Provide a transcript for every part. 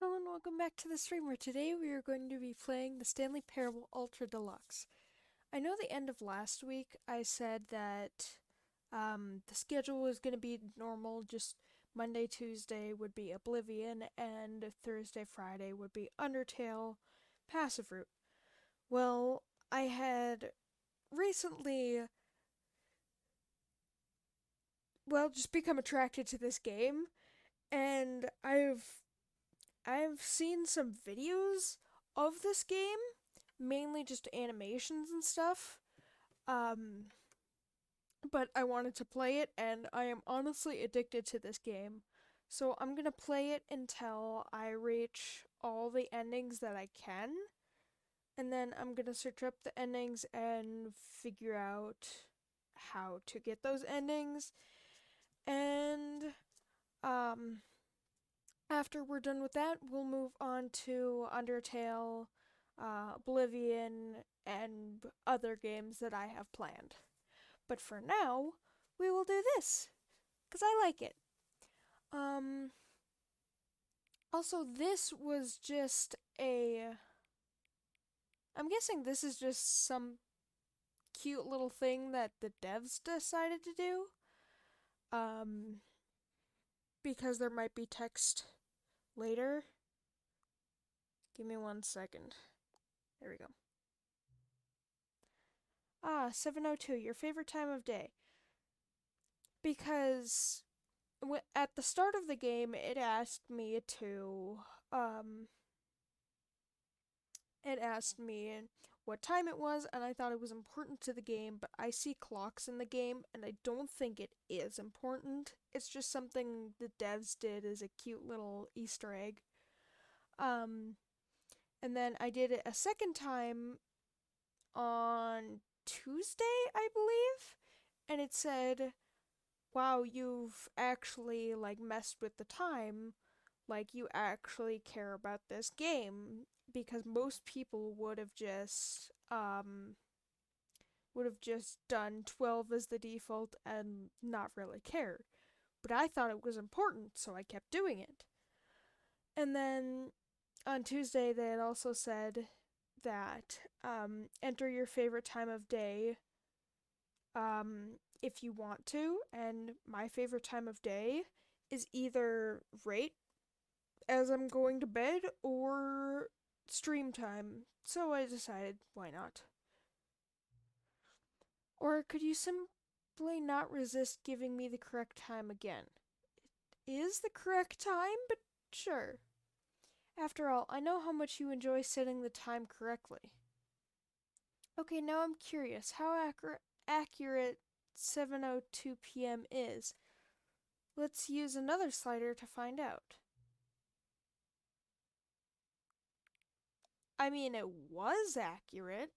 Hello and welcome back to the stream where today we are going to be playing the Stanley Parable Ultra Deluxe. I know the end of last week I said that the schedule was going to be normal, just Monday, Tuesday would be Oblivion, and Thursday, Friday would be Undertale Passive Route. Well, I had recently, just become attracted to this game, and I've seen some videos of this game, mainly just animations and stuff. Um, but I wanted to play it, and I am honestly addicted to this game. So I'm gonna play it until I reach all the endings that I can, and then I'm gonna search up the endings and figure out how to get those endings. And um, after we're done with that, we'll move on to Undertale, Oblivion, and other games that I have planned. But for now, we will do this, because I like it. Um, Also, this was just a. I'm guessing this is just some cute little thing that the devs decided to do. Um, because there might be text later. Give me 1 second. There we go. 7:02, your favorite time of day. Because at the start of the game, um, it asked me what time it was, and I thought it was important to the game, but I see clocks in the game, and I don't think it is important. It's just something the devs did as a cute little Easter egg. Um, and then I did it a second time on Tuesday, I believe, and it said, wow, you've actually like messed with the time, like you actually care about this game, because most people would have just done 12 as the default and not really cared. But I thought it was important, so I kept doing it. And then on Tuesday they had also said that enter your favorite time of day if you want to, and my favorite time of day is either right as I'm going to bed or stream time. So I decided, why not? Or could you simply not resist giving me the correct time again? It is the correct time, but sure. After all, I know how much you enjoy setting the time correctly. Okay, now I'm curious how accurate 7:02 p.m. is. Let's use another slider to find out. I mean, it was accurate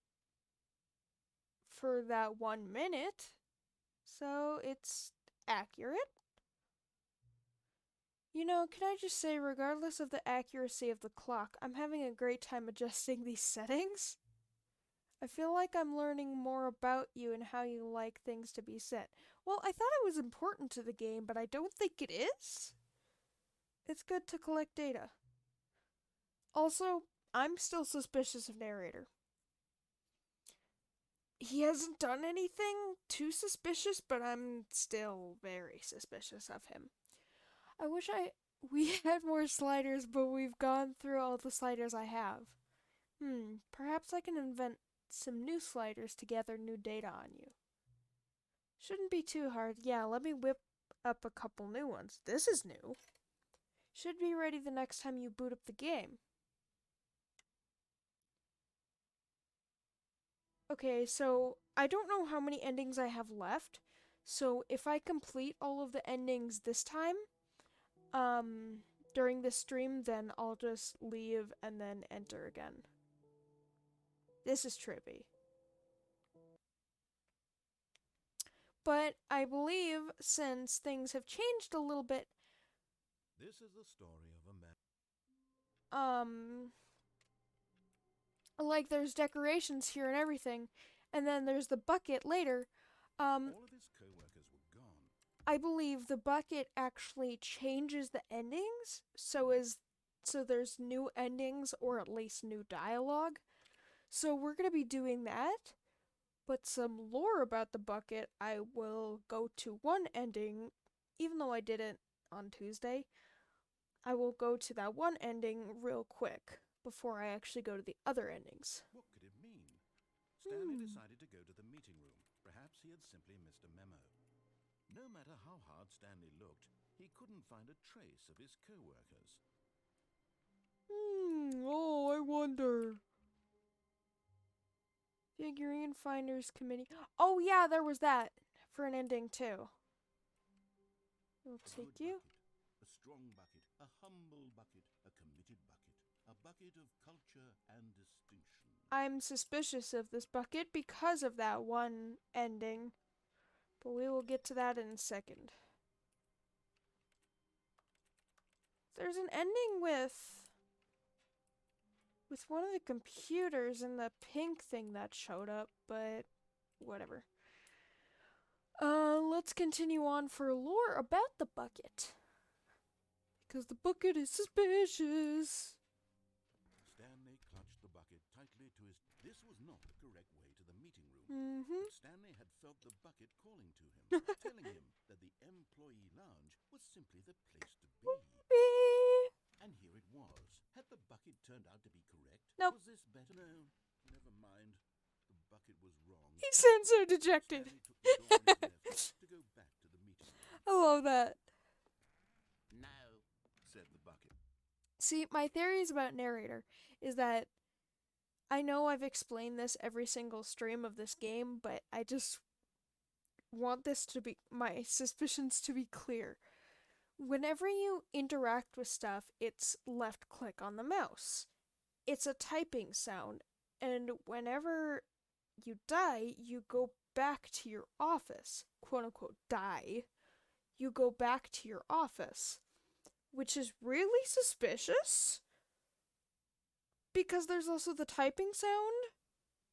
for that 1 minute, so it's accurate. You know, can I just say, regardless of the accuracy of the clock, I'm having a great time adjusting these settings. I feel like I'm learning more about you and how you like things to be set. Well, I thought it was important to the game, but I don't think it is. It's good to collect data. Also, I'm still suspicious of narrator. He hasn't done anything too suspicious, but I'm still very suspicious of him. I wish we had more sliders, but we've gone through all the sliders I have. Perhaps I can invent some new sliders to gather new data on you. Shouldn't be too hard. Yeah, let me whip up a couple new ones. This is new. Should be ready the next time you boot up the game. Okay, so I don't know how many endings I have left. So if I complete all of the endings this time, during this stream, then I'll just leave and then enter again. This is trippy. But I believe since things have changed a little bit, this is the story of a man. um, like there's decorations here and everything, and then there's the bucket later. All of his co-workers were gone. I believe the bucket actually changes the endings, so as so there's new endings or at least new dialogue. So we're going to be doing that. But some lore about the bucket, I will go to one ending, even though I didn't on Tuesday. I will go to that one ending real quick before I actually go to the other endings. What could it mean? Stanley decided to go to the meeting room. Perhaps he had simply missed a memo. No matter how hard Stanley looked, he couldn't find a trace of his co-workers. Oh, I wonder. Figurine Finders Committee. Oh, yeah, there was that for an ending, too. We'll take you. Bucket, a strong bucket, a humble bucket, a committed bucket, a bucket of culture and distinction. I'm suspicious of this bucket because of that one ending, but we will get to that in a second. There's an ending with one of the computers and the pink thing that showed up, but whatever. Let's continue on for lore about the bucket. Because the bucket is suspicious. Stanley clutched the bucket tightly to his... This was not the correct way to the meeting room. But Stanley had felt the bucket calling to him, telling him that the employee lounge was simply the place to be. And here it was. Had the bucket turned out to be correct? Nope. Was this better? No, never mind. The bucket was wrong. He sounds so dejected. Stanley took the door on his left to go back to the meeting room. I love that. No, said the bucket. See, my theories about narrator is that I know I've explained this every single stream of this game, but I just want this to be my suspicions to be clear. Whenever you interact with stuff, it's left click on the mouse. It's a typing sound, and whenever you die, you go back to your office. Quote unquote, die. You go back to your office, which is really suspicious because there's also the typing sound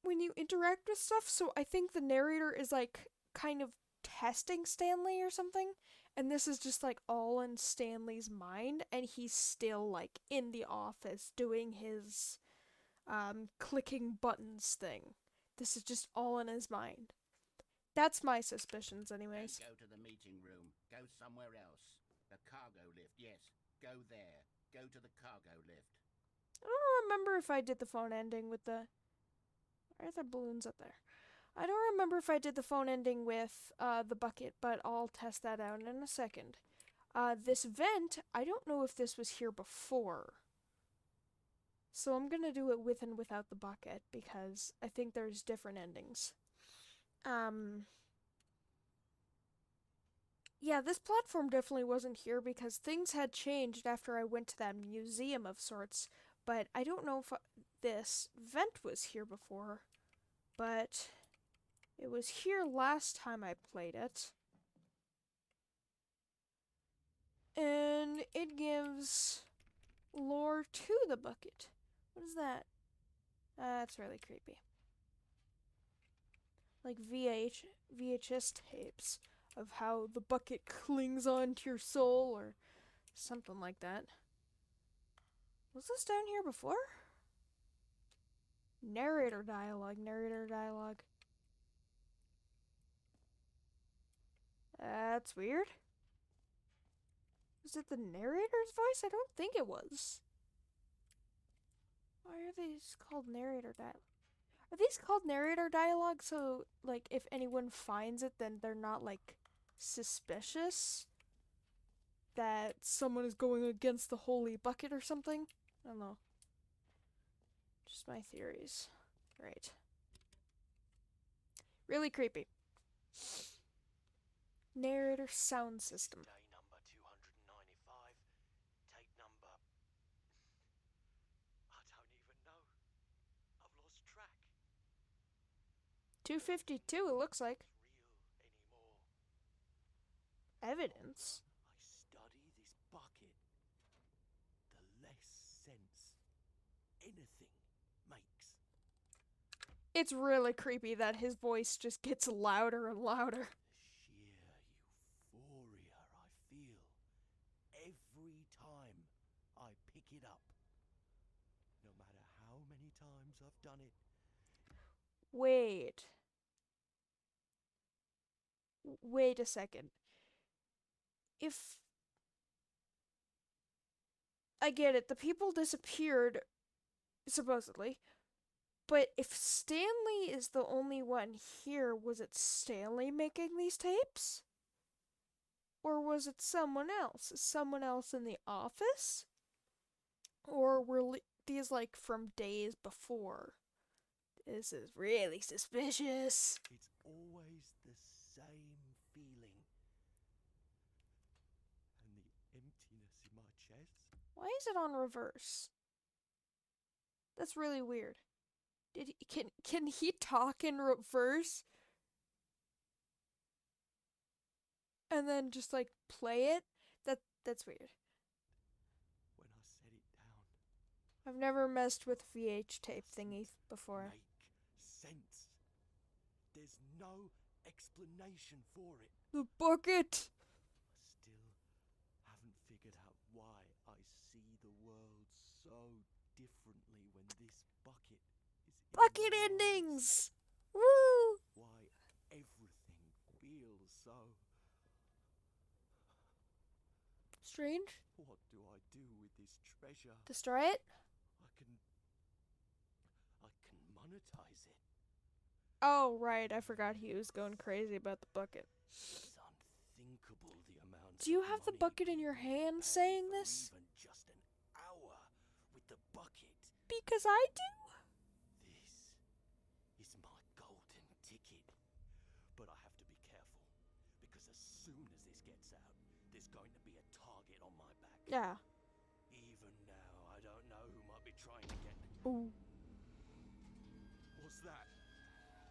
when you interact with stuff. So I think the narrator is like kind of testing Stanley or something, and this is just like all in Stanley's mind, and he's still like in the office doing his clicking buttons thing. This is just all in his mind. That's my suspicions anyways. Don't go to the meeting room. Go somewhere else. The cargo lift, yes. Go there. Go to the cargo lift. I don't remember if I did the phone ending with the... Why are there balloons up there? I don't remember if I did the phone ending with the bucket, but I'll test that out in a second. This vent, I don't know if this was here before. So I'm gonna do it with and without the bucket, because I think there's different endings. Yeah, this platform definitely wasn't here because things had changed after I went to that museum of sorts, but I don't know if this vent was here before, but it was here last time I played it. And it gives lore to the bucket. What is that? That's really creepy. Like VHS tapes of how the bucket clings onto your soul or something like that. Was this down here before? Narrator dialogue, narrator dialogue. That's weird. Was it the narrator's voice? I don't think it was. Why are these called narrator dialogue? Are these called narrator dialogue so, like, if anyone finds it, then they're not, like, suspicious that someone is going against the holy bucket or something? I don't know. Just my theories. Right. Really creepy. Narrator sound system. Day number 295. Tape number... I don't even know. I've lost track. 252, it looks like. Real anymore. Evidence? I study this bucket. The less sense anything makes. It's really creepy that his voice just gets louder and louder. The sheer euphoria I feel every time I pick it up. Wait. Wait a second. If I get it, the people disappeared, supposedly. But if Stanley is the only one here, was it Stanley making these tapes? Or was it someone else? Is someone else in the office? Or were these like from days before? This is really suspicious. It's always the same feeling. And the emptiness in my chest. Why is it on reverse? That's really weird. Can he talk in reverse? And then just like play it? That's weird. When I set it down. I've never messed with VH tape thingy before. Make sense. There's no explanation for it. The bucket! I still haven't figured out why I see the world so differently when this bucket is in Bucket the world. endings! Woo! Why everything feels so. Strange? What do I do with this treasure? Destroy it? I can monetize it. Oh, right. I forgot he was going crazy about the bucket. It's unthinkable the amount. Do you of have the money bucket in your people hand pay saying for this? Even just an hour with the bucket. Because I do? This is my golden ticket. But I have to be careful, because as soon as this gets out, there's going to be a target on my back. Yeah. Even now, I don't know who might be trying to get. Ooh. What's that?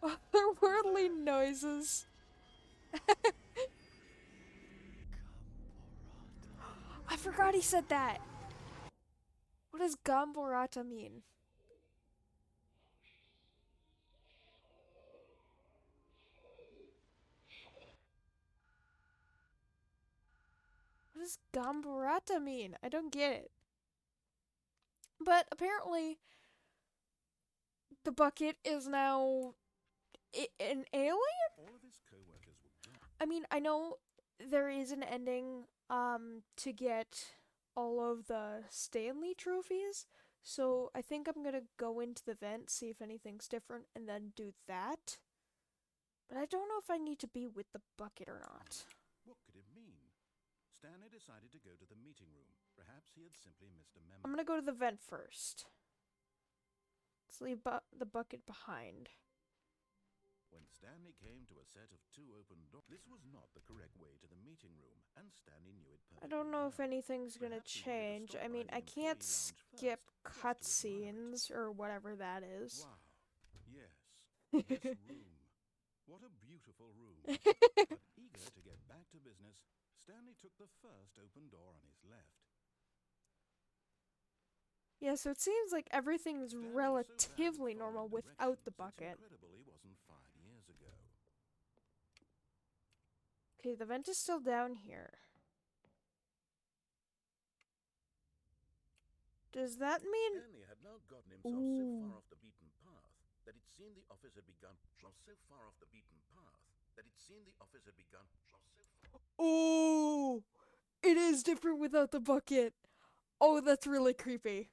Otherworldly noises. I forgot he said that. What does Gamborata mean? What does Gamborata mean? I don't get it. But apparently, the bucket is now an alien? All of his co-workers were gone. I mean, I know there is an ending to get all of the Stanley trophies. So I think I'm gonna go into the vent, see if anything's different, and then do that. But I don't know if I need to be with the bucket or not. What could it mean? Stanley decided to go to the meeting room. Perhaps he had simply missed a memo. I'm gonna go to the vent first. Let's leave the bucket behind. When Stanley came to a set of two open doors, this was not the correct way to the meeting room, and Stanley knew it perfectly. I don't know if well. anything's gonna Perhaps he wanted to change. stop I by mean, the I can't employee lounge skip first, just to admire it. cutscenes or whatever that is. Wow. Yes. This room. What a beautiful room. But eager to get back to business, Stanley took the first open door on his left. Yeah, so it seems like everything's Stanley was so relatively bad at normal following without the directions, bucket. It's incredible he wasn't 5 years ago. Okay, the vent is still down here. Does that mean... Stanley had now gotten himself so Ooh. far off the beaten path that it seemed the office had begun. So far off the beaten path that it seemed the office had begun. So far. Oh! It is different without the bucket. Oh, that's really creepy.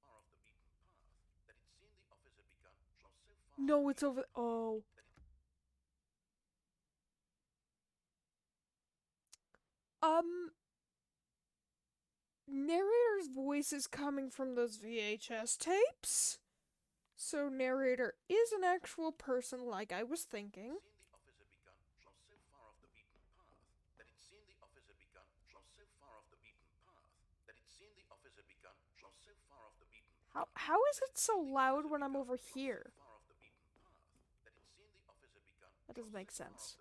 Far off the beaten path that it seemed the office had begun. So far. No, it's over... Oh. Narrator's voice is coming from those VHS tapes. So narrator is an actual person like I was thinking. Seemed the office had begun. So far off the beaten path that it seemed the office had begun. So far off the beaten path that it seemed the office had begun. So far off the beaten path. How is it so loud when I'm over here? Far off the beaten path that it seemed the office had begun. That doesn't make sense.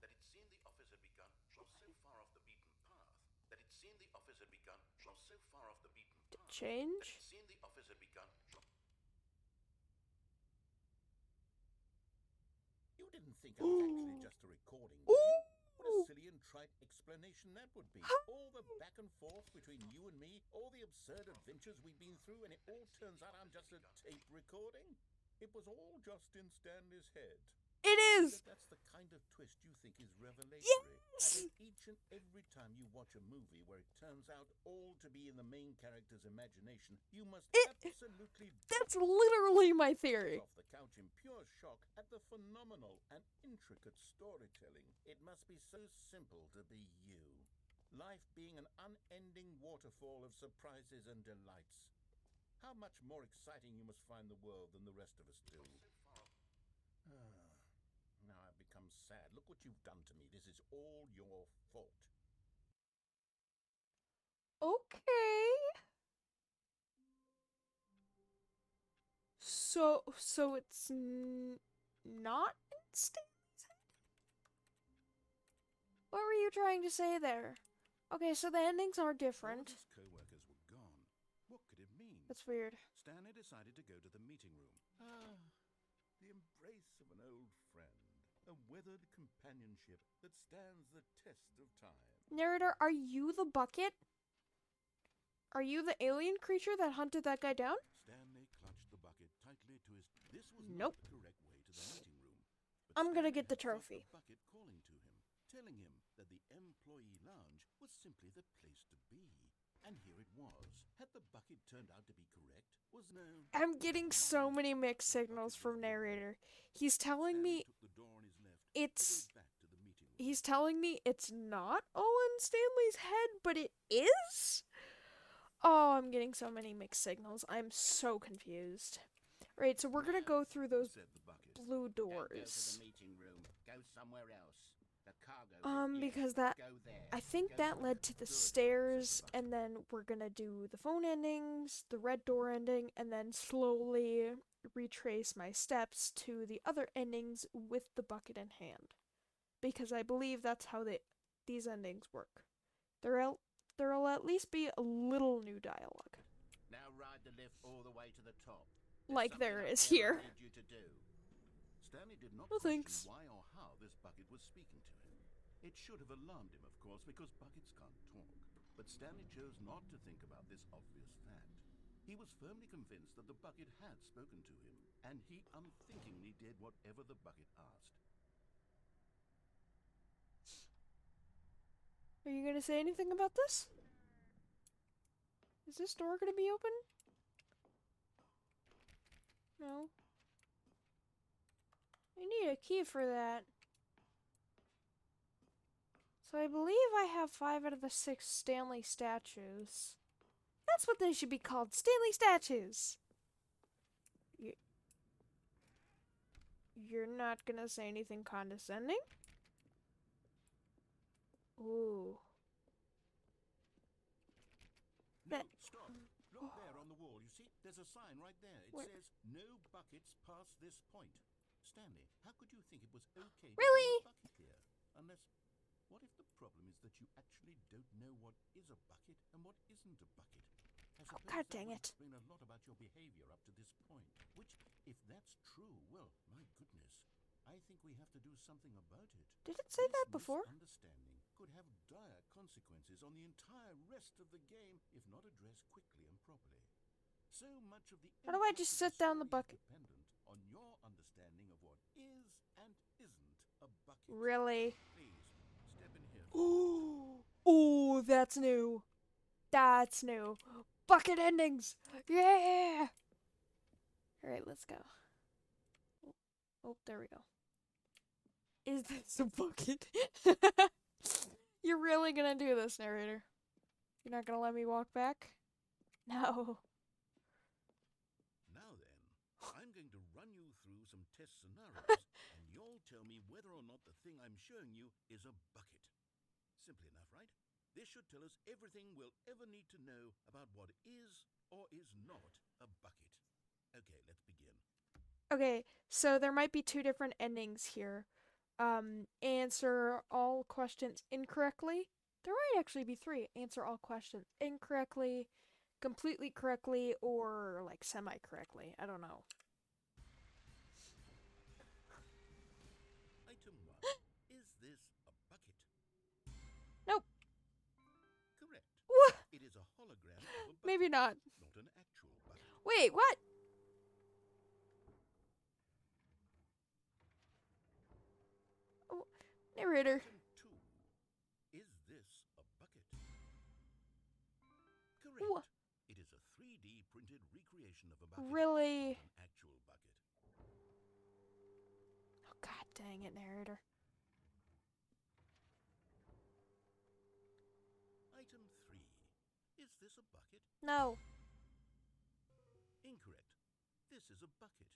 That it seemed the office had begun. So far off the beaten path that it seemed the office had begun. So far off the beaten path. Change? That it seemed the office had begun. You didn't think I was actually just a recording, did you? What a silly and trite explanation that would be. All the back and forth between you and me, all the absurd adventures we've been through, and it all turns out I'm just a tape recording? It was all just in Stanley's head. It is! If that's the kind of twist you think is revelatory. Yes! I think each and every time you watch a movie where it turns out all to be in the main character's imagination, you must absolutely That's literally my theory. off the couch in pure shock at the phenomenal and intricate storytelling. It must be so simple to be you. Life being an unending waterfall of surprises and delights. How much more exciting you must find the world than the rest of us do. Now I've become sad. Look what you've done to me. This is all your fault. Okay. So it's not in Stanley's head? What were you trying to say there? Okay, so the endings are different. All his co-workers were gone. What could it mean? That's weird. Stanley decided to go to the meeting room. The embrace of an old friend. A weathered companionship that stands the test of time. Narrator, are you the bucket? Are you the alien creature that hunted that guy down? Stanley clutched the bucket tightly to his... This was Nope. not the correct way to the meeting room. But I'm gonna Stanley get the had felt trophy. The bucket calling to him, telling him that the employee lounge was simply the place to be. And here it was. Had the bucket turned out to be correct? Was no... I'm getting so many mixed signals from narrator. He's telling me Stanley took the door on his left it's... to go back to the meeting room. He's telling me it's not all in Stanley's head, but it is? Oh, I'm getting so many mixed signals. I'm so confused. Right, so we're gonna go through those Said the bucket. blue Don't go to doors. the meeting room. Go somewhere else. The cargo. lift, yes. Because that... Go there. I think Go that somewhere. led to the Good, stairs, said the bucket. and then we're gonna do the phone endings, the red door ending, and then slowly retrace my steps to the other endings with the bucket in hand. Because I believe that's how these endings work. There'll at least be a little new dialogue. Now ride the lift all the way to the top. Like Something there up is there I here. need you to do. Stanley did not No question thanks. why or how this bucket was speaking to him. It should have alarmed him, of course, because buckets can't talk. But Stanley chose not to think about this obvious fact. He was firmly convinced that the bucket had spoken to him, and he unthinkingly did whatever the bucket asked. Are you gonna say anything about this? Is this door gonna be open? No. I need a key for that. So I believe I have 5 out of the 6 Stanley statues. That's what they should be called, Stanley statues! You're not gonna say anything condescending? Ooh. No, That- stop. Look there on the wall. You see? There's a sign right there. It Where? says, no buckets past this point. Stanley, how could you think it was okay to Really? leave a bucket here? Unless, what if the problem is that you actually don't know what is a bucket and what isn't a bucket? I Oh, suppose God that dang would it. explain a lot about your behavior up to this point. Which, if that's true, well, my goodness, I think we have to do something about it. Did it say This that before? misunderstanding could have dire consequences on the entire rest of the game if not addressed quickly and properly. So much of the How do I impact just of set down the story is bucket? dependent on your understanding of what is and isn't a bucket. Really? Please, step in here. Ooh, ooh, that's new. That's new. Bucket endings. Yeah. All right, let's go. Oh, there we go. Is this a bucket? You're really gonna do this, narrator? You're not gonna let me walk back? No. Now then, I'm going to run you through some test scenarios, and you'll tell me whether or not the thing I'm showing you is a bucket. Simple enough, right? This should tell us everything we'll ever need to know about what is or is not a bucket. Okay, let's begin. Okay, so there might be 2 different endings here. Answer all questions incorrectly. There might actually be 3. Answer all questions incorrectly, completely correctly, or like semi-correctly. I don't know. Item 1. Is this a bucket? Nope. Correct. What? It is a hologram of a bucket, Maybe not. not an actual bucket. Wait, what? Narrator. Item 2. Is this a bucket? Correct. What? It is a 3D printed recreation of a bucket. Really? Not an actual bucket. Oh, god dang it, narrator. Item 3. Is this a bucket? No. Incorrect. This is a bucket.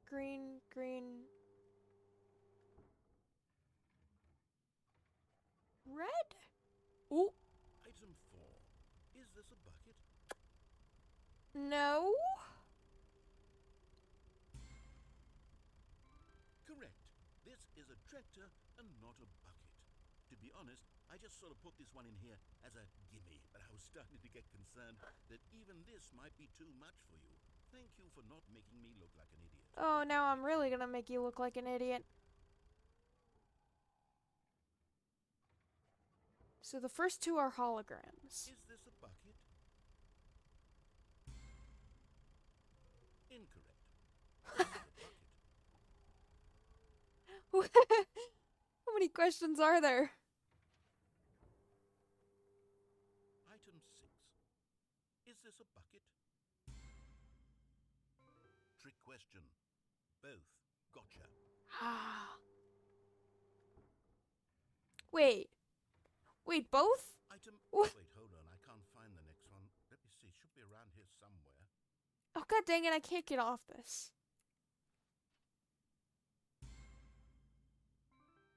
Green, green. Red? Ooh. Item 4. Is this a bucket? No. Correct. This is a tractor and not a bucket. To be honest, I just sort of put this one in here as a gimme, but I was starting to get concerned that even this might be too much for you. Thank you for not making me look like an idiot. Oh, now I'm really gonna make you look like an idiot. So the first two are holograms. Is this a bucket? Incorrect. This is a bucket. How many questions are there? Item 6. Is this a bucket? Trick question. Both. Gotcha. Ah. Wait. Wait, both? Item... What? Wait, hold on. I can't find the next one. Let me see. It should be around here somewhere. Oh, god dang it, I can't get off this.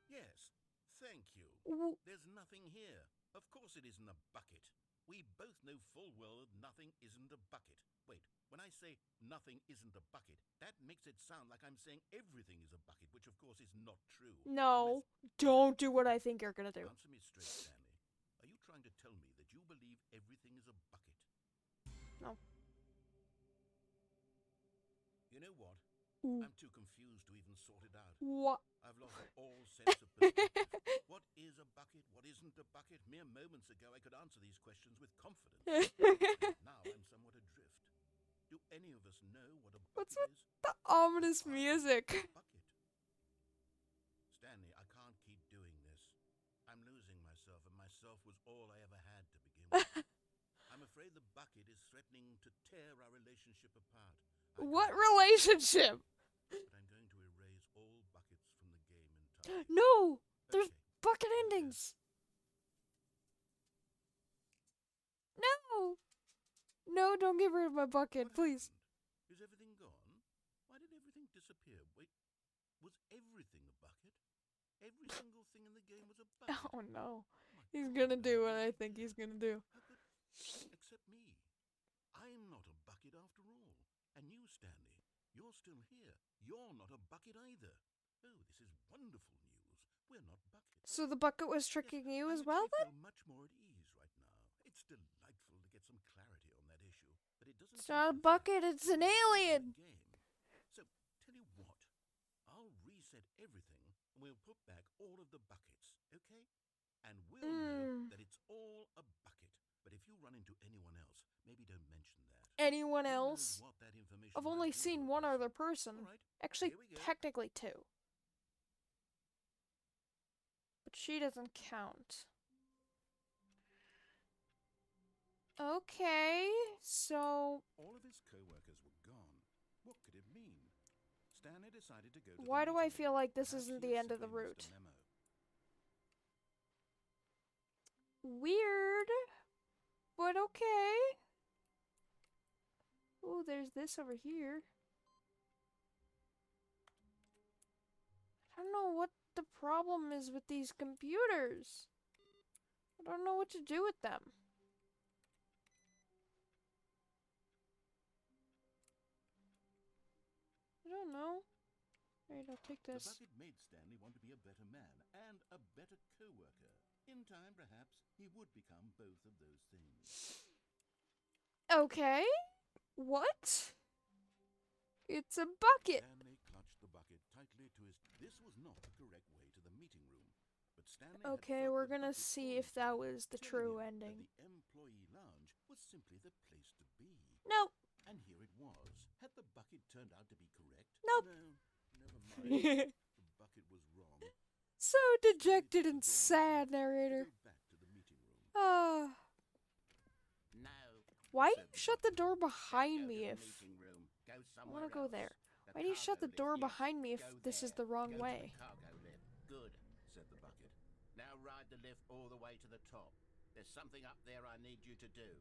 Yes. Thank you. Ooh. There's nothing here. Of course it isn't a bucket. We both know full well that nothing isn't a bucket. Wait, when I say nothing isn't a bucket, that makes it sound like I'm saying everything is a bucket, which of course is not true. No. Don't do what I think you're gonna do. Answer me straight, Stanley. Are you trying to tell me that you believe everything is a bucket? No. You know what? Ooh. I'm too confused to even sort it out. What? I've lost all sense of perspective. What is a bucket? What isn't a bucket? Mere moments ago I could answer these questions with confidence. Now I'm somewhat adrift. Do any of us know what a What's bucket is? the ominous music? Bucket. Stanley, I can't keep doing this. I'm losing myself, and myself was all I ever had to begin with. I'm afraid the bucket is threatening to tear our relationship apart. What relationship? But I'm going to erase all buckets from the game entirely. No! There's Okay. bucket endings! No! No, don't get rid of my bucket, What please. happened? Is everything gone? Why did everything disappear? Wait, was everything a bucket? Every single thing in the game was a bucket. Oh no. My He's God, gonna do what I everything think he's here. gonna do. How could... Except me. I'm not a bucket after all. And you, Stanley, you're still here. You're not a bucket either. Oh, this is wonderful news. We're not buckets. So the bucket was tricking you I as well actually then? feel much more at ease right now. It's delightful to get some clarity on that issue, but it doesn't It's seem not a to bucket, affect it's an the alien! game. So, tell you what, I'll reset everything and we'll put back all of the buckets, okay? And we'll know that it's all a bucket. But if you run into anyone else, maybe don't mention that. Anyone Who knows else? what that information I've might only do to seen a one person. other person. All right, Actually, here we go. technically two. But she doesn't count. Okay, so All of his co-workers were gone. What could it mean? Stanley decided to go to the why do I meeting feel room. like this Perhaps isn't he the had end of the simply missed route? a memo. Weird, but okay. Oh, there's this over here. I don't know what the problem is with these computers. I don't know what to do with them. I don't know. Alright, I'll take The this. bucket made Stanley want to be a better man and a better co-worker. In time, perhaps, he would become both of those things. Okay. What? It's a bucket. Stanley clutched the bucket tightly to his... This was not the correct way to the meeting room. But Stanley had Okay, felt we're the gonna bucket see calling if to that him, was the telling true him ending. that the employee lounge was simply the place to be. Nope. And here it was. Had the bucket turned out to be correct? Nope. No, never mind. The bucket was wrong. So dejected and sad, narrator. Go back to the meeting room. Ah. No. Why do said you the shut the bucket. door Don't behind go me to the if meeting room. Go I somewhere want to go else. there? The Why do you shut the cargo door lift, yes. behind me if Go this is there. the wrong Go to way? the cargo lift. Good, said the bucket. Now ride the lift all the way to the top. There's something up there I need you to do.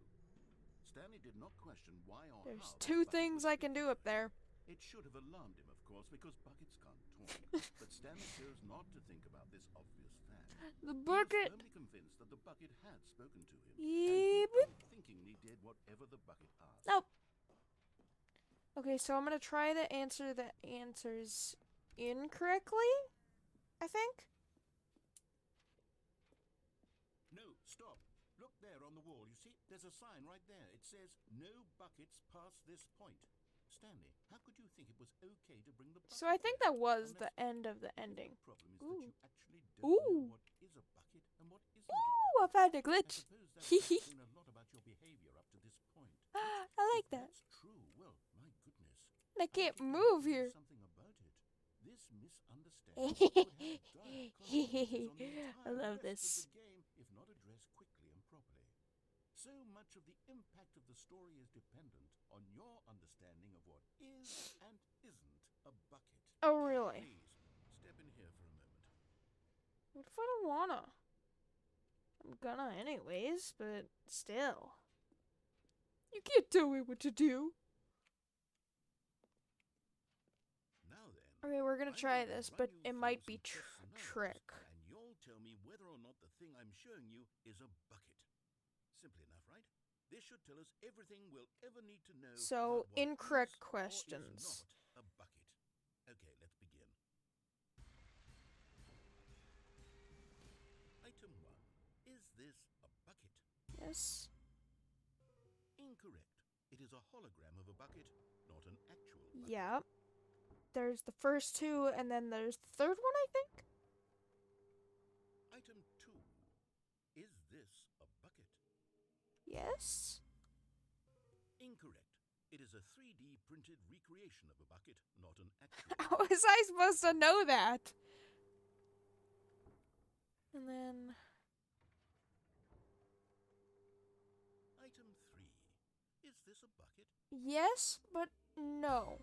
Stanley did not question why or There's how the two bucket things was I can do up there. It should have alarmed him, of course, because buckets can't talk. But Stanley chose not to think about this obvious fact. The He was bucket. firmly convinced that the bucket had spoken to him, Yep. and he unthinkingly did whatever the bucket asked. Nope. Okay, so I'm gonna try to answer the answers incorrectly, I think. No, stop. Look there on the wall. You see, there's a sign right there. It says, "No buckets past this point." Stanley, how could you think it was okay to bring the bucket So I think there? that was the Unless end of the the ending. problem is Ooh. that you actually don't Ooh. know what is a bucket and what isn't a Ooh, bucket. I found a I glitch. suppose that would explain a lot about your behavior up to this point. I like If that. that's true, well, my goodness. I can't think you move have to do here. something about it. This misunderstanding could have dire consequences on the I entire love rest this. of the game if not addressed quickly and properly. So much of the impact of the story is dependent on your understanding of what is and isn't a bucket. Oh, really? Please, step in here for a moment. What if I don't wanna? I'm gonna anyways, but still. You can't tell me what to do. Now then, Okay, we're gonna I'm try going to this, run but you it through might some be test scenarios, trick. and you'll tell me whether or not the thing I'm showing you is a bucket. Simple enough, right? This should tell us everything we'll ever need to know So, about what incorrect is or questions. is not a bucket. Okay, let's begin. Item 1. Is this a bucket? Yes. Incorrect. It is a hologram of a bucket, not an actual bucket. Yeah. There's the first two, and then there's the third one, I think? Item 2. Is this a bucket? Yes. Incorrect. It is a 3D printed recreation of a bucket, not an actual How bucket. was I supposed to know that? And then... Item 3. Is this a bucket? Yes, but no.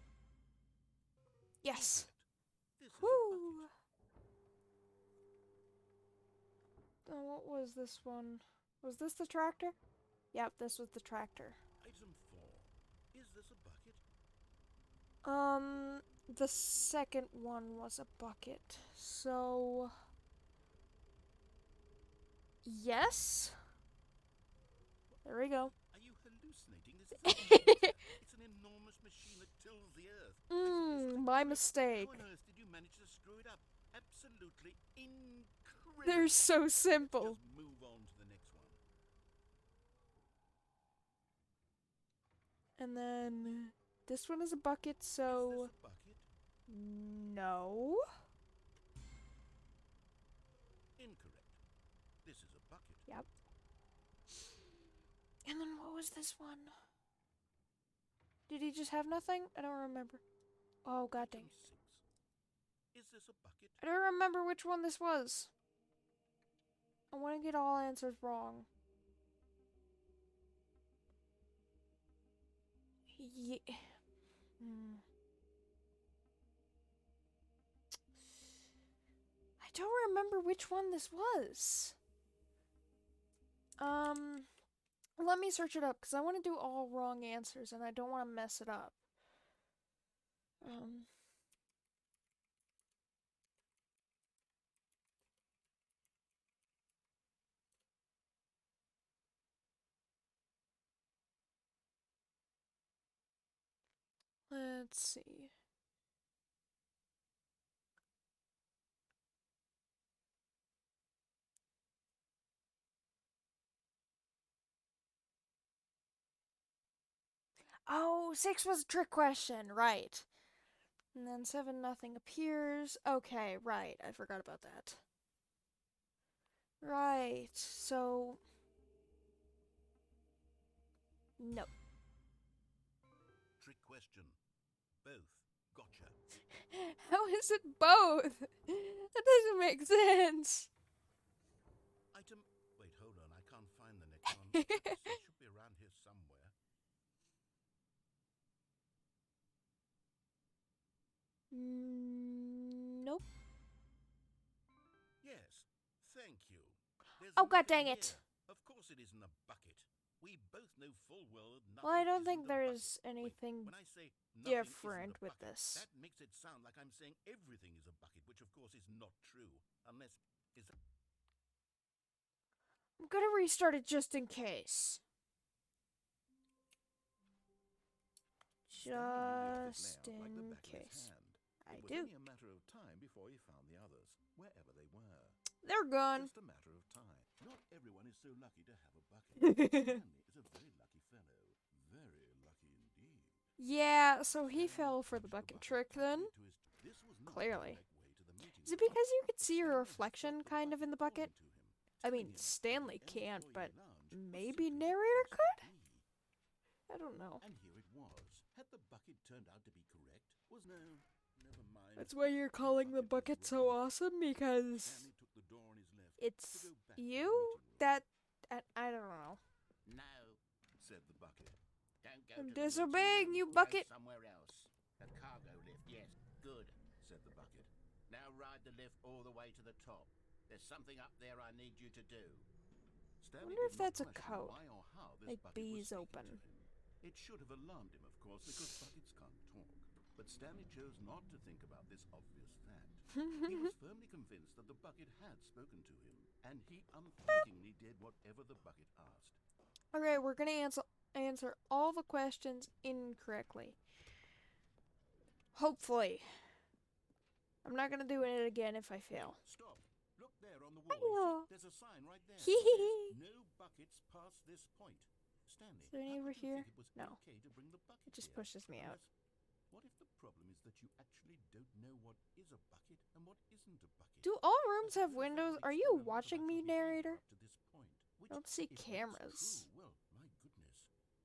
Yes. Incorrect. This is a Woo! bucket. What was this one? Was this the tractor? Yep, this was the tractor. Item 4. Is this a bucket? The second one was a bucket. So... yes? There we go. Are you hallucinating? This is a bucket. It's an enormous machine that tills the earth. My mistake. How on earth did you manage to screw it up? Absolutely incredible. They're so simple. Just move on to the next one. And then this one is a bucket, so Is this a bucket? no. Incorrect. This is a bucket. Yep. And then what was this one? Did he just have nothing? I don't remember. Oh, god dang. Item 6. Is this a bucket? I don't remember which one this was. I want to get all answers wrong. Yeah. I don't remember which one this was. Let me search it up because I want to do all wrong answers and I don't want to mess it up. Let's see. Oh, 6 was a trick question, right. And then 7, nothing appears. Okay, right, I forgot about that. Right, so... no. Trick question. Both. Gotcha. How is it both? That doesn't make sense. Item. Wait, hold on. I can't find the next one. It should be around here somewhere. Nope. Yes. Thank you. There's Oh, god nothing dang it. here. Of course it isn't a bucket. We both know full well nothing. Well, I don't isn't think a there's bucket. anything Wait, when I say nothing different isn't a with bucket, this. that makes it sound like I'm saying everything is a bucket, which of course is not true. Unless is that I'm gonna restart it just in case. Stanley knew the office Just layout like the in back of his case. hand. I It was do. only a matter of time before he found the others, wherever they were. They're gone. Just a matter of time. Not everyone is so lucky to have a bucket. Stanley is a very lucky fellow. Very lucky indeed. Yeah, so he Stanley fell for the clutched bucket trick then. tightly to his- This was not the Clearly. correct way to the meeting Is it room. because you could see your Stanley had reflection felt the kind of in the bucket? calling to him, I telling mean, him that Stanley the can't, employee but lounge was maybe simply the narrator place could? to be. I don't know. And here it was. Had the bucket turned out to be correct? Was no. Never mind. That's why you're calling the bucket so awesome, because Stanley took the door on his left it's to go back to the you meeting room. that I don't know. No, Said the bucket. don't go I'm to the disobeying meeting you, room. bucket. Go somewhere else. A cargo lift, yes. Good. Said the bucket. Now ride the lift all the way to the top. There's something up there I need you to do. Stanley Wonder did if not that's a question code. why or how this Like bucket bees was open. speaking to him. It should have alarmed him, of course, because buckets can't talk. But Stanley chose not to think about this obvious fact. He was firmly convinced that the bucket had spoken to him, and he unthinkingly did whatever the bucket asked. Okay, we're gonna answer all the questions incorrectly. Hopefully. I'm not gonna do it again if I fail. Wait, stop. Look there on the wall. Hello. You see, there's a sign right there. Hee It hee says, hee. no buckets past this point. Stanley, Is there any how over could you here? think it was No. okay to bring the bucket It just here? pushes me out. Unless, what if the problem is that you actually don't know what is a bucket and what isn't a bucket? Do all rooms I have suppose that windows? would Are explain you a lot watching about me, your behavior narrator? up to this point, which, I don't see if that's cameras. true, well, my goodness.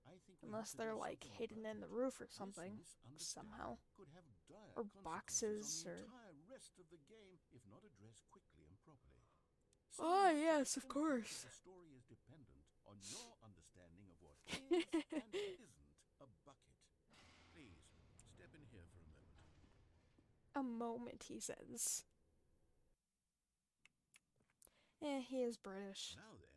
I think we Unless have to they're do like something hidden about in the it. roof or This something. misunderstanding Somehow. could have dire Or consequences boxes on or- the entire rest of the game if not addressed quickly and properly. So Ah, much yes, of the course. The story is dependent on your understanding of what is and isn't a bucket. Please, step in here for a moment. A moment, he says. He is British. Now then,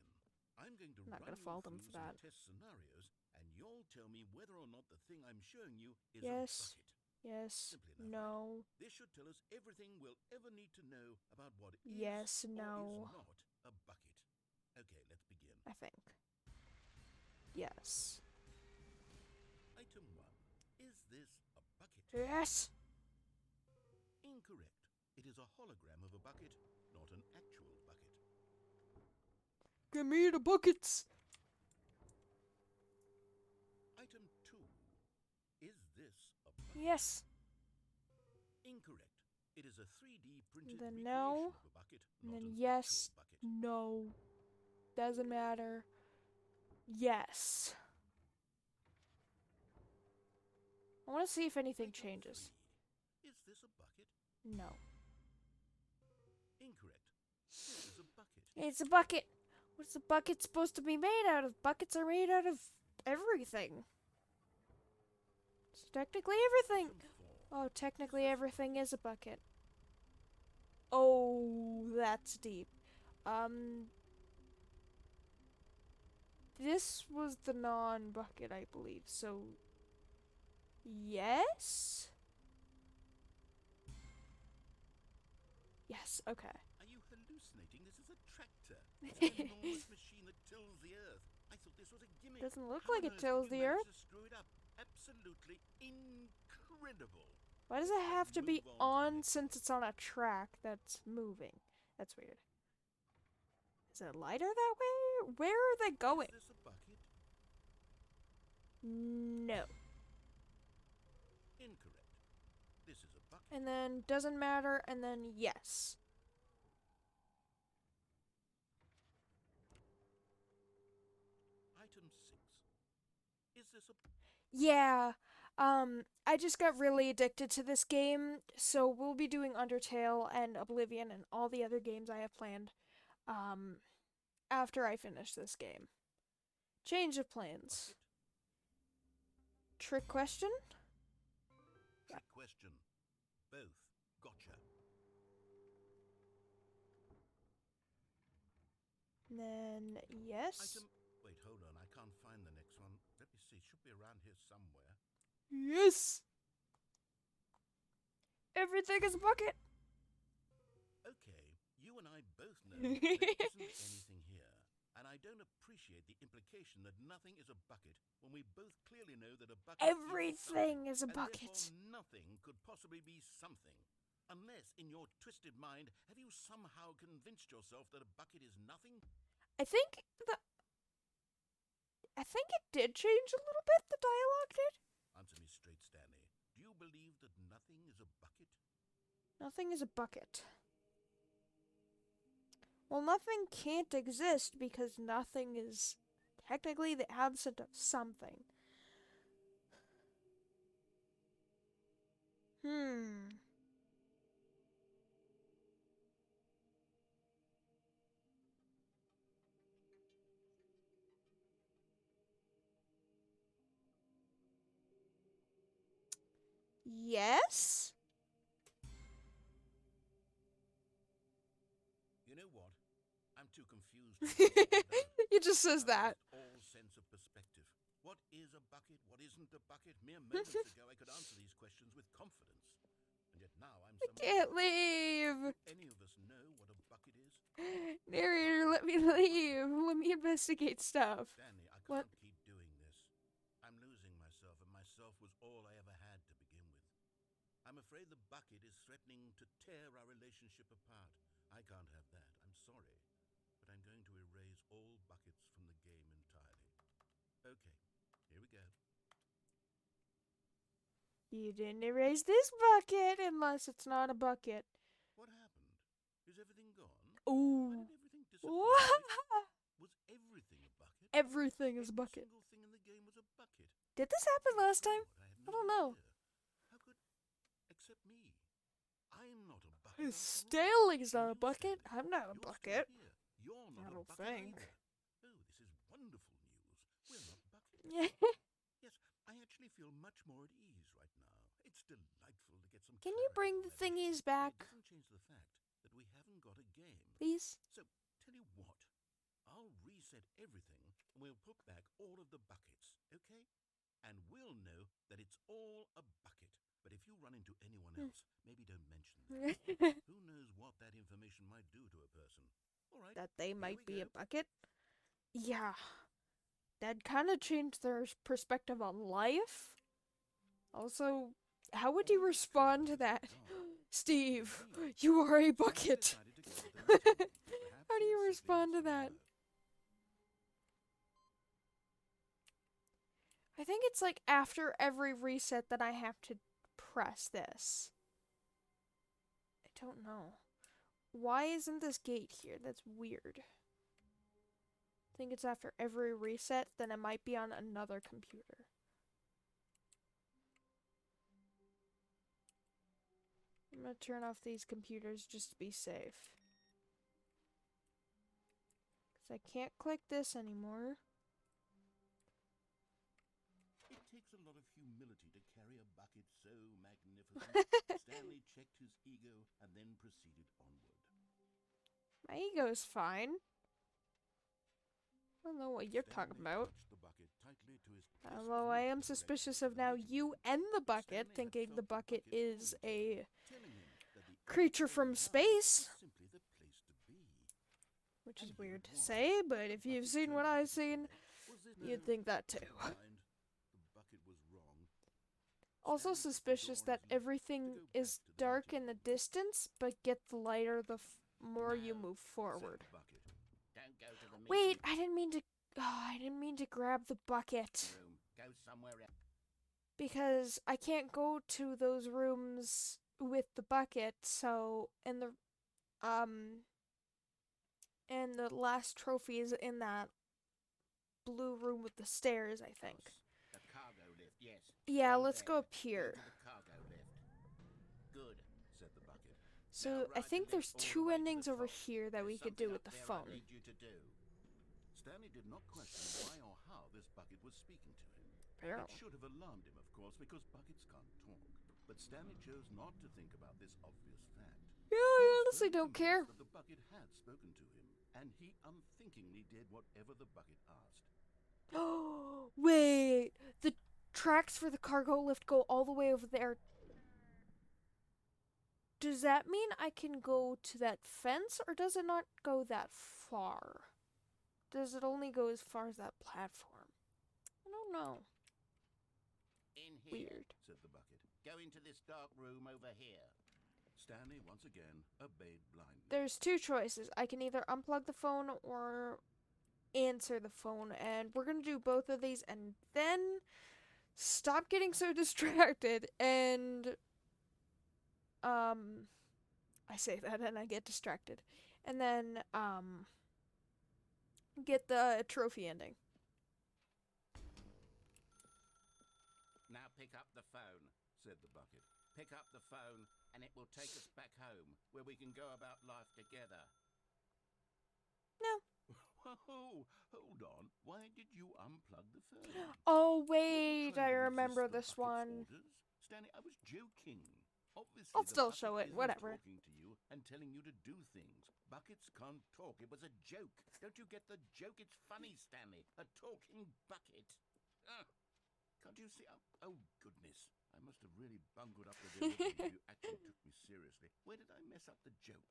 I'm going to Not run gonna you fault him through for some that. test scenarios, and you'll tell me whether or not the thing I'm showing you is Yes. a bucket. Yes. Simple enough, No. This should tell us everything we'll ever need to know about what is Yes, or no. is not a bucket. Okay, let's begin. I think. Yes. Item 1. Is this a bucket? Yes. Incorrect. It is a hologram of a bucket, not an actual bucket. Give me the buckets. Item 2. Is this a bucket? Yes. Incorrect. It is a 3D printed Then recreation no. of a bucket, And not then an yes. actual bucket. No. Doesn't matter. Yes. I want to see if anything Item changes. 3. Is this a bucket? No. Incorrect. This is a bucket. It's a bucket. What's a bucket supposed to be made out of? Buckets are made out of everything. So technically everything. Item 4. Oh, technically everything is a bucket. Oh, that's deep. This was the non-bucket, I believe. So, yes? Yes, okay. Are you hallucinating? This is a tractor. It's an enormous machine that tills the earth. I thought this was a gimmick. Doesn't look How like on it earth tills did you the manage earth. to screw it up? Absolutely incredible. Why does it have to be Move on to the on next since it's on a track that's moving? That's weird. Is it lighter that way? Where are they going? Is this a bucket? No. Incorrect. This is a bucket. And then doesn't matter, and then yes. Item 6. Is this a... Yeah, I just got really addicted to this game, so we'll be doing Undertale and Oblivion and all the other games I have planned, um, after I finish this game. Change of plans. Trick question? Trick question. Both. Gotcha. Then, yes. Item. Wait, hold on. I can't find the next one. Let me see. It should be around here somewhere. Yes! Everything is a bucket! Okay, you and I both know there isn't anything here. And I don't appreciate the implication that nothing is a bucket when we both clearly know that a bucket Everything is a and bucket. therefore nothing could possibly be something. Unless, in your twisted mind, have you somehow convinced yourself that a bucket is nothing? I think it did change a little bit, the dialogue did. Answer me straight, Stanley. Do you believe that nothing is a bucket? Nothing is a bucket. Well, nothing can't exist because nothing is technically the absence of something. Yes? You know what? I'm too confused to figure it out. It just says I've that. lost all sense of perspective. What is a bucket? What isn't a bucket? Mere moments ago, I could answer these questions with confidence. And yet now I'm I somewhere can't else. leave. Do any of us know what a bucket is? Narrator, let me leave. Let me investigate stuff. Stanley, I What? can't keep doing this. I'm losing myself, and myself was all I ever had to begin with. I'm afraid the bucket is threatening to tear our relationship apart. I can't have that. I'm sorry. But I'm going to erase all buckets from the game entirely. Okay, here we go. You didn't erase this bucket unless it's not a bucket. What happened? Is everything gone? Ooh. Why did everything disappear? Was everything a bucket? Everything is a Every bucket. single thing in the game was a bucket. Did this happen last time? God, I don't know. idea. How could... Except me. I'm not a bucket. Stanley's not a You, bucket. Stanley, I'm not a you're still bucket. here. You're not I a don't bucket think. either. Oh, this is wonderful news. We're not buckets. Yeah. Yes, I actually feel much more at ease right now. It's delightful to get some Can you clarity bring on the everything. thingies But back, it doesn't change the fact that we haven't got a game. please? So, tell you what. I'll reset everything and we'll put back all of the buckets, okay? And we'll know that it's all a bucket. But if you run into anyone else, maybe don't mention that. Who knows what that information might do to a person. All right. That they here might we be a go. bucket? Yeah. That kind of changed their perspective on life. Also, how would you All this respond to color that? is gone. Steve, Me. you are a Stanley bucket. decided to go to the meeting room. Perhaps How do he you was simply respond to missing that? work. I think it's like after every reset that I have to press this. I don't know. Why isn't this gate here? That's weird. I think it's after every reset, then it might be on another computer. I'm gonna turn off these computers just to be safe. Because I can't click this anymore. It takes a lot of humility to carry a bucket so magnificent. Stanley checked his ego and then proceeded onward. My ego's fine. I don't know what you're talking Stanley about. clutched the bucket tightly to his Although I am suspicious of now you and the bucket, Stanley had thinking the felt bucket is calling to him, a telling him that the creature from employee space. was simply the place to be. Which is And here weird it to was. say, but if The you've bucket seen what turned I've out to be seen, correct. Was it? you'd No, think that too. never mind. The bucket was wrong. Also Stanley took the suspicious door that on his left everything to go back is to the dark meeting in the room. distance, but gets lighter the more you No, move Said forward. the bucket. Don't go to the meeting Wait, I didn't mean to. Oh, I didn't mean to grab the bucket room. Go somewhere else. because I can't go to those rooms with the bucket. So, and the last trophy is in that blue room with the stairs, I think. The cargo lift, yes. Yeah, Go let's there. go up Go here. to the cargo lift. Good, said the bucket. So Now I ride think the there's lift all the two way to endings the over top. here that we There's could something do with up the there phone. I need you to do. Stanley did not question why or how this bucket was speaking to him. It should have alarmed him, of course, because buckets can't talk. But Stanley chose not to think about this obvious fact. Yeah, He I was honestly firmly don't care. convinced that the bucket had spoken to him, and he unthinkingly did whatever the bucket asked. Oh, wait. The tracks for the cargo lift go all the way over there. Does that mean I can go to that fence, or does it not go that far? Does it only go as far as that platform? I don't know. In here, Weird. said the bucket. Go into this dark room over here. Stanley once again obeyed blindly. There's two choices. I can either unplug the phone or answer the phone, and we're gonna do both of these and then stop getting so distracted and I say that and I get distracted. And then get the trophy ending. Now pick up the phone, said the bucket. Pick up the phone, and it will take us back home, where we can go about life together. No. Whoa, hold on. Why did you unplug the phone? Oh Were wait, you trying I to remember resist the this bucket's one. orders? Stanley, I was joking. Obviously, I'll the still bucket show it, isn't whatever. talking to you and telling you to do things. Buckets can't talk. It was a joke. Don't you get the joke? It's funny, Stanley. A talking bucket. Can't you see? Oh, goodness. I must have really bungled up the delivery if you actually took me seriously. Where did I mess up the joke?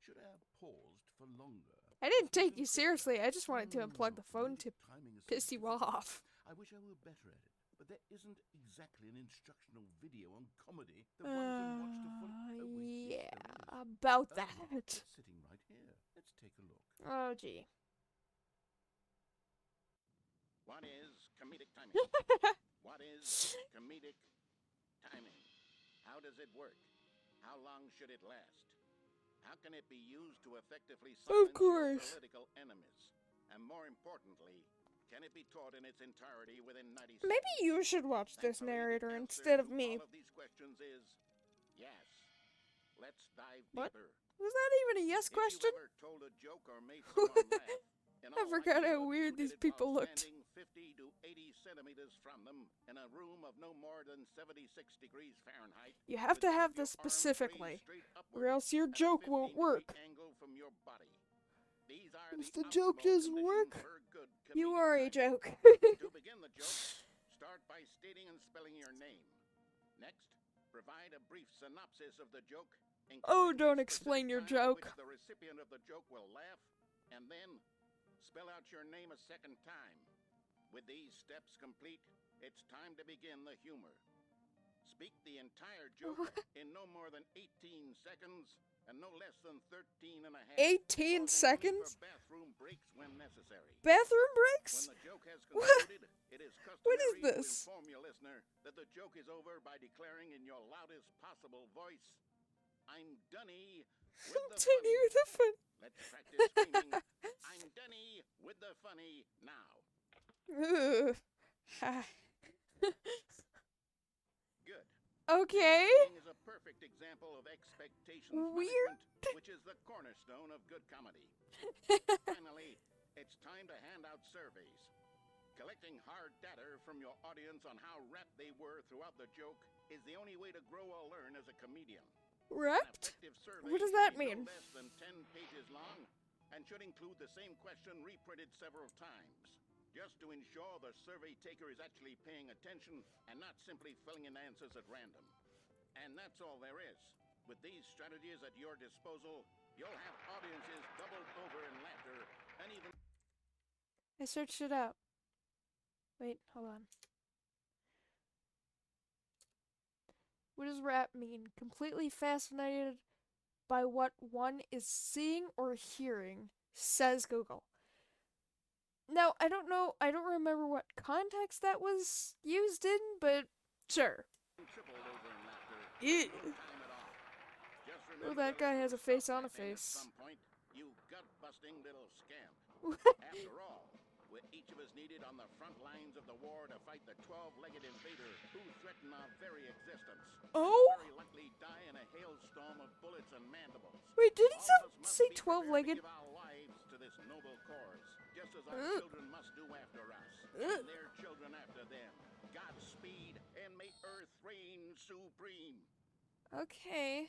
Should I have paused for longer? I didn't take you seriously. I just wanted to unplug the phone to piss you off. I wish I were better at it, but there isn't exactly an instructional video on comedy that one can watch to fully. Oh, wait, yes, Yeah, there is. about Oh, that. it's sitting right here. Let's take a look. Oh, gee. What is comedic timing? What is comedic timing? How does it work? How long should it last? How can it be used to effectively silence your political enemies? And more importantly, can it be taught in its entirety within 90 seconds? Maybe you should watch this Thankfully, narrator the instead of answer to me. all of these questions is yes. Let's dive What? deeper. Was that even a yes question? If you ever told a joke or made someone laugh, in I all forgot how likelihood, weird you these did it people while looked. standing 50 to 80 centimeters from them in a room of no more than 76 degrees Fahrenheit. You have to have this specifically, or else your joke won't work. Angle from your body. These are If the the joke optimal doesn't conditions work, for good you comedic are a timing. joke. To begin the joke, start by stating and spelling your name. Next, provide a brief synopsis of the joke. Oh, including don't the explain specific your time at joke. which the recipient of the joke will laugh, and then spell out your name a second time. With these steps complete, it's time to begin the humor. Speak the entire joke in no more than 18 seconds and no less than 13 and a half. 18 seconds? For bathroom breaks when necessary. Bathroom breaks? When the joke has concluded, it is What is customary this? to inform your listener that the joke is over by declaring in your loudest possible voice, "I'm Dunny with the Continue funny." the fun. Let's practice screaming, "I'm Dunny with the funny" now. Ugh. Good. Okay. Singing is a perfect example of expectations Weird. management, which is the cornerstone of good comedy. Finally, it's time to hand out surveys. Collecting hard data from your audience on how rapt they were throughout the joke is the only way to grow or learn as a comedian. Wrapped? An effective survey What does should that be mean? No less than 10 pages long and should include the same question reprinted several times, just to ensure the survey taker is actually paying attention and not simply filling in answers at random. And that's all there is. With these strategies at your disposal, you'll have audiences doubled over in laughter and even... I searched it out. Wait, hold on. What does rap mean? Completely fascinated by what one is seeing or hearing, says Google. Now, I don't know, I don't remember what context that was used in, but sure. tripled over in laughter. Ew. No time at all. Just Oh, remember that to guy let has a yourself face on a laugh in face. At some point, you gut-busting little scamp. After all, with each of us needed on the front lines of the war to fight the 12-legged invader who threaten our very existence. Oh? Very likely die in a hailstorm of bullets and mandibles. Wait, did he All of us must say be prepared to 12-legged? give our lives to this noble cause, just as our children must do after us, and their children after them. Godspeed, and may Earth reign supreme. Okay.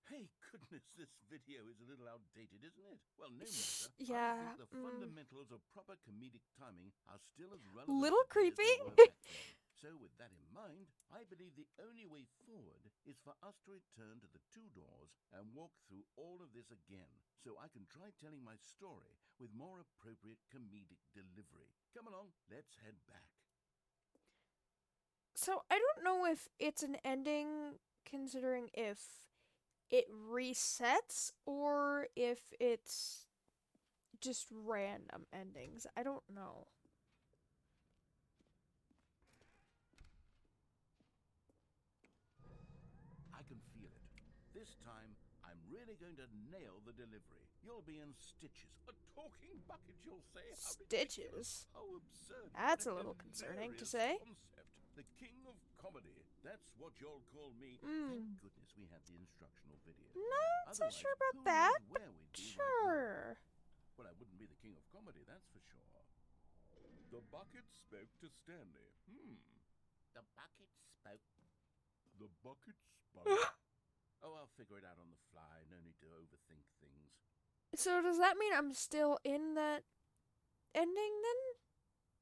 Hey, goodness, this video is a little outdated, isn't it? Well, no matter. Yeah. I think the fundamentals of proper comedic timing are still as relevant Little today as creepy. they were back then. So with that in mind, I believe the only way forward is for us to return to the 2 doors and walk through all of this again, so I can try telling my story with more appropriate comedic delivery. Come along, let's head back. So I don't know if it's an ending, considering if it resets or if it's just random endings. I don't know. I can feel it. This time, I'm really going to nail the delivery. You'll be in stitches. A talking bucket, you'll say? How Stitches? ridiculous. How absurd. That's a What little concerning to hilarious say. Concept. The king of comedy. That's what you'll call me. Thank goodness we have the instructional video. Not so Otherwise, sure who about that, knows but where we'd be right now. sure. Well, I wouldn't be the king of comedy, that's for sure. The bucket spoke to Stanley. The bucket spoke. The bucket spoke. Oh, I'll figure it out on the fly. No need to overthink things. So does that mean I'm still in that ending then?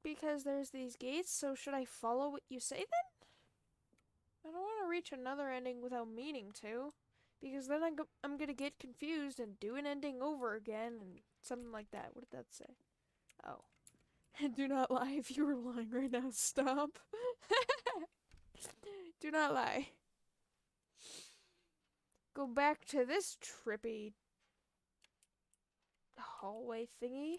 Because there's these gates, so should I follow what you say then? I don't want to reach another ending without meaning to, because then I'm gonna get confused and do an ending over again and something like that. What did that say? Oh. Do not lie. If you were lying right now, stop. Do not lie. Go back to this trippy hallway thingy.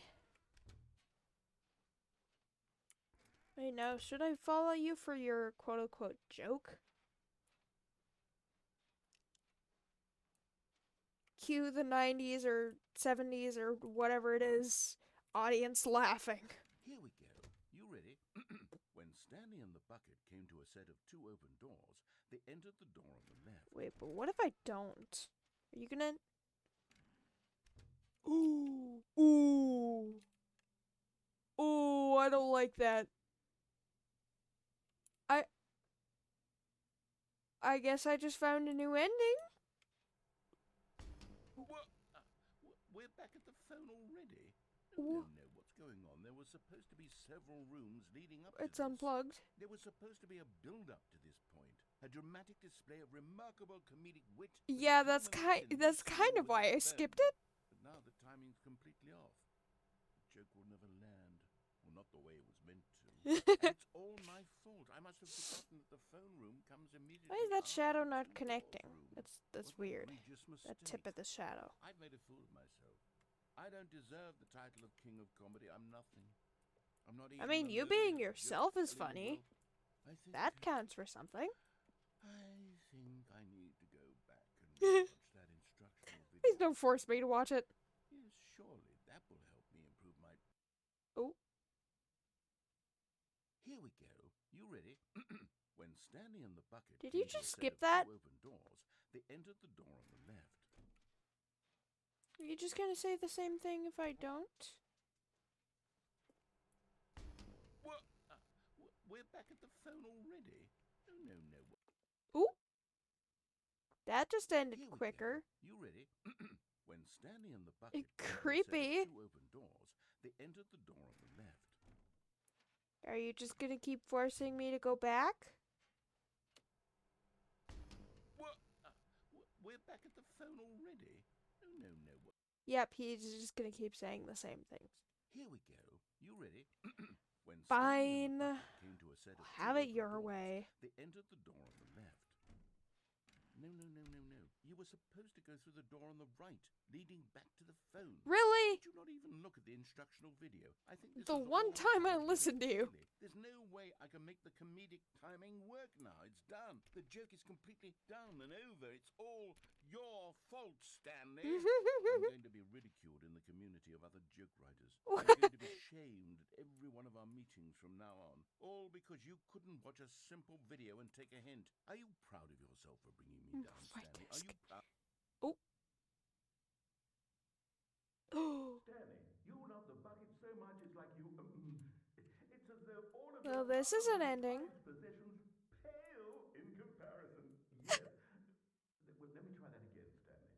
Wait, now, should I follow you for your quote-unquote joke? Cue the 90s or 70s or whatever it is, audience laughing. Here we go. You ready? When Stanley and the bucket came to a set of 2 open doors, they entered the door on the left. Wait, but what if I don't? Are you gonna... Ooh. Ooh. Ooh, I don't like that. I guess I just found a new ending. What? We're back at the phone already? No, what's going on? There were supposed to be several rooms leading up to It's this. unplugged. There was supposed to be a build-up to this point. A dramatic display of remarkable comedic wit. Yeah, that's kind of why I skipped it. But now the timing's completely off. The joke will never land. Well, not the way it was meant to. And it's all my fault. I must have forgotten that the phone room comes immediately. Why is that after shadow the not 2 connecting? doors room. That's What an weird. egregious That tip mistake. of the shadow. I've made a fool of myself. I don't deserve the title of King of Comedy. I'm nothing. I'm not even. I mean, a you lily being of yourself just is funny. I think That counts for something. I think I need to go back and watch that instructional video. Please don't force me to watch it. Yes, surely that will help me improve my. Oh. Here we go. You ready? When Stanley and the bucket. Did you came to just a set skip of that? 2 open doors, they entered the door on the left. Are you just gonna say the same thing if I don't? What? We're back at the phone already? No. Ooh. That just ended Here we go. quicker. You ready? When Stanley and the bucket Creepy. 2 open doors, they entered the door on the left. Are you just gonna keep forcing me to go back? What? We're back at the phone already? No. Yep, he's just gonna keep saying the same things. Here we go. You ready? When Fine. Stanley and the bucket came to a set of 2 Have it open your doors, way. they entered the door on the left. No. You were supposed to go through the door on the right, leading back to the phone. Really? Did you not even look at the instructional video? I think this The is one all time I comedy. listened to you. Really, there's no way I can make the comedic timing work now. It's done. The joke is completely done and over. It's all your fault, Stanley. I'm going to be ridiculed in the community of other joke writers. I'm going to be shamed at every one of our meetings from now on, all because you couldn't watch a simple video and take a hint. Are you proud of yourself for bringing me down, Stanley? Are you proud? Oh. Oh. Stanley, you love the bucket so much it's like you... it's as though all of Well, your this is an ending. prized possessions pale in comparison. Yes. Well, let me try that again, Stanley.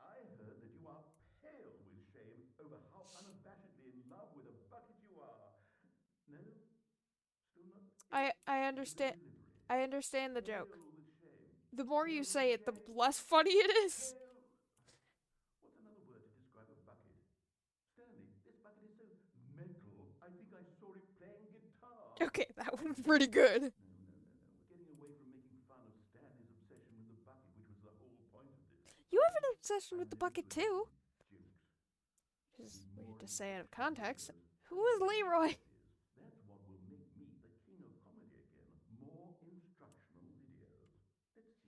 I heard that you are pale with shame over how unabashedly in love with a bucket you are. No? Still not? I Is it understand. a delivery? I understand the joke. Pale with shame. The more you Pale say with it, the shame. less funny it is. Pale... What's another word to describe a bucket? Stanley, this bucket is so metal, I think I saw it playing guitar. Okay, that was pretty good. No. We're getting away from making fun of Stanley's obsession with the bucket, which was the whole point of this. You have an obsession with I'm the living bucket for too. jokes. Which is Having weird more to say out of interaction context. videos. Who is Leroy? That's what will make me the king of comedy again. More instructional videos. Let's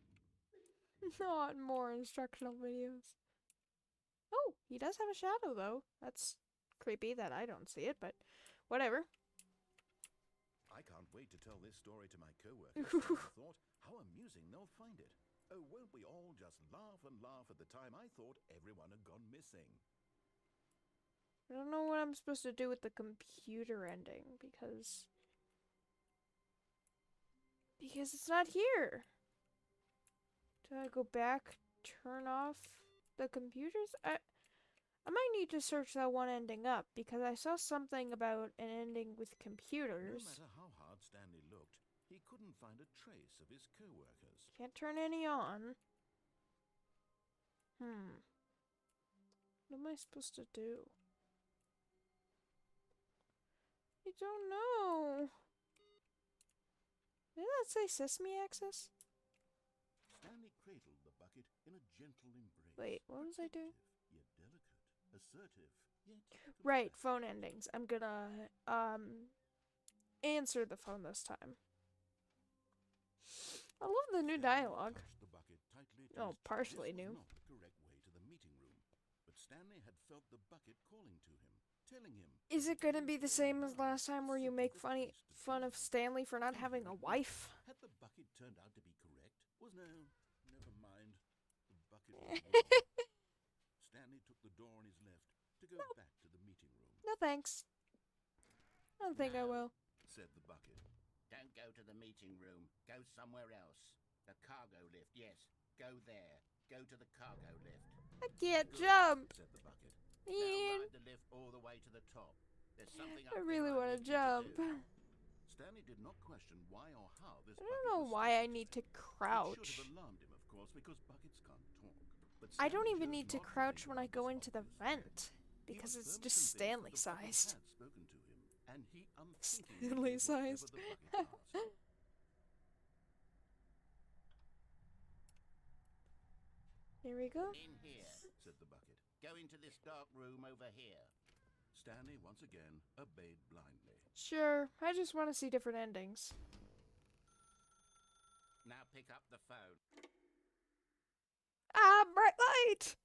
see. Not more instructional videos. Oh, he does have a shadow though. That's creepy that I don't see it, but whatever. I can't wait to tell this story to my co-workers. I thought, how amusing they'll find it. Oh, won't we all just laugh and laugh at the time I thought everyone had gone missing? I don't know what I'm supposed to do with the computer ending because it's not here. Do I go back, turn off the computers? I might need to search that one ending up because I saw something about an ending with computers. No matter how hard Stanley looked, he couldn't find a trace of his co-workers. Can't turn any on. What am I supposed to do? I don't know. Did that say Sesame Access? Stanley cradled the bucket in a gentle embrace. Wait, what was I doing? Yet delicate, assertive, yet Right, phone endings. I'm gonna answer the phone this time. I love the new dialogue. Oh, partially new. Not the correct way to the meeting room, but Stanley had felt the bucket calling to him, telling him. Is it gonna be the same as last time where you make fun of Stanley for not having a wife? Had the bucket turned out to be correct? Never mind. The bucket was wrong. Stanley took the door on his left to go back to the meeting room. No thanks. I don't think I will. Said the bucket. Don't go to the meeting room. Go somewhere else. The cargo lift, yes. Go there. Go to the cargo lift. I can't jump. Said the bucket. Now Ian, ride the lift all the way to the top. There's something I up really there want to need you jump. do. Stanley did not question why or how this I don't know bucket was why I speaking need to him. It should crouch. have alarmed him, of course, because buckets can't talk. But I don't Stanley even chose need to not crouch think when I about go this into the obvious vent fact. because He was it's firmly just convinced Stanley that the bucket sized. had spoken to him, and he unthinkingly Stanley did whatever sized. the bucket asked. Here we go. In here. Said the bucket. Go into this dark room over here. Stanley once again obeyed blindly. Sure, I just want to see different endings. Now pick up the phone. Ah, bright light!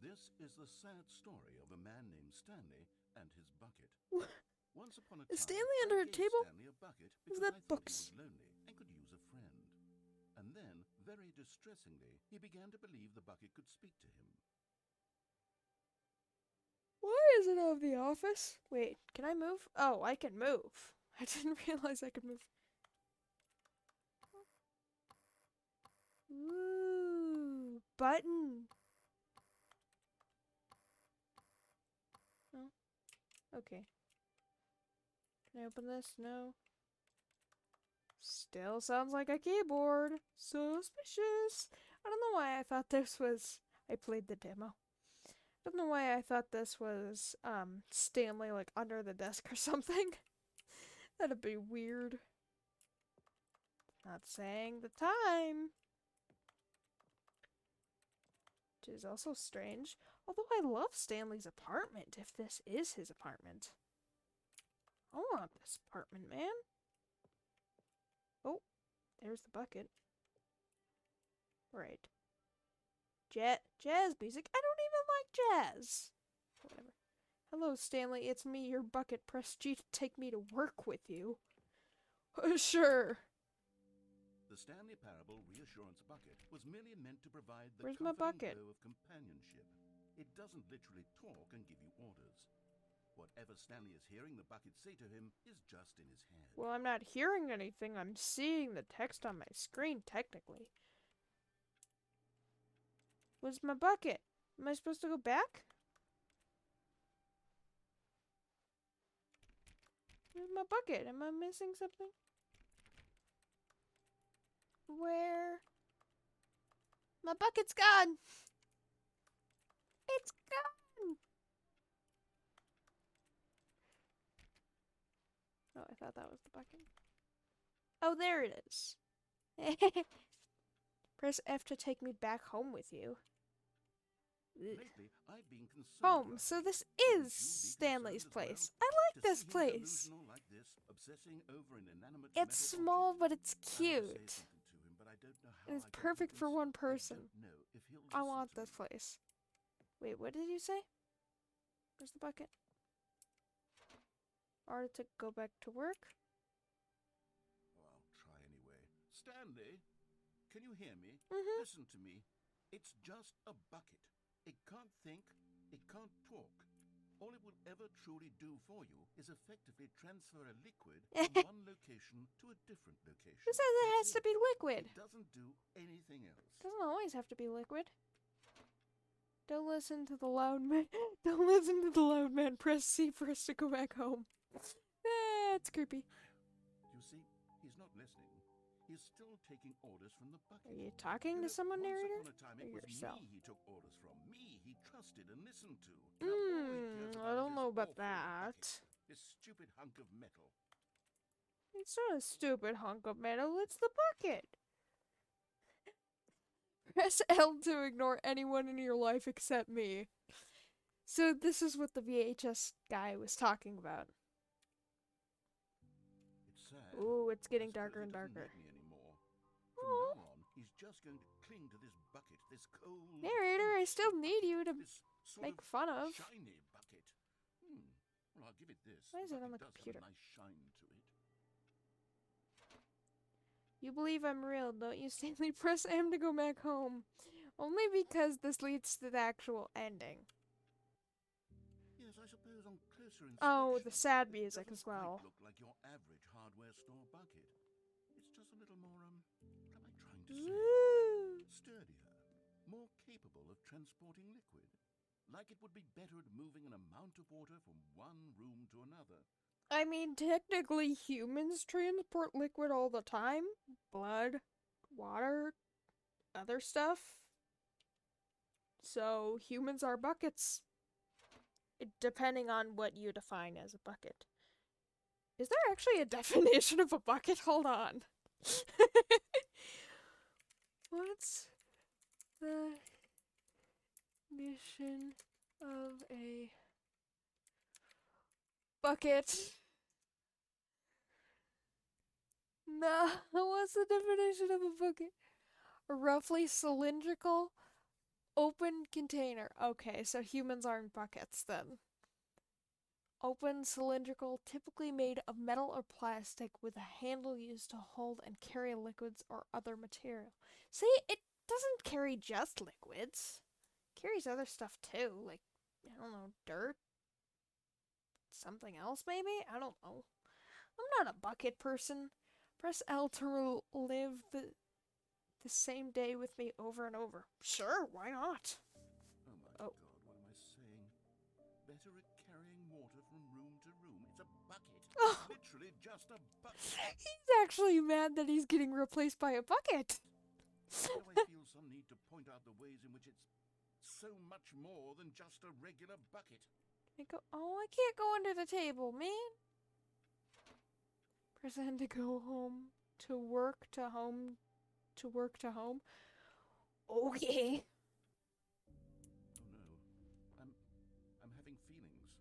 This is the sad story of a man named Stanley and his bucket. Once upon a Is time, Stanley I under a gave table? Stanley a bucket Is because that I thought books? he was lonely and could use a friend. And then, very distressingly, he began to believe the bucket could speak to him. Why is it out of the office? Wait, can I move? Oh, I can move. I didn't realize I could move. Ooh, button. Oh, okay. Can I open this? No. Still sounds like a keyboard. Suspicious. I don't know why I thought this was... I played the demo. I don't know why I thought this was, Stanley, like, under the desk or something. That'd be weird. Not saying the time. Which is also strange. Although I love Stanley's apartment, if this is his apartment. I want this apartment, man. Oh, there's the bucket. Right. Jazz music. I don't even like jazz. Whatever. Hello, Stanley. It's me, your bucket. Press G to take me to work with you. Sure. The Stanley Parable Reassurance Bucket was merely meant to provide the Where's my comforting bucket? glow of companionship. It doesn't literally talk and give you orders. Whatever Stanley is hearing the bucket say to him is just in his head. Well, I'm not hearing anything. I'm seeing the text on my screen, technically. Where's my bucket? Am I supposed to go back? Where's my bucket? Am I missing something? Where? My bucket's gone! It's gone! Oh, I thought that was the bucket. Oh, there it is. Press F to take me back home with you. Ugh. Lately, I've been concerned Home, about so it. this Wouldn't is you be Stanley's concerned as place. well? I like To this see him place. delusional like this, obsessing over an inanimate It's metal small, object? but it's I want to say cute. something to him, but I don't know how It's I can perfect for convince one him. I person. don't know if he'll I listen want to this me. place. Wait, what did you say? Where's the bucket? Or to go back to work? Well, I'll try anyway. Stanley, can you hear me? Mm-hmm. Listen to me. It's just a bucket. It can't think. It can't talk. All it will ever truly do for you is effectively transfer a liquid from one location to a different location. Who says it has That's to be liquid? It doesn't do anything else. Doesn't always have to be liquid. Don't listen to the loud man. Don't listen to the loud man. Press C for us to go back home. It's creepy. You see, he's not listening. He's still taking orders from the bucket. Are you talking to You know, someone, once narrator? upon a time, Or it was yourself? me he took orders from. Me he trusted and listened to. Now all he cares I about don't is know this about awful that. bucket, this stupid hunk of metal. It's not a stupid hunk of metal, it's the bucket. Press L to ignore anyone in your life except me. So this is what the VHS guy was talking about. It's sad. Ooh, it's getting I suppose darker he and doesn't darker. need me anymore. Aw. From now on, he's just going to cling to this bucket, this cold Narrator, I still need you to this sort make of fun of. shiny bucket. Well, I'll give it this. Why is it on the bucket does computer? have a nice shine to it. You believe I'm real, don't you, Stanley? Press M to go back home. Only because this leads to the actual ending. Yes, I suppose on closer inspection. Oh, the sad it music doesn't as well. quite look like your average hardware store bucket. It's just a little more, what am I trying to say? Woo! Sturdier, more capable of transporting liquid. Like it would be better at moving an amount of water from one room to another. I mean, technically, humans transport liquid all the time. Blood, water, other stuff. So, humans are buckets. Depending on what you define as a bucket. Is there actually a definition of a bucket? Hold on. What's the definition of a bucket? No, what's the definition of a bucket? A roughly cylindrical, open container. Okay, so humans aren't buckets then. Open, cylindrical, typically made of metal or plastic with a handle used to hold and carry liquids or other material. See, it doesn't carry just liquids. It carries other stuff too, like, I don't know, dirt? Something else maybe? I don't know. I'm not a bucket person. Press L to relive the same day with me over and over. Sure, why not? Oh my Oh. God, what am I saying? Better at carrying water from room to room. It's a bucket. Oh. It's literally just a bucket. He's actually mad that he's getting replaced by a bucket. Why do I feel some need to point out the ways in which it's so much more than just a regular bucket? I can't go under the table, man. Press N to go home, to work, to home, to work, to home. Okay. Oh no, I'm having feelings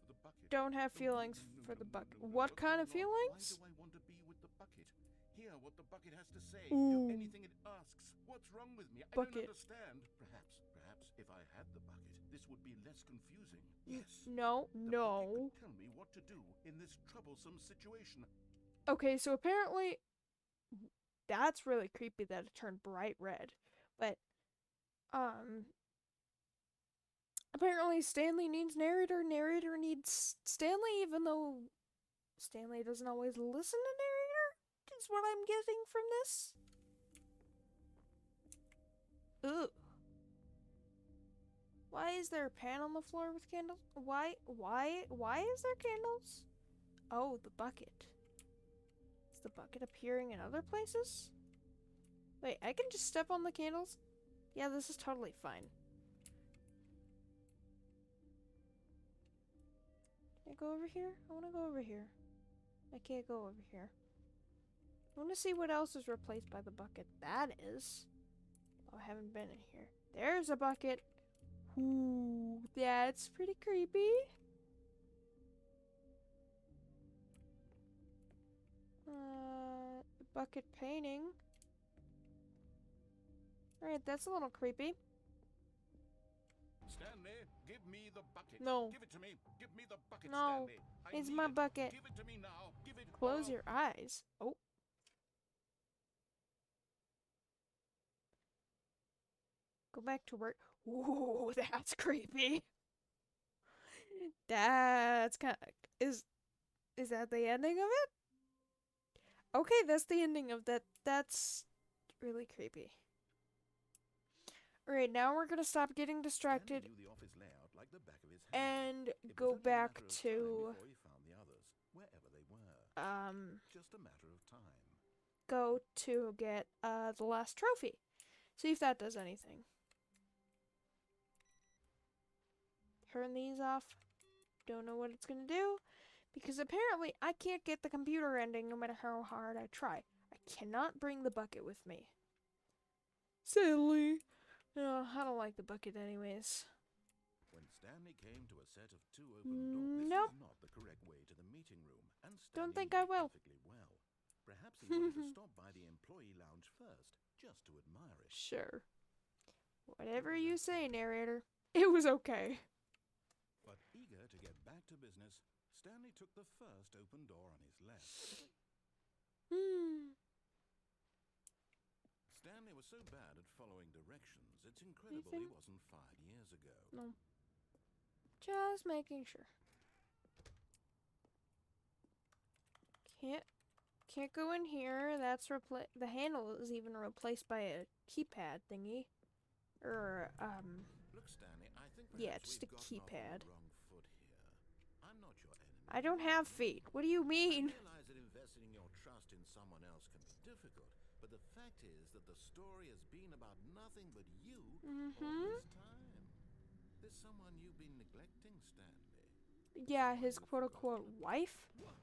for the bucket. Don't have No, feelings no, for no, the no, bucket. no, no, What what's kind of going on? feelings? Why do I want to be with the bucket? Hear what the bucket has to say. Ooh. Do anything it asks. What's wrong with me? I Bucket. don't understand. Perhaps If I had the bucket, this would be less confusing. Yes. No, The bucket no. could tell me what to do in this troublesome situation. Okay, so apparently that's really creepy that it turned bright red. But apparently Stanley needs narrator, narrator needs Stanley, even though Stanley doesn't always listen to narrator, is what I'm getting from this. Ugh. Why is there a pan on the floor with candles? Why is there candles? Oh, the bucket. Is the bucket appearing in other places? Wait, I can just step on the candles? Yeah, this is totally fine. Can I go over here? I want to go over here. I can't go over here. I want to see what else is replaced by the bucket. That is. Oh, I haven't been in here. There's a bucket. Ooh, that's pretty creepy. Bucket painting. Alright, that's a little creepy. Stanley, give me the bucket. No. Give it to me. Give me the bucket, No. Stanley. I It's need my it. bucket. Give it to me now. Give it. Close your eyes. Oh. Go back to work. Ooh, that's creepy. That's kind of... Is that the ending of it? Okay, that's the ending of that. That's really creepy. Alright, now we're gonna stop getting distracted Stanley knew the office layout like the back of his hand. and It go was only a back matter of time to before he found the others, wherever they were. Just a matter of time. go to get the last trophy. See if that does anything. Turn these off. Don't know what it's gonna do. Because apparently I can't get the computer ending no matter how hard I try. I cannot bring the bucket with me. Sadly. No, I don't like the bucket anyways. When Stanley came to a set of two open doors, Nope. this was not the correct way to the meeting room, and Stanley Don't think knew I will. perfectly well. Perhaps he wanted to stop by the employee lounge first, just to admire it. Sure. Whatever you say, narrator. It was okay. But eager to get back to business, Stanley took the first open door on his left. Stanley was so bad at following directions, it's incredible he wasn't 5 years ago. No. Just making sure. Can't go in here. That's the handle is even replaced by a keypad thingy. Or Look, Stanley, I think yeah, perhaps just a we've gotten off on keypad. the wrong foot here. I'm not your enemy. I don't have feet. What do you mean? I realize that investing your trust in someone else can be difficult, but the fact is that the story has been about nothing but you all this time. There's someone you've been neglecting, Stanley. Yeah, his quote-unquote wife? What?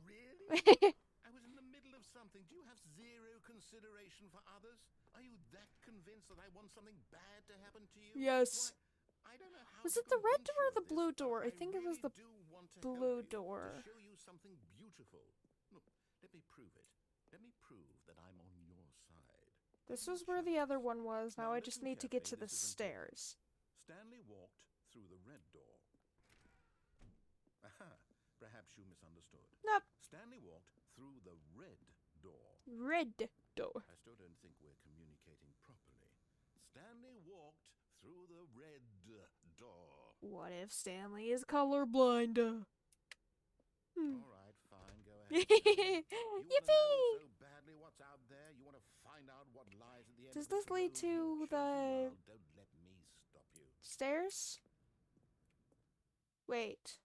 Really? I was in the middle of something. Do you have zero consideration for others? Are you that convinced that I want something bad to happen to you? Yes. Why, I don't know how Was to it the red convince door you or the of this, blue but door? I think it was really the do want to blue help you, door. to show you something beautiful. Look, let me prove it. Let me prove that I'm on your side. This was where the other one was. Now I just listen need to get to carefully, the this is important. stairs. Stanley walked through the red door. Aha, perhaps you misunderstood. Nope. Stanley walked through the red door. Red door. I still don't think we're communicating properly. Stanley walked through the red door. What if Stanley is colorblind? All right, fine, go ahead. Stanley. You want to know so badly what's out there? You want to find out what lies at the end Does of this lead road, to you the chosen world? Don't let me stop you. stairs? Wait.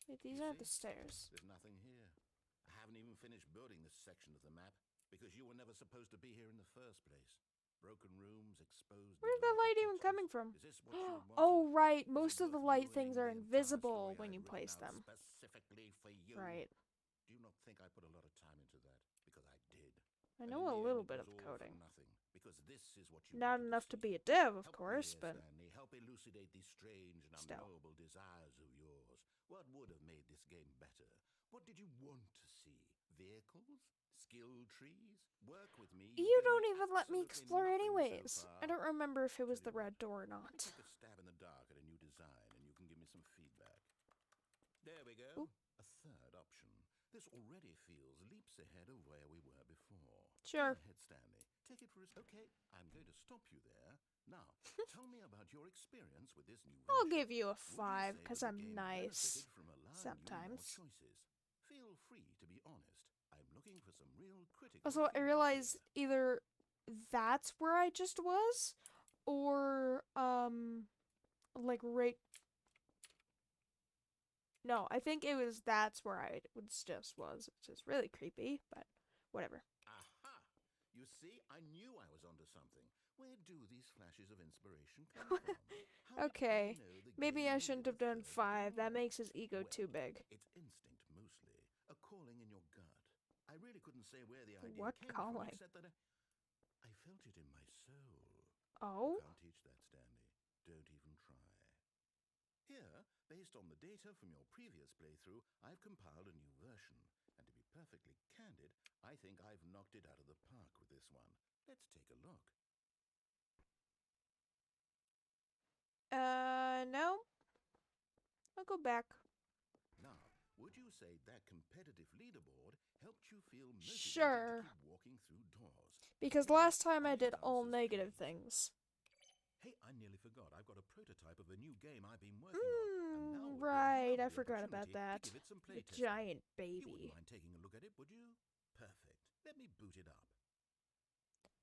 Wait, these You aren't the see? stairs. There's nothing here. I haven't even finished building this section of the map because you were never supposed to be here in the first place. Broken rooms, exposed. Where's the light even coming from? Is this what you wanted? Oh, right. Was it Most of the worth light ruining things the are entire invisible story when I'd you written place out them. Specifically for you. Right. Do you not think I put a lot of time into that? Because I did. I And know in a the little end, it bit was of all for coding. nothing, because this is what you Not wanted enough to see. be a dev, of Help me course, here, but Stanley. Help elucidate these strange and Still. unknowable desires of yours. What would have made this game better? What did you want to see vehicles, skill trees. Work with me. You You've don't given even let me absolutely explore nothing anyways. so far. I don't remember if it was the Tell you red what, door or Let me not. take a stab in the dark at a new design, and you can give me some feedback. There we go. Ooh. A third option. This already feels leaps ahead of where we were before. Sure. Go ahead, Stanley. Take it for a... Okay, I'm going to stop you there. Now, tell me about your experience with this new version. I'll give you a Would 5 say because that the I'm game nice. benefited from allowing you more Sometimes. choices? Feel free to be honest. I'm looking for some real critical Also, I feedback realized here. either that's where I just was, or, like right... No, I think it was that's where I just was, which is really creepy, but whatever. Aha! You see, I knew I was onto something. Where do these flashes of inspiration come from? How did Okay, I know the maybe game I needed shouldn't a have done third 5. That door? makes his ego Well, too big. it's instinct mostly, a calling in your gut. I really couldn't say where the idea What came from, calling? except that I felt it in my soul. Oh? You can't teach that, Stanley. Don't even try. Here, based on the data from your previous playthrough, I've compiled a new version. And to be perfectly candid, I think I've knocked it out of the park with this one. Let's take a look. No. I'll go back. Now, would you say that competitive leaderboard helped you feel motivated Sure. to keep walking through doors? Because Maybe last time I great did all answers negative change. things. Hey, I nearly forgot. I've got a prototype of a new game I've been working on. And now would be a Right, I lovely forgot about opportunity that. to give it some The playtesting. giant You wouldn't baby. mind taking a look at it, would you? Perfect. Let me boot it up.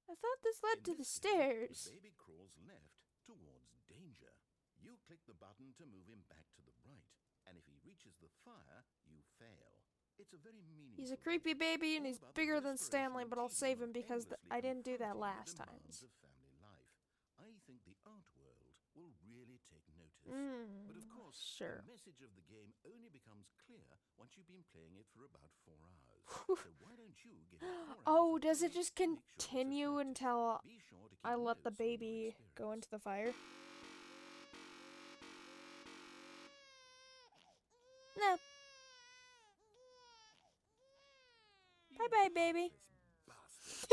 I thought this led In to the this game, stairs. the baby crawls left towards danger. You click the button to move him back to the right. And if he reaches the fire, you fail. It's a very meaningful He's a creepy game, baby and all he's about the bigger than desperation Stanley, and but I'll tedium save of him because endlessly I didn't do that confronting last the times. demands of family life. I think the art world will really take notice. But of course, Sure. the message of the game only becomes clear once you've been playing it for about 4 hours. So why don't you give it 4 hours Oh, of does it play just to make sure it's continue attractive? until Be sure to I keep let the notes on your baby go experience. into the fire? No. You Bye-bye, baby. heartless bastard.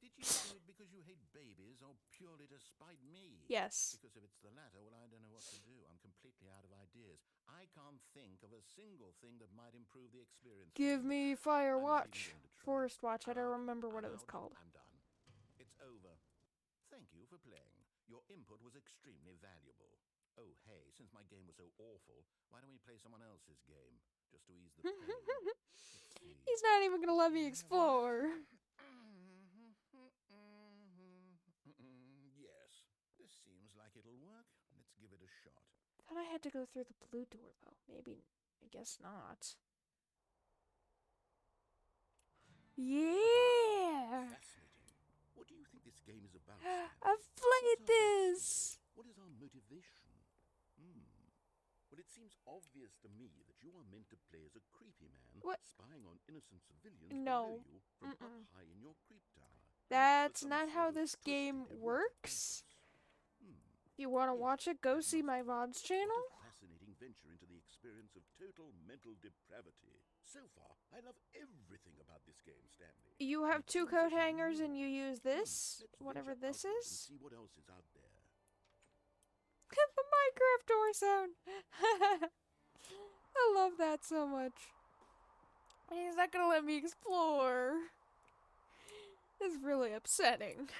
Did you do it because you hate babies or purely to spite me? Yes. Because if it's the latter, well, I don't know what to do. I'm completely out of ideas. I can't think of a single thing that might improve the experience. Give for me you. Fire I'm not even Watch. going to try. Forest Watch. I I'm don't out. remember what I'm it was out. called. I'm done. It's over. Thank you for playing. Your input was extremely valuable. Oh, hey, since my game was so awful, why don't we play someone else's game? Just to ease the pain. Let's see. He's not even gonna let me explore. Yes, this seems like it'll work. Let's give it a shot. Thought I had to go through the blue door, though. Maybe. I guess not. Yeah! Fascinating. What do you think this game is about, I've Stanley? played What's our this! backstory? What is our motivation? Well, it seems obvious to me that you are meant to play as a creepy man What? spying on innocent civilians No. below you from up high in your creep tower. That's For some not sort how of this twisted game erotic works. purpose. If you want to Yeah, watch it, go that see must my be. VODs What channel. a fascinating venture into the experience of total mental depravity. So far, I love everything about this game, Stanley. You And have it 2 seems coat there's even hangers and more. you use this, Let's whatever venture this outward is. and see what else is out there. The Minecraft door sound. I love that so much. He's not gonna let me explore. It's really upsetting.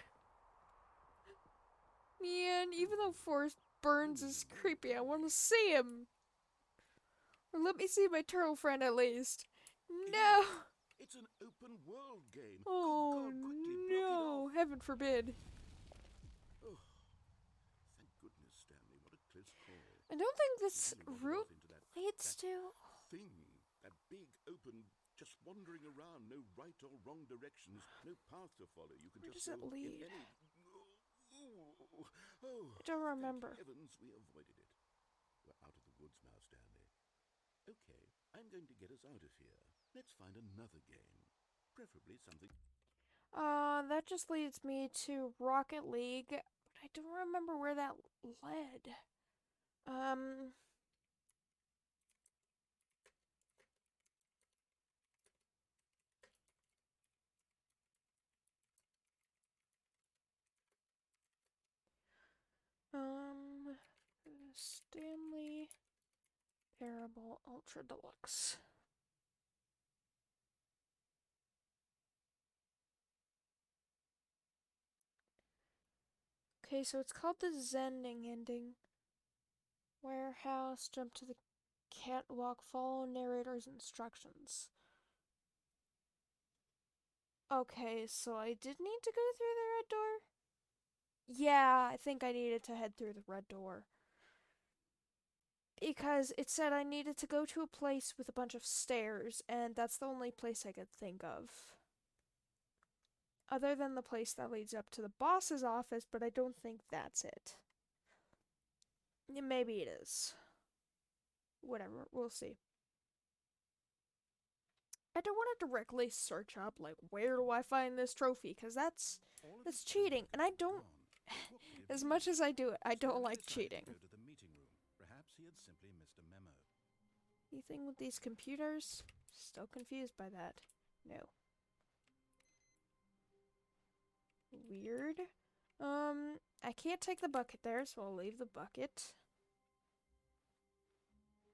Man, even though Forest Burns is creepy, I want to see him. Or let me see my turtle friend at least. No! It's an open world game. Oh Good God, quickly block it no! off. Heaven forbid. Oh, thank goodness, Stanley. What a close call. I don't think this You really wandered route off into that leads to... thing. That big, open, just wandering around. No right or wrong directions. No path to follow. You can Where just does it go lead? in any... Oh, I don't remember. Thank heavens we avoided it. We're out of the woods now, Stanley. Okay, I'm going to get us out of here. Let's find another game. Preferably something... That just leads me to Rocket League, but I don't remember where that led. Stanley Parable Ultra Deluxe. Okay, so it's called the Zending ending. Warehouse, jump to the catwalk, follow narrator's instructions. Okay, so I did need to go through the red door? Yeah, I think I needed to head through the red door. Because it said I needed to go to a place with a bunch of stairs, and that's the only place I could think of. Other than the place that leads up to the boss's office, but I don't think that's it. Maybe it is. Whatever, we'll see. I don't want to directly search up, like, where do I find this trophy, because that's cheating, and I don't, as much as I do it, I don't like cheating. Go to the meeting room. Perhaps he had simply missed a memo. Anything with these computers? Still confused by that. No. Weird. I can't take the bucket there, so I'll leave the bucket.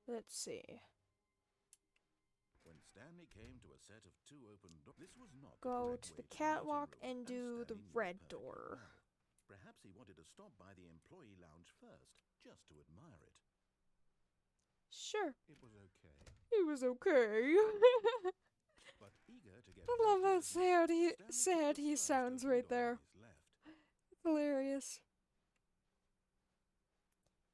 Let's see. When Stanley came to a set of two open doors, this was not Go correct to way the catwalk meeting room, and do the Stanley knew red perfectly door. well. Perhaps he wanted to stop by the employee lounge first, just to admire it. Sure. It was okay. It was okay. But eager to get I love how Stanley sad he took the sounds first right open door there. on his left. Hilarious.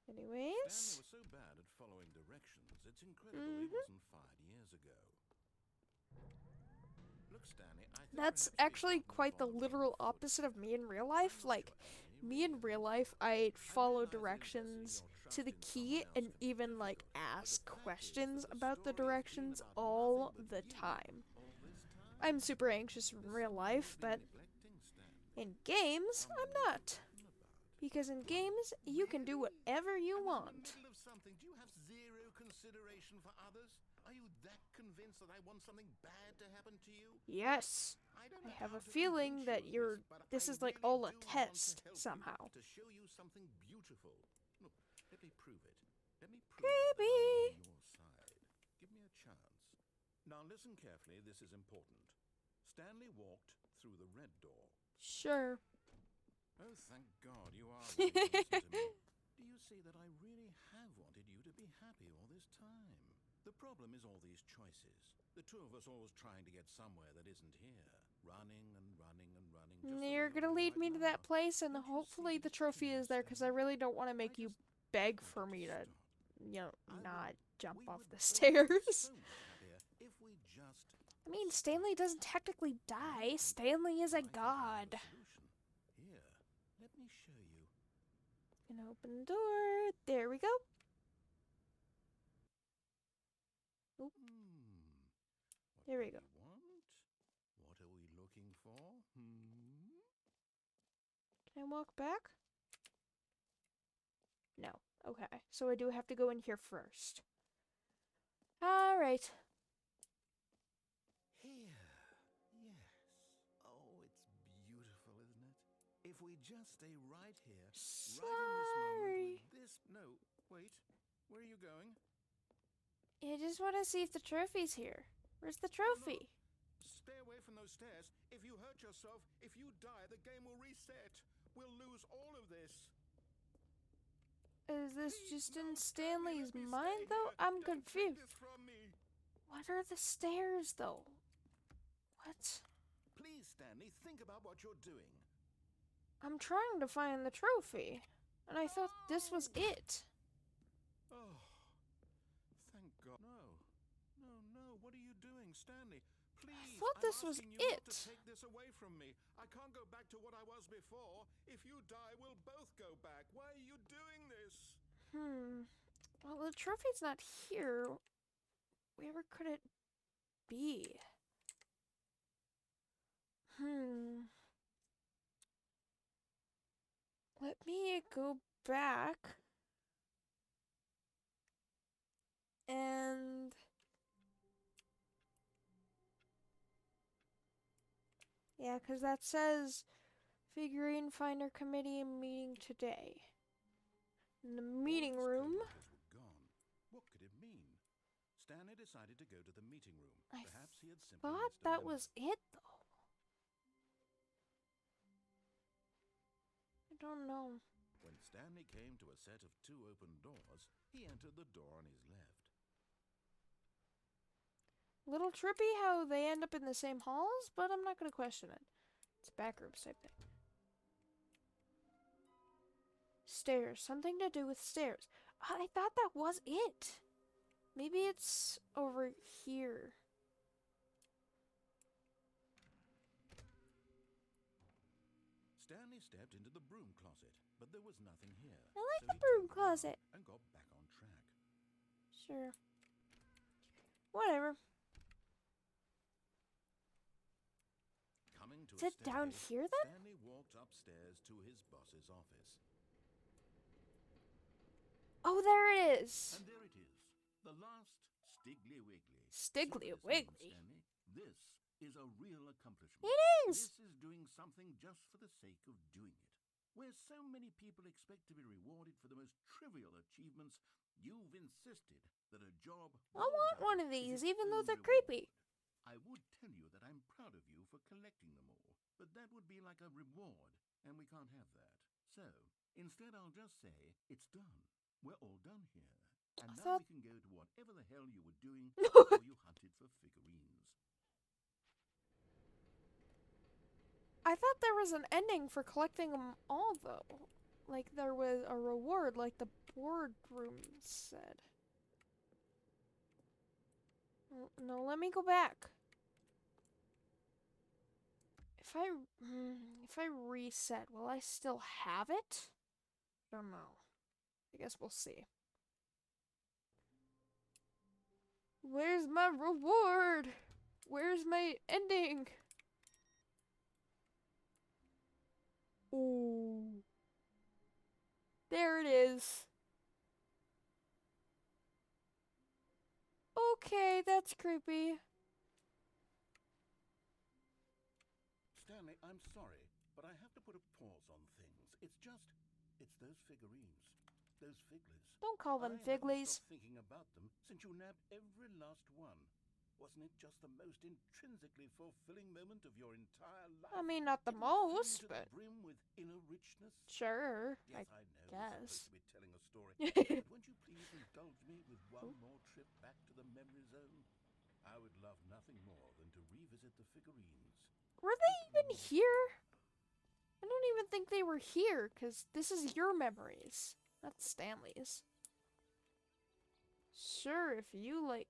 Stanley Anyways. was so bad at following directions, it's incredible he wasn't fired years ago. Look, Stanley, I think That's perhaps we actually should quite move the on to literal the foot. opposite of me in real life. I'm not Like, sure I have any me in reason real to life, do I it. follow realize it is directions investing your to the trust in key someone else and can be even, like, difficult, but ask the fact is questions that the about the story has been directions about all nothing but the you time. all this time. I'm super anxious in There's real someone life, you've been but neglecting, Stanley. in games, Someone I'm you've not. forgotten about. Because in games, you can do whatever you I was in want. the middle of something. Do you have zero consideration for others? Are you that convinced that I want something bad to happen to you? Yes. I don't I know have how a to feeling convince that you of this but is I like really all a do want to test help you, somehow. to show you something beautiful. Look, let me prove it. Let me prove that Maybe. I'm on your side. Give me a chance. Now listen carefully, this is important. Stanley walked through the red door. Sure. Oh, thank God you are willing to listen to me. Do you see that I really have wanted you to be happy all this time? The problem is all these choices. The two of us always trying to get somewhere that isn't here. Running and running and running. Just the way You're you're gonna doing lead right me to now. that place, and Don't you hopefully see the that it's trophy clear, is there, because I Stanley? really don't want to make you just beg wanted for to me to, stop. not jump We off would the both be stairs. so much happier if we just I mean, Stanley doesn't technically die. Stanley is a god. Here, let me show you. Gonna open the door. There we go. Oop. There we go. Want? What are we looking for? Can I walk back? No. Okay. So I do have to go in here first. Alright. Here. Yes. Oh, it's beautiful, isn't it? If we just stay right here, right in this moment with this... No, wait. Where are you going? I just want to see if the trophy's here. Where's the trophy? Stay away from those stairs. If you hurt yourself, if you die, the game will reset. We'll lose all of this. Is this Please, just no, in Stanley, Stanley's let me mind, stay though? here. I'm Don't take confused. this from me. What are the stairs, though? What? Please, Stanley, think about what you're doing. I'm trying to find the trophy, and I thought this was it. Oh, thank God. No. No, no. What are you doing, Stanley? Please, thought this I'm was asking you not it. to take this away from me. I can't go back to what I was before. If you die, we'll both go back. Why are you doing this? Well, the trophy's not here. Where could it be? Let me go back. And... yeah, because that says Figurine Finder Committee meeting today. In the All meeting his room. co-workers were gone. What could it mean? Stanley decided to go to the meeting room. I Perhaps he had simply thought missed a that memo. was it, though. I don't know. When Stanley came to a set of 2 open doors, he entered the door on his left. Little trippy how they end up in the same halls, but I'm not going to question it. It's a backrooms type thing. Stairs. Something to do with stairs. I thought that was it. Maybe it's over here. Stanley stepped into the broom closet, but there was nothing here. I like so the he broom turned around closet. and got back on track. Sure. Whatever. Coming to Is a it down staircase, here then? Stanley walked upstairs to his boss's office. Oh, there it is. And there it is, the last Stiggly Wiggly. Stiggly See what this Wiggly. means, Stanley? This is a real accomplishment. It is. This is doing something just for the sake of doing it. Where so many people expect to be rewarded for the most trivial achievements, you've insisted that a job I well want done one of is these, its even though own they're reward. creepy. I would tell you that I'm proud of you for collecting them all, but that would be like a reward, and we can't have that. So, instead I'll just say, it's done. We're all done here. And I now thought- we can go to whatever the hell you were doing before you hunted for figurines. I thought there was an ending for collecting them all, though. Like there was a reward, like the boardroom said. No, let me go back. If I reset, will I still have it? I don't know. I guess we'll see. Where's my reward? Where's my ending? Ooh. There it is. Okay, that's creepy. Stanley, I'm sorry, but I have to put a pause on things. It's those figurines. Those figglers. Don't call them I haven't figglies. stopped thinking about them since you nabbed every last one. Wasn't it just the most intrinsically fulfilling moment of your entire life? I mean, not the Didn't it fill you most, to the but brim with inner richness? sure, Yes, I I know guess. we're supposed to be telling a story, but won't you please indulge me with one more trip back to the memory zone? I would love nothing more than to revisit the figurines. Were they even here? I don't even think they were here, because this is your memories, not Stanley's. Sure, if you like.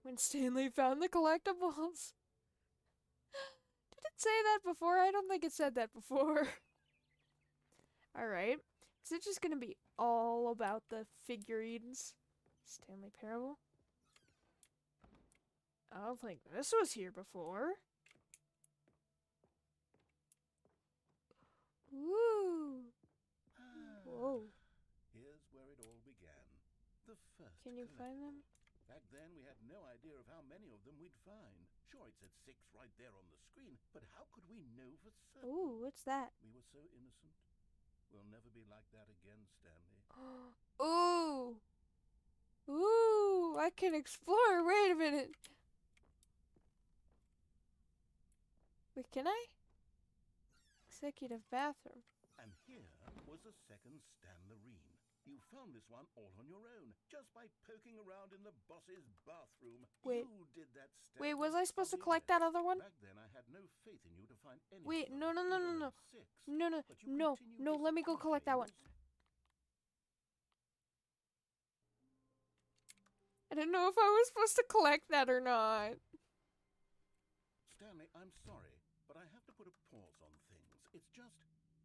When Stanley found the collectibles. Did it say that before? I don't think it said that before. Alright. Is it just gonna be all about the figurines? Stanley Parable? I don't think this was here before. Woo! Whoa. Here's where it all began. The first Can you find them? Back then, we had no idea of how many of them we'd find. Sure, it said 6 right there on the screen, but how could we know for certain? Ooh, what's that? We were so innocent. We'll never be like that again, Stanley. Ooh! Ooh! I can explore! Wait a minute! Wait, can I? Executive bathroom. And here was a second Stanlerine. You found this one all on your own, just by poking around in the boss's bathroom. Wait. You did that, Stanley. Wait, was I supposed to I'll be collect honest. that other one? Back then, I had no faith in you to find any. Wait, of no, them, no, no, let no, no. alone 6. No, no, But you no, continued no, to let me go supply collect that one. fables. I didn't know if I was supposed to collect that or not. Stanley, I'm sorry, but I have to put a pause on things.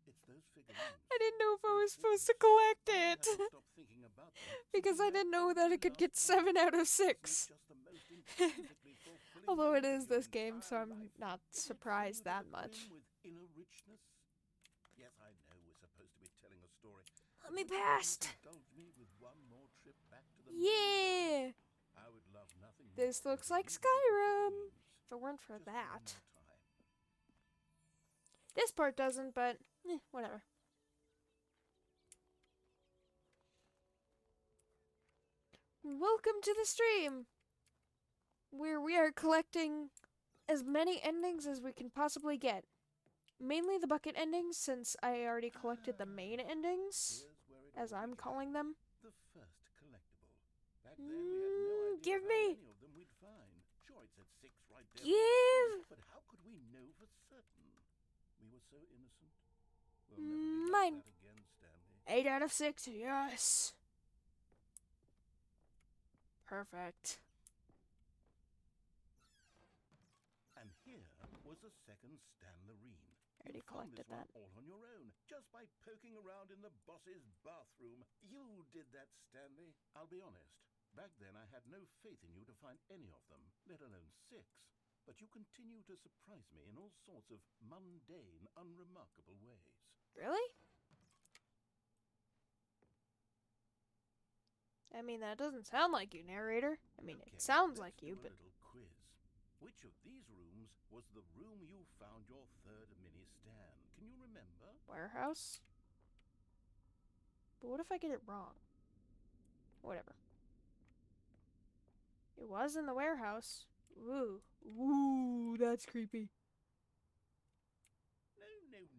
It's those figurines. I didn't know if I was supposed to collect I it. haven't stopped thinking about them since Because you I didn't nabbed know that every it could get last one. 7 out of Wasn't it 6. just the most intrinsically fulfilling Although it moment is of your this game, so entire I'm life? not Didn't it fill surprised you to that the much. brim with inner richness? Yes, I know we're supposed to be telling a story. Let me but won't you past. please indulge me with one more trip back to the memory zone? Yeah! I would love nothing This more looks than to like revisit the Skyrim. figurines If it weren't for just one that. more time. This part doesn't, but whatever. Welcome to the stream, where we are collecting as many endings as we can possibly get. Mainly the bucket endings, since I already collected the main endings, Here's where it as all I'm began. calling them. The first collectible. Back then, we had no idea Give how me. many of them we'd find. Sure, it said 6 right there. Give. But how could we know for certain? We were so innocent. We'll never be Mine. like that again, Stanley. 8 out of 6, yes. Perfect. And here was a second Stanlerine. Already You found collected this one that. all on your own, just by poking around in the boss's bathroom. You did that, Stanley. I'll be honest. Back then, I had no faith in you to find any of them, let alone 6. But you continue to surprise me in all sorts of mundane, unremarkable ways. Really? I mean, that doesn't sound like you, narrator. I mean, Okay, it sounds let's like you, do a but... little quiz. Which of these rooms was the room you found your third mini Stan? Can you remember? Warehouse? But what if I get it wrong? Whatever. It was in the warehouse. Ooh. Ooh, that's creepy.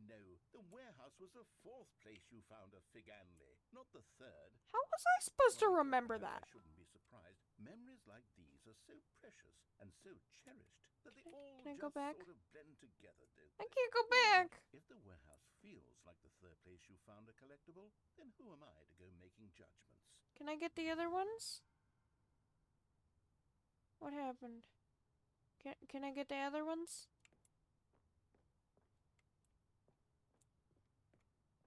No. The warehouse was the 4th place you found a Figanli, not the 3rd. How was I supposed to Well, I guess remember perhaps that? I shouldn't be surprised. Memories like these are so precious and so cherished that they all Can I just go back? sort of blend together, don't I they? can't go You know back. what? If the warehouse feels like the 3rd place you found a collectible, then who am I to go making judgments? Can I get the other ones? What happened? Can I get the other ones?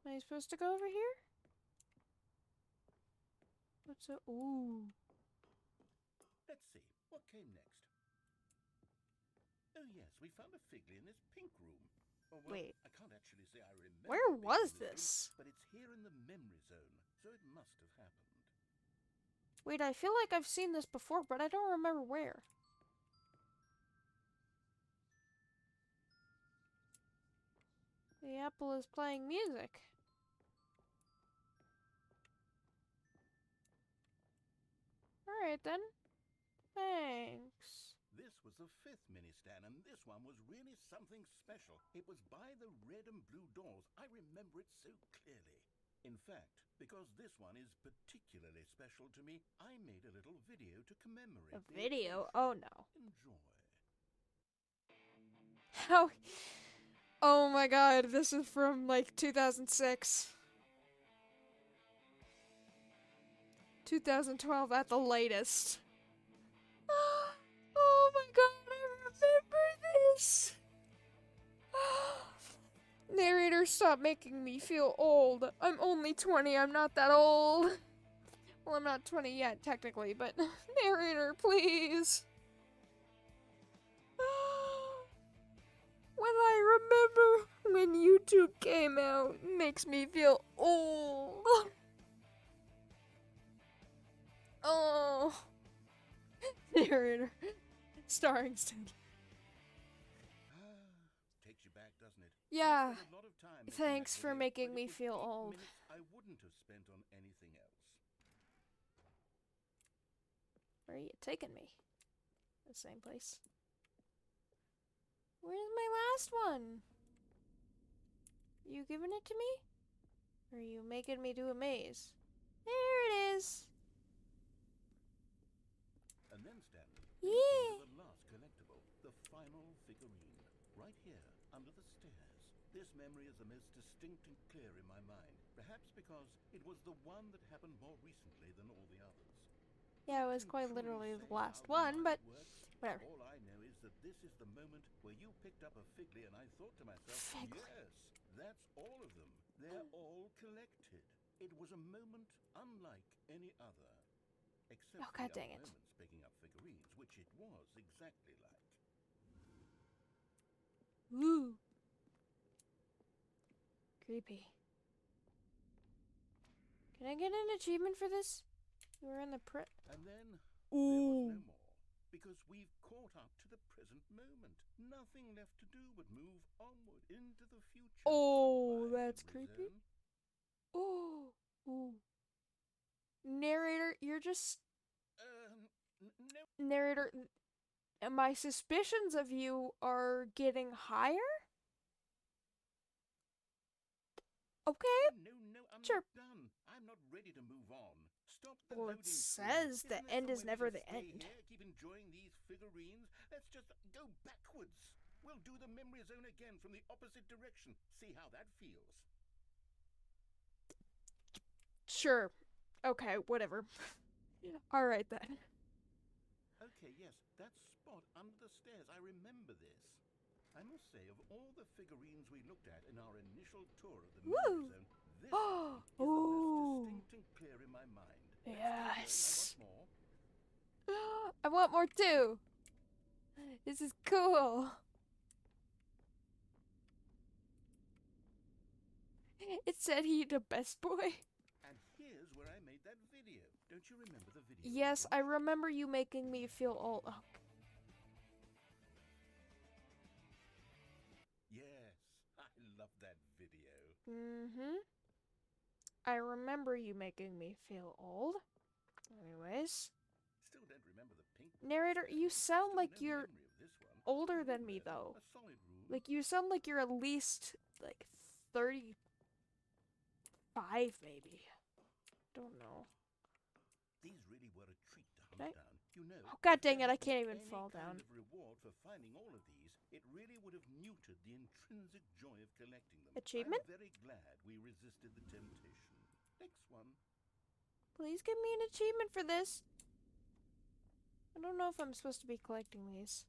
Am I supposed to go over here? What's up? Ooh. Let's see. What came next? Oh yes, we found a Figley in this pink room. Oh, well, Wait. I can't actually say I remember. Where being was in this? room, but it's here in the memory zone, so it must have happened. Wait, I feel like I've seen this before, but I don't remember where. The apple is playing music. Alright then. Thanks. This was the 5th mini Stan, and this one was really something special. It was by the red and blue doors. I remember it so clearly. In fact, because this one is particularly special to me, I made a little video to commemorate A the video? occasion. Oh no. Enjoy. How? Oh my god, this is from like 2006. 2012 at the latest. Oh my god, I remember this. Narrator, stop making me feel old. I'm only 20, I'm not that old. Well, I'm not 20 yet, technically, but narrator, please. When I remember when YouTube came out, it makes me feel old. Oh. Narrator. Starring Stanley. Takes you back, doesn't it? Yeah. I spent a lot of time making Thanks that for video, making but me it was feel 8 old. minutes I wouldn't have spent on anything else. Where are you taking me? The same place. Where's my last one? You giving it to me? Or are you making me do a maze? There it is. And then, Stanley, Yeah. we came to the last collectible, the final figurine, right here, under the stairs. This memory is the most distinct and clear in my mind, perhaps because it was the one that happened more recently than all the others. Yeah, it was quite literally the last one, but whatever. All I know is that this is the moment where you picked up a Figley and I thought to myself, Figley. yes, that's all of them. They're all collected. It was a moment unlike any other. Except Oh, for god the dang other it. moments picking up figurines, which it was exactly like. Ooh. Creepy. Can I get an achievement for this? You were in the And then there Ooh. was no more. Because we've caught up to the present moment. Nothing left to do but move onward into the future. Oh, Goodbye, that's memory creepy. zone. Oh. Ooh. Narrator, you're just... No. Narrator, my suspicions of you are getting higher? Okay, No, I'm sure. not done. I'm not ready to move on. Stop the Well, it loading says screen. the Isn't there end some is way we never can the stay end. Here, keep enjoying these figurines. Let's just go backwards. We'll do the memory zone again from the opposite direction. See how that feels. Sure. Okay, whatever. Alright then. Okay, yes, that spot under the stairs. I remember this. I must say, of all the figurines we looked at in our initial tour of the memory Woo! zone, this one is the most Ooh. distinct and clear in my mind. Yes. I want more. I want more too. This is cool. It said he the best boy. And here's where I made that video. Don't you remember the video? Yes, I remember you making me feel old. Oh. Yes, I love that video. Mm-hmm. I remember you making me feel old. Anyways. Still don't remember the pink. Narrator, you sound Still like no you're memory of this one. older than me, though. A solid room. Like, you sound like you're at least, like, 35, maybe. Don't know. These really were a treat to Can I- hunt down. You know, Oh, god if dang there it, I had can't been even any fall kind down. of reward for finding all of these, it really would have muted the intrinsic joy of collecting them. Achievement? I'm very glad we resisted the temptation. Next one. Please give me an achievement for this. I don't know if I'm supposed to be collecting these.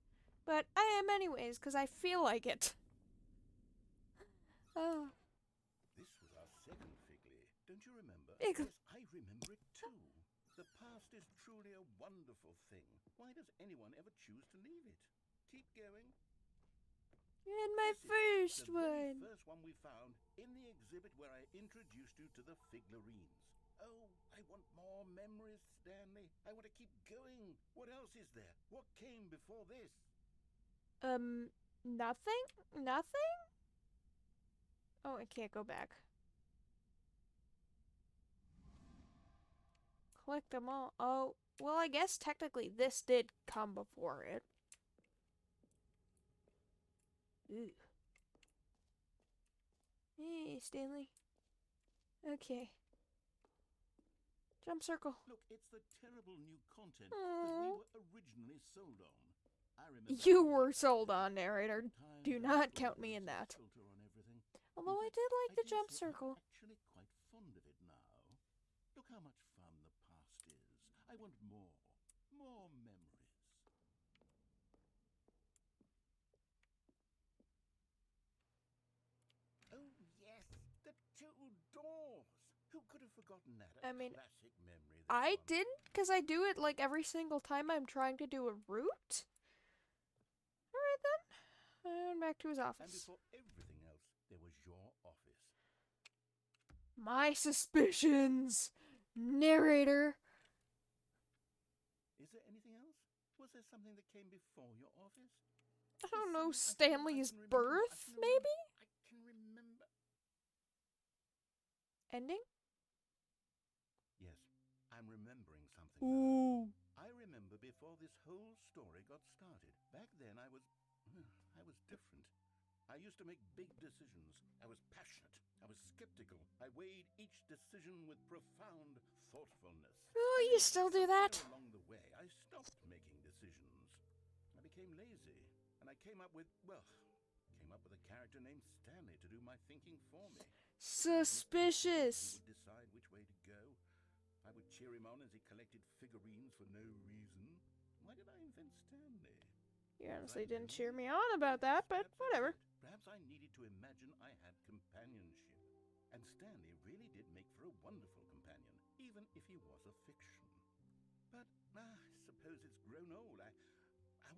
But I am anyways, because I feel like it. Oh. This was our second Figley. Don't you remember? Yes, I remember it too. The past is truly a wonderful thing. Why does anyone ever choose to leave it? Keep going. and my This is first the very one. first one we found in the exhibit where I introduced you to the figurines. Oh, I want more memories, Stanley. I want to keep going. What else is there? What came before this? Nothing? Nothing? Oh, I can't go back. Collect them all. Oh, well, I guess technically this did come before it. Ooh. Hey, Stanley. Okay. Jump circle. Look, it's the terrible new content that we were originally sold on. I remember You were sold on, narrator. Do not count me in that. Filter on everything. Although I In fact, did like the dare jump say circle. I'm actually quite fond of it now. Look how much fun the past is. I want more. More memories. Oh, yes. The two doors. Who could have forgotten that? I mean, Classic memory. I didn't, because I do it like every single time I'm trying to do a route. Alright then. And back to his And office. before everything else, there was your office. My suspicions! Narrator! Is there anything else? Was there something that came before your office? I don't know, There's something Stanley's I can remember. birth, maybe? I can remember. Ending? Yes, I'm remembering something now. Ooh. I remember before this whole story got started. Back then I was different. I used to make big decisions. I was passionate. I was skeptical. I weighed each decision with profound thoughtfulness. Oh, you still do that? Along the way, I stopped making decisions. I became lazy, and I came up with a character named Stanley to do my thinking for me. Suspicious. He would decide which way to go. I would cheer him on as he collected figurines for no reason. Why did I invent Stanley? You honestly didn't cheer me on about that, but whatever. Perhaps I needed to imagine I had companionship. And Stanley really did make for a wonderful companion, even if he was a fiction. But I suppose it's grown old. I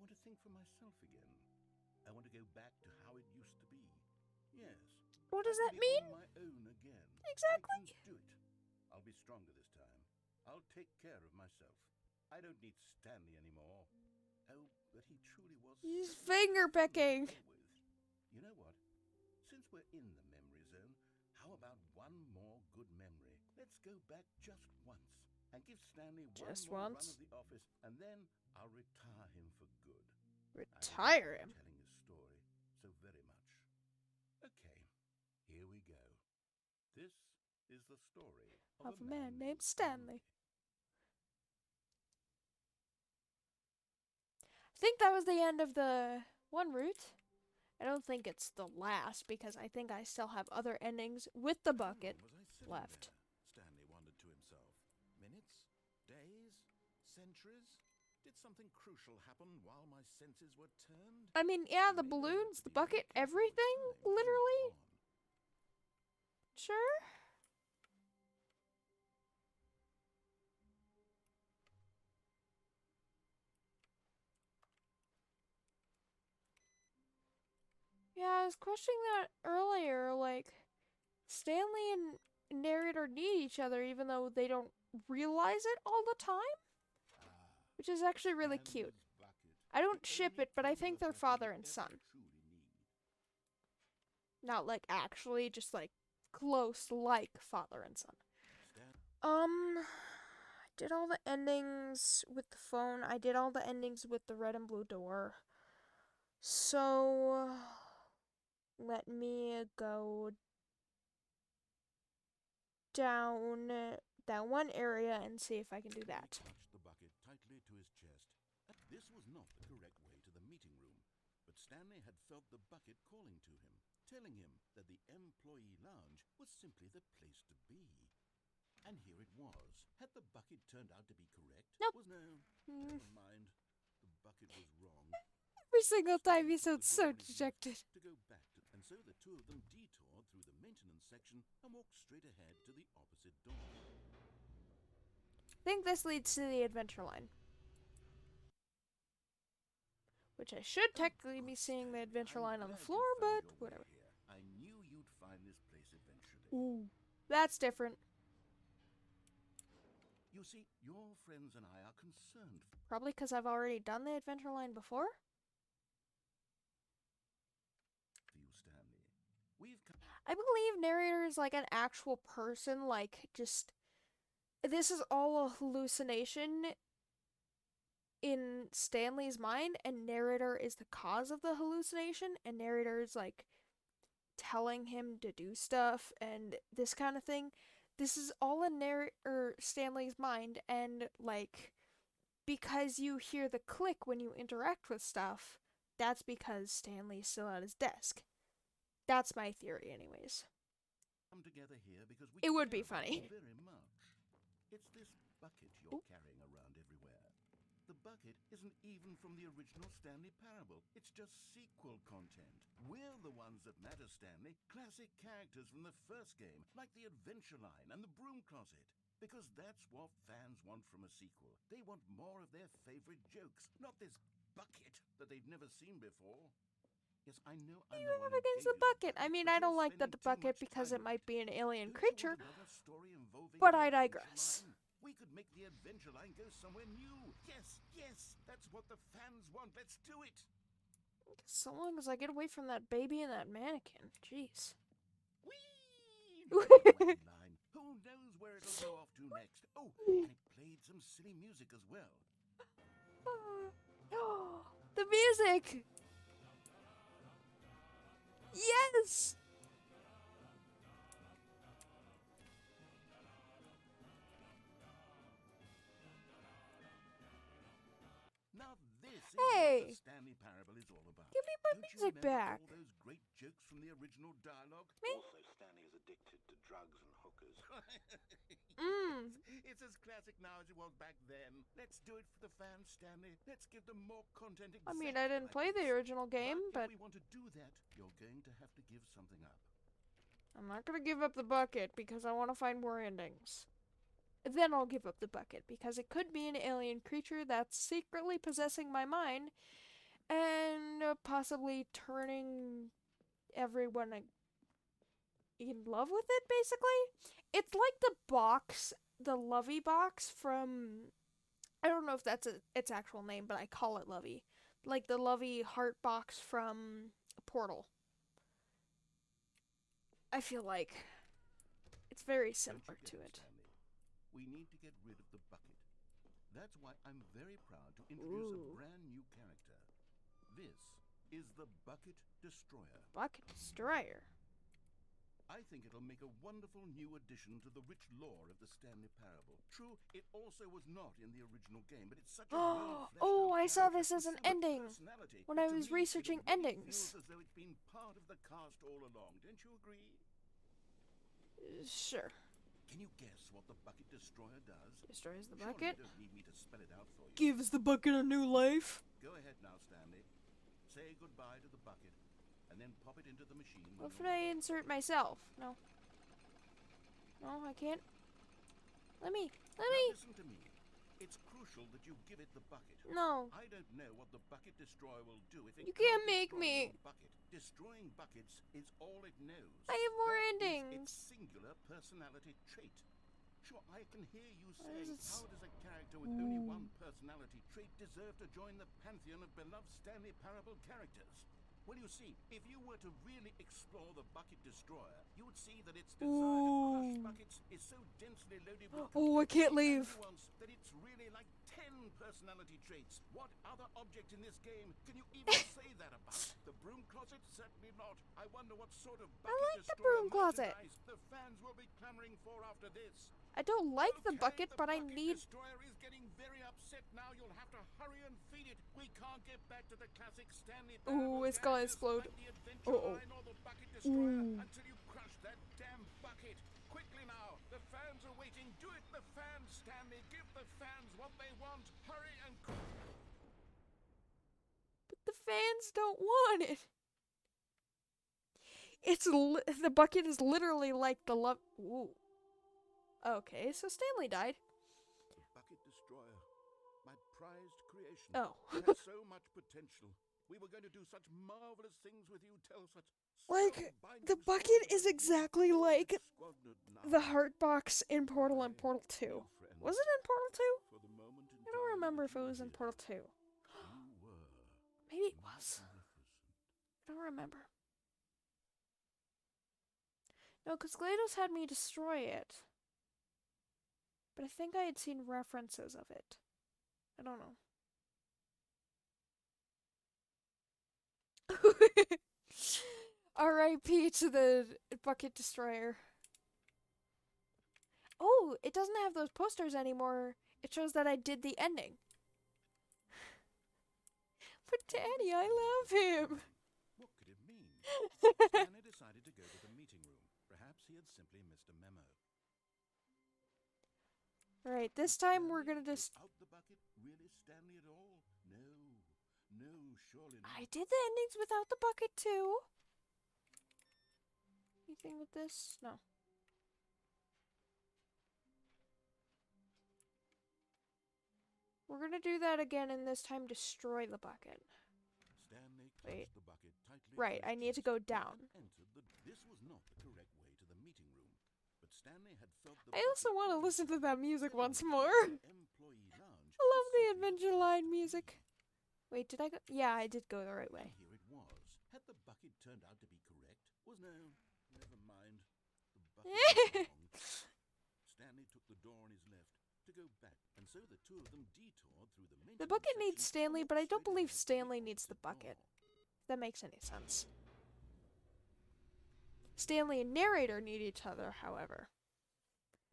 want to think for myself again. I want to go back to how it used to be. Yes. What does I that can be mean? on my own again. Exactly. I can do it. I'll be stronger this time. I'll take care of myself. I don't need Stanley anymore. Oh, but he truly was. He's so finger fun to pecking. play with. You know what? Since we're in the memory zone, how about one more good memory? Let's go back just once. and give Stanley Just one more once. run of the office, and then I'll retire him for good. Retire him. Telling his story so very much. Okay, here we go. This is the story Of a man named Stanley. I think that was the end of the one route. I don't think it's the last because I think I still have other endings with the bucket left. Stanley wondered to himself. Minutes? Days? Centuries? Did something crucial happen while my senses were turned? I mean, yeah, the balloons, the bucket, everything, literally. Sure. Yeah, I was questioning that earlier, like, Stanley and narrator need each other even though they don't realize it all the time, which is actually really cute. I don't ship it, but I think they're father and son. Not like actually, just like close like father and son. I did all the endings with the phone. I did all the endings with the red and blue door. So let me go down that one area and see if I can do that. He clutched the bucket tightly to his chest. This was not the correct way to the meeting room, but Stanley had felt the bucket calling to him, telling him that the employee lounge was simply the place to be. And here it was. Had the bucket turned out to be correct? Nope. Never mind. The bucket was wrong. Every single time he sounds so dejected. To go back to, and so the two of them detoured through the maintenance section and walked straight ahead to the opposite door. I think this leads to the adventure line. Which I should technically be seeing the adventure line on the floor, but whatever. I knew you'd find this place eventually. Ooh, that's different. You see, your friends and I are concerned. Probably because I've already done the adventure line before. For you, Stanley. We've come. I believe narrator is like an actual person, like just this is all a hallucination in Stanley's mind, and narrator is the cause of the hallucination, and narrator is like telling him to do stuff and this kind of thing. This is all in Stanley's mind, and like because you hear the click when you interact with stuff, that's because Stanley's still at his desk. That's my theory, anyways. Come together here because we It would be care about funny. you very much. It's this bucket you're carrying around everywhere. The bucket isn't even from the original Stanley parable. It's just sequel content. We're the ones that matter, Stanley. Classic characters from the first game, like the adventure line and the broom closet. Because that's what fans want from a sequel. They want more of their favorite jokes, not this bucket that they've never seen before. Yes, I know I'm the one who Against gave the you bucket. I mean, but I you're don't like the spending too bucket much because it time might with be an alien Don't you creature, want another story involving but the I adventure digress. line? We could make the adventure line go somewhere new. Yes, yes, that's what the fans want. Let's do it. So long as I get away from that baby and that mannequin. Jeez. Whee! Wacky line. Who knows where it'll go off to next? Oh, and it played some silly music as well. The music! Yes! Now this is Hey! what the Stanley parable is all about. Give me my Don't you music remember back. all those great jokes from the original dialogue? Me? Also, Stanley is addicted to drugs and hookers. It's as classic now as it was back then. Let's do it for the fans, Stanley. Let's give them more content. I mean, I didn't play the original game, but if we want to do that, you're going to have to give something up. I'm not gonna give up the bucket because I want to find more endings. Then I'll give up the bucket because it could be an alien creature that's secretly possessing my mind and possibly turning everyone in love with it, basically. It's like the box, the Lovey box from, I don't know if that's its actual name, but I call it Lovey. Like the Lovey heart box from Portal. I feel like it's very similar to it. Stanley? we need to get rid of the bucket. That's why I'm very proud to introduce a brand new character. This is the Bucket Destroyer. Bucket Destroyer. I think it'll make a wonderful new addition to the rich lore of the Stanley Parable. True, it also was not in the original game, but it's such a Oh, I saw this as an ending when I was researching endings. Feels as though it's been part of the cast all along. Don't you agree? Sure. Can you guess what the Bucket Destroyer does? Destroys the Surely bucket. you don't need me to spell it out for you. Gives the bucket a new life. Go ahead now, Stanley. Say goodbye to the bucket, and then pop it into the machine. What if I insert myself? No. No, I can't. Let me. Now listen to me. It's crucial that you give it the bucket. No. I don't know what the Bucket Destroyer will do if it You can't make destroy me. your bucket. Destroying buckets is all it knows. I have more That is endings. its singular personality trait. Sure, I can hear you Why does say, it how does a character with only one personality trait deserve to join the pantheon of beloved Stanley Parable characters? Well, you see, if you were to really explore the Bucket Destroyer, you would see that its desire to crush buckets is so densely loaded with Oh, I can't leave. nuance that it's really like 10 personality traits. What other object in this game can you even say that about? The broom closet? Certainly not. I wonder what sort of Bucket like the Destroyer broom closet. merchandise the fans will be clamoring for after this. I don't like the Okay, bucket, but I Bucket need. Destroyer is getting very upset now. You'll have to hurry and feed it. We can't get back to the classic Stanley Ooh, Parable it's gonna characters explode. like the Adventure Uh-oh. Line or the Bucket Destroyer until you crush that damn bucket. Quickly now, the fans are waiting. Do it, the fans, Stanley. Give the fans what they want. Hurry and. But the fans don't want it. The bucket is literally like the love. Ooh. Okay, so Stanley died. The Bucket Destroyer, my prized creation. Oh. It has so much potential. We were going to do such marvelous things with you. Tell such. Like, the spellbinding bucket stories is about you. exactly Oh, like it's squandered now. the heart box in Portal and Portal 2. Dear friend, Was it in Portal 2? for the moment in I don't time remember that if it you were was in here, Portal 2. you were Maybe it was. magnificent. I don't remember. No, because GLaDOS had me destroy it. But I think I had seen references of it. I don't know. R.I.P. to the Bucket Destroyer. Oh, it doesn't have those posters anymore. It shows that I did the ending. But Daddy, I love him. What could it mean? Stanley decided to go to the meeting room. Perhaps he had simply missed a memo. Alright, this time we're Stanley gonna just... without the bucket? Really, Stanley at all? No, surely not. I did the endings without the bucket too. Anything with this? No. We're gonna do that again and this time destroy the bucket. Stanley Wait. clutched the bucket tightly. Right, I need to go down. This was not the correct way to the meeting room, but Stanley had felt the I also want to listen to that music once more. Employee lounge. I love the Adventure Line music. Wait, did I go? Yeah, I did go the right way. Here it was. Had the bucket turned out to be correct? Never mind. The bucket was wrong. Stanley took the door on his left to go back, and so the two of them detoured through the The maintenance bucket needs section Stanley, and but I don't straight believe ahead to the Stanley needs the opposite bucket. door. If that makes any sense. Stanley and narrator need each other, however.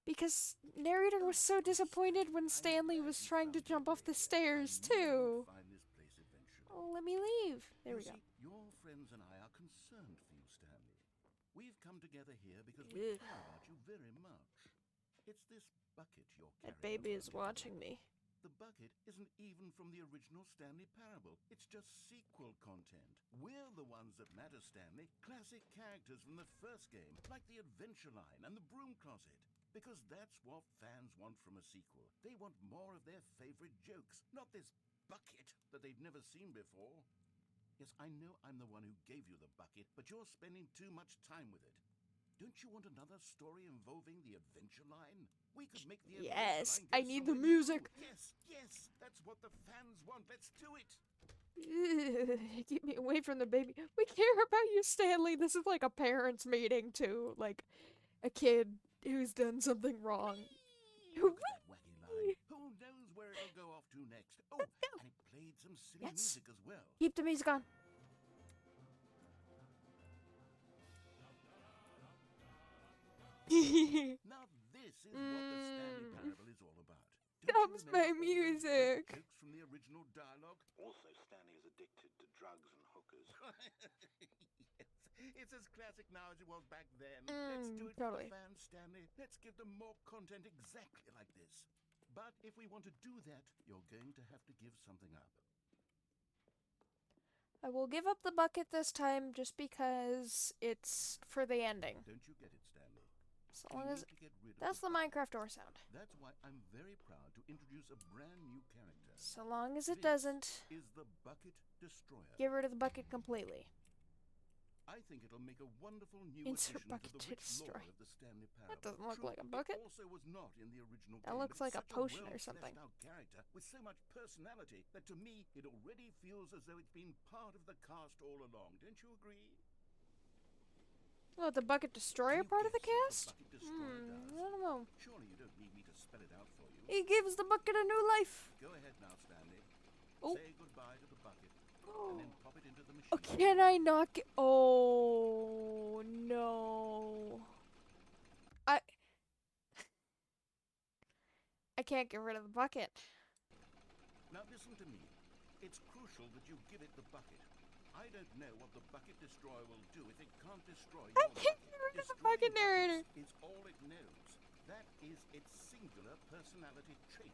Because narrator was so disappointed when Stanley was trying to jump off the stairs, too. Find this place eventually. Oh, let me leave. There we You go. see, your friends and I are concerned for you, Stanley. We've come together here because we Ugh. care about you very much. It's this bucket you're That carrying baby around is today. watching me. The bucket isn't even from the original Stanley Parable. It's just sequel content. We're the ones that matter, Stanley. Classic characters from the first game, like the Adventure Line and the Broom Closet. Because that's what fans want from a sequel. They want more of their favorite jokes, not this bucket that they've never seen before. Yes, I know I'm the one who gave you the bucket, but you're spending too much time with it. Don't you want another story involving the Adventure Line? We could make the Adventure Yes, Line go I need the somewhere music. new. Yes, that's what the fans want. Let's do it. Ugh, keep me away from the baby. We care about you, Stanley. This is like a parents' meeting, too. Like, a kid who's done something wrong. Look at that wacky line. Who knows where it'll go off to next? Oh, and it played some silly music as well. Keep the music on. Now this is what the Stanley Parable is all about. Stops my music. Jokes from the original dialogue? Also, Stanley is addicted to drugs and hookers. Yes, it's as classic now as it was back then. Let's do it totally. for the fans, Stanley. Let's give them more content exactly like this. But if we want to do that, you're going to have to give something up. I will give up the bucket this time just because it's for the ending. Don't you get it, Stanley? So long as We need to get rid of that's the Minecraft door sound. That's why I'm very proud to introduce a brand new character. So long as it This doesn't is the Bucket Destroyer. get rid of the bucket completely. I think it'll make a wonderful new Insert addition bucket to the to rich destroy. lore of the Stanley Parable. That doesn't look True, like a bucket. It also was not in the original That game, looks but like a it's such potion or well something. fleshed out character with so much personality that to me it already feels as though it's been part of the cast all along. Don't you agree? Oh, the bucket destroyer Can you part of the guess cast? what the Bucket Destroyer I does? don't know. Surely you don't need me to spell it out for you. He gives the bucket a new life. Go ahead now, Stanley. Oh. Say goodbye to the bucket and then pop it into the machine. Oh, can I not get? Oh no! I can't get rid of the bucket. Now listen to me. It's crucial that you give it the bucket. I don't know what the Bucket Destroyer will do if it can't destroy your I can't get rid of the bucket, narrator. Is all it knows. That is its singular personality trait.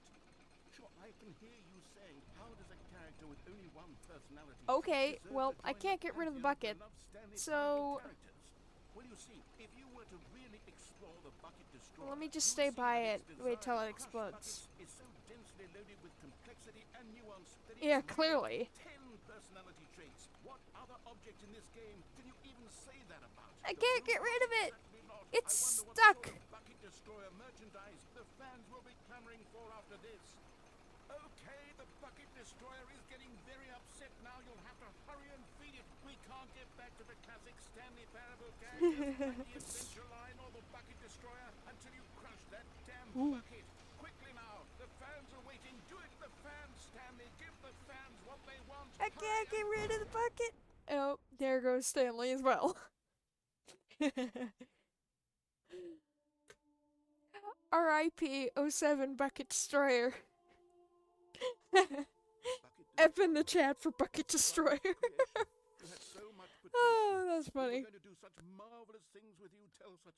Sure, I can hear you saying, how does a character with only one personality Okay, deserve well, to I join can't the get rid of the pantheon bucket, of Stanley so Parable characters? Well, you see, if you were to really explore the Bucket Destroyer, let me just you'd stay see by that it. its Wait till desire it to crush explodes. buckets is so densely loaded with complexity and nuance that it Yeah, can clearly. 10 personality traits. What other object in this game can you even say that about? I The can't get robot? rid of it. Certainly not. It's I wonder what stuck. sort of Bucket Destroyer merchandise the fans will be clamoring for after this. Okay, the Bucket Destroyer is getting very upset now. You'll have to hurry and feed it. We can't get back to the classic Stanley Parable characters like the Adventure Line or the Bucket Destroyer until you crush that damn bucket. Quickly now, the fans are waiting. Do it to the fans, Stanley. Give the fans what they want. I can't get rid of the bucket. Oh, there goes Stanley as well. R.I.P. 07 Bucket Destroyer. F in the chat for Bucket Destroyer. You had so much potential. Oh, that's We were funny. going to do such marvelous things with you. Tell such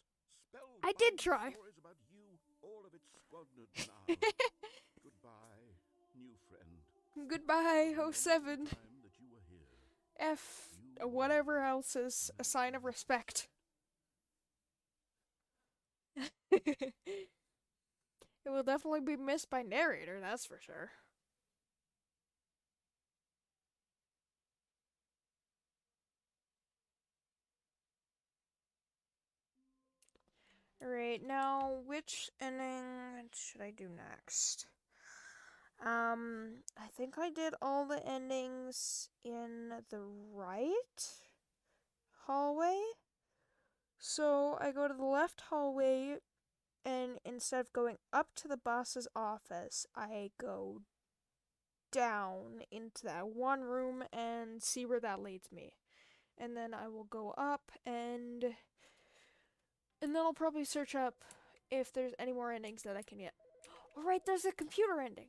spellbinding I did try. stories about you. All of it squandered now. Goodbye, new friend. Goodbye, From the 07. time that you were here, F. Whatever else is a sign of respect. It will definitely be missed by narrator, that's for sure. Alright, now which ending should I do next? I think I did all the endings in the right hallway. So I go to the left hallway, and instead of going up to the boss's office, I go down into that one room and see where that leads me. And then I will go up and then I'll probably search up if there's any more endings that I can get. Alright, there's a computer ending.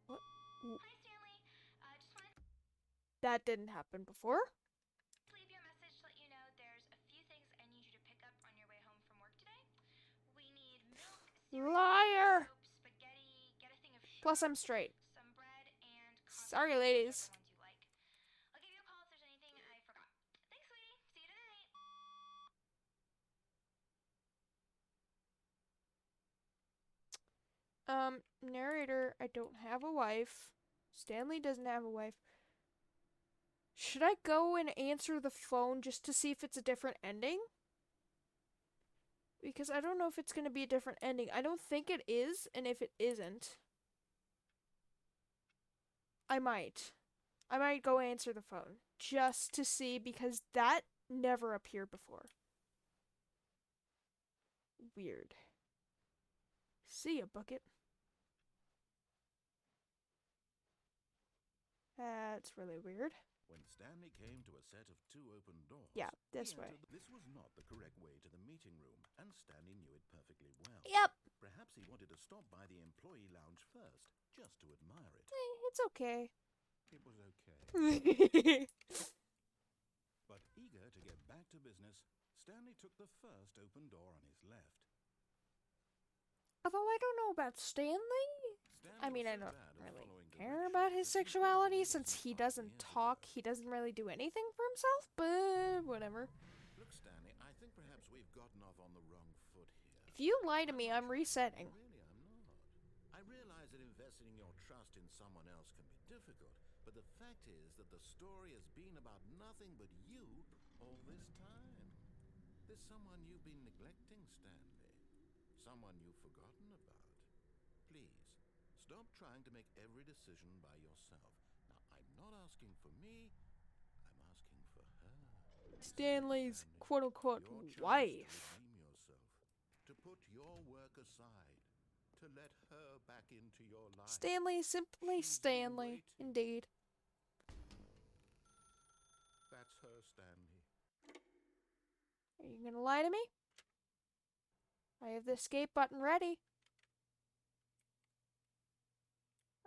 What? Hi, Stanley. Just wanted to That didn't happen before. leave you a message to let you know there's a few things I need you to pick up on your way home from work today. We need milk, cereal, Liar! soap, spaghetti, get a thing of sugar, Plus, I'm straight. some bread, and coffee. Sorry, ladies. Whichever ones you like. I'll give you a call if there's anything I forgot. Thanks, sweetie. See you tonight. Narrator, I don't have a wife. Stanley doesn't have a wife. Should I go and answer the phone just to see if it's a different ending? Because I don't know if it's going to be a different ending. I don't think it is, and if it isn't, I might. I might go answer the phone just to see, because that never appeared before. weird. See ya, bucket. That's really weird. When Stanley came to a set of 2 open doors, Yeah, this way. This was not the correct way to the meeting room, and Stanley knew it perfectly well. Yep. Perhaps he wanted to stop by the employee lounge first, just to admire it. It's okay. It was okay. But eager to get back to business, Stanley took the first open door on his left. Although I don't know about Stanley. Stanley I mean, was I so don't bad at really following care directions about his that he sexuality probably since wasn't he 5 doesn't years talk. ago. He doesn't really do anything for himself, but whatever. Look, Stanley, I think perhaps we've gotten off on the wrong foot here. If you lie to me, I'm resetting. Really, I'm not. I realize that investing your trust in someone else can be difficult, but the fact is that the story has been about nothing but you all this time. There's someone you've been neglecting, Stanley. Someone you've forgotten about. Please, stop trying to make every decision by yourself. Now, I'm not asking for me, I'm asking for her. Stanley's Stanley, quote-unquote your chance wife. to redeem yourself, to put your work aside, to let her back into your life. Stanley, simply She's been Stanley. waiting. Indeed. That's her, Stanley. Are you gonna lie to me? I have the escape button ready.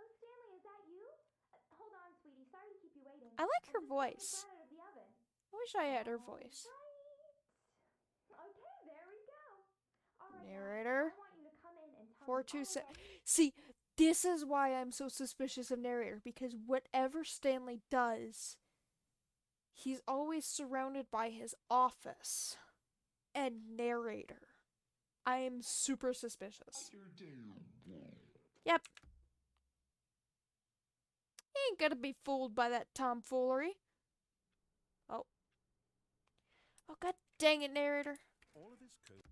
Oh, Stanley, is that you? Hold on, sweetie. Sorry to keep you waiting. I like her I'm just getting voice. bread out of the oven. I wish I had her voice. Right. Okay, there we go. All right, now, Narrator. I want you to come in and tell me 427. all about- See, this is why I'm so suspicious of narrator, because whatever Stanley does, he's always surrounded by his office and narrator. I am super suspicious. Yep. He ain't gonna be fooled by that tomfoolery. Oh. Oh, god dang it, narrator. All of his code.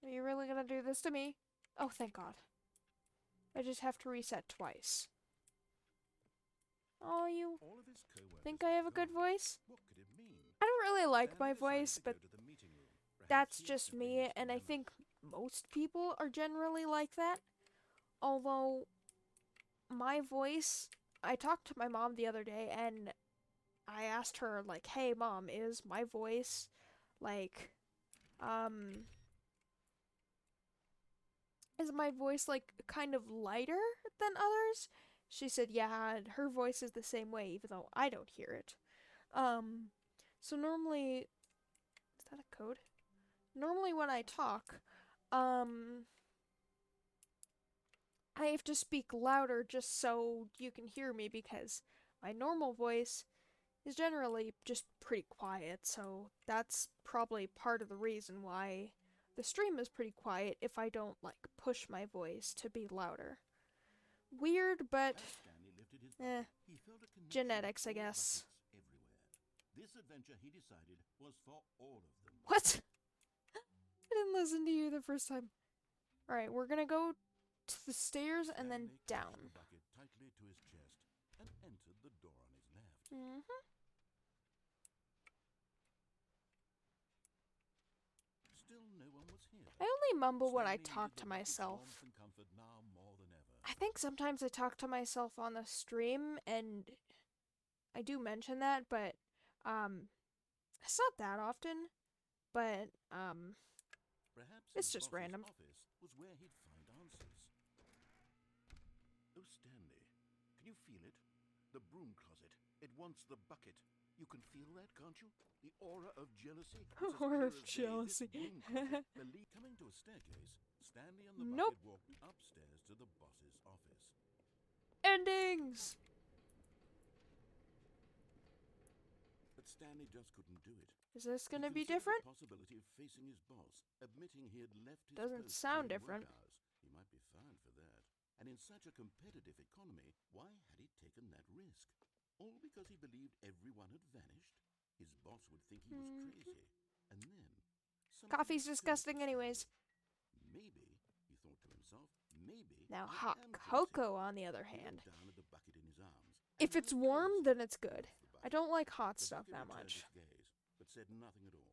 Are you really gonna do this to me? Oh, thank God. I just have to reset twice. Oh, you All of his co-workers think I have a good gone. voice? What could it mean? I don't really like my Stanley decided voice, to but go to the meeting room. Perhaps that's he had just simply me, missed and the I memo. think most people are generally like that. Although, my voice, I talked to my mom the other day, and I asked her, like, hey, Mom, is my voice, like, kind of lighter than others? She said, yeah, her voice is the same way, even though I don't hear it. So normally, is that a code? Normally when I talk, I have to speak louder just so you can hear me, because my normal voice is generally just pretty quiet, so that's probably part of the reason why the stream is pretty quiet if I don't, like, push my voice to be louder. Weird, but As Stanley lifted his eh, bucket, he felt a connection genetics, I with all guess. buckets everywhere. This adventure, he decided, was for all of them. What? I didn't listen to you the first time. Alright, we're gonna go to the stairs and then Stanley clutched down. the bucket tightly to his chest and entered the door on his left. Mm-hmm. Still, no one was here. I only mumble when I Stanley talk needed to the bucket's myself. warmth and comfort now more than ever. I think sometimes I talk to myself on the stream, and I do mention that, but, it's not that often, but, Perhaps it's his just boss's random. office was where he'd find answers. Oh, Stanley, can you feel it? The broom closet. It wants the bucket. You can feel that, can't you? The aura of jealousy. It's as Aura clear of as day. This jealousy. broom closet, coming to a staircase, Stanley and the Nope. bucket walked upstairs to the boss's office. Endings! But Stanley just couldn't do it. Is this He gonna be considered different? The possibility of facing his boss, admitting he had left his Doesn't post sound during different. work hours. He might be fined for that. And in such a competitive economy, why had he taken that risk? All because he believed everyone had vanished? His boss would think he was crazy. And then... Coffee's something disgusting occurred to anyways. Stanley. Maybe, he thought to himself, maybe... Now, I hot am crazy. cocoa, on the other He hand. looked down at the bucket in his arms. If and it's looked warm, closely then it's good. off the I bucket. don't like hot The stuff bucket that returned much. his gaze, but said nothing at all.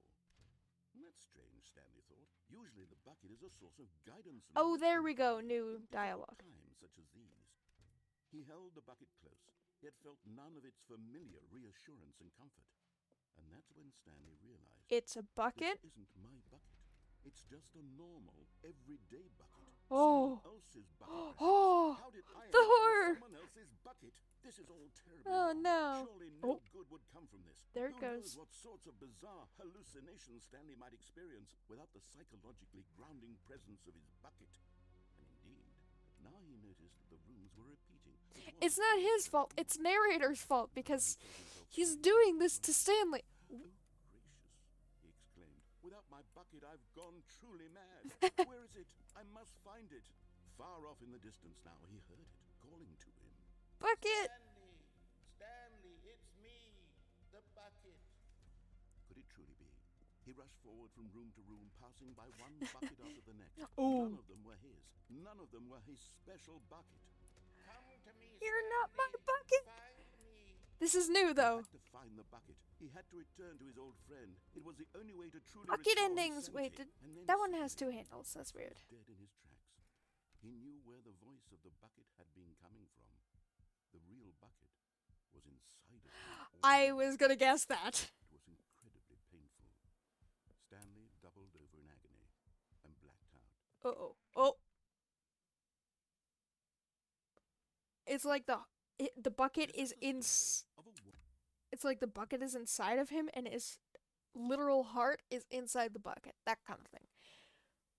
That's strange. strange, Stanley thought. Usually the bucket is a source of guidance. And Oh, there wisdom we go. for me New in difficult dialogue. times such as these. He held the bucket close, yet felt none of its familiar reassurance and comfort. And that's when Stanley realized, It's a bucket? this isn't my bucket. It's just a normal, everyday bucket. Oh. Someone else's bucket. Oh. How did I The end up with horror. someone else's bucket? This is all terribly Oh, wrong. no. Surely no Oh. good would come from this. There it Who goes. knows what sorts of bizarre hallucinations Stanley might experience without the psychologically grounding presence of his bucket. And indeed, now he noticed that the rooms were repeating. It's not his fault. It's narrator's fault because he's doing this to Stanley. Oh, gracious, he exclaimed. Without my bucket, I've gone truly mad. Where is it? I must find it. Far off in the distance now, he heard it, calling to him. Bucket! Stanley, it's me, the bucket. Could it truly be? He rushed forward from room to room, passing by one bucket after the next. Oh. None of them were his. None of them were his special bucket. Come to me, You're not my Stanley. bucket! Find me. This is new, He though. had to find the bucket. He had to return to his old friend. It was the only way to truly Bucket restore his endings. Wait, sanity. And then that one has two suddenly, handles. That's weird. he was dead in his tracks. He knew where the voice of the bucket had been coming from. The real bucket was inside of him. I was gonna guess that. It was incredibly painful. Stanley doubled over in agony and blacked out. Uh-oh. Oh. It's like the bucket is in. Of a woman. It's like the bucket is inside of him and his literal heart is inside the bucket. That kind of thing.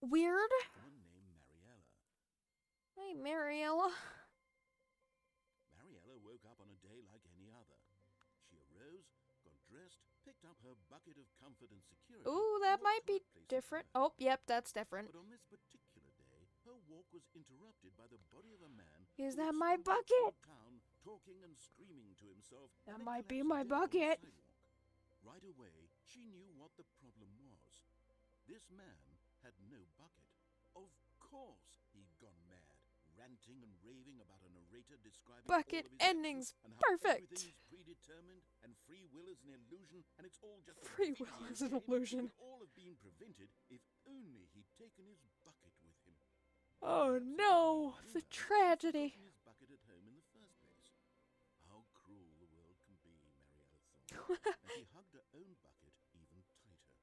Weird. Woman named Mariella. Hey, Mariella. Mariella woke up on a day like any other. She arose, got dressed, picked up her bucket of comfort and security. Ooh, and that walked might to be her place of different. work. Oh, yep, that's different. But on this particular day, her walk was interrupted by the body of a man. Is who that had my stumbled bucket? through town, talking and screaming to himself. That and then might be collapsed my dead on the bucket. sidewalk. Right away, she knew what the problem was. This man had no bucket. Of course, he'd gone mad, ranting and raving about a narrator describing Bucket all of his endings. actions and how Perfect. everything is predetermined and free will is an illusion and it's all just a Free video will is an game. illusion. It would all have been prevented if only he'd taken his bucket with him. Oh no, the tragedy. His bucket at home in the first place. How cruel the world can be, Mariella thought, and she hugged her own bucket even tighter.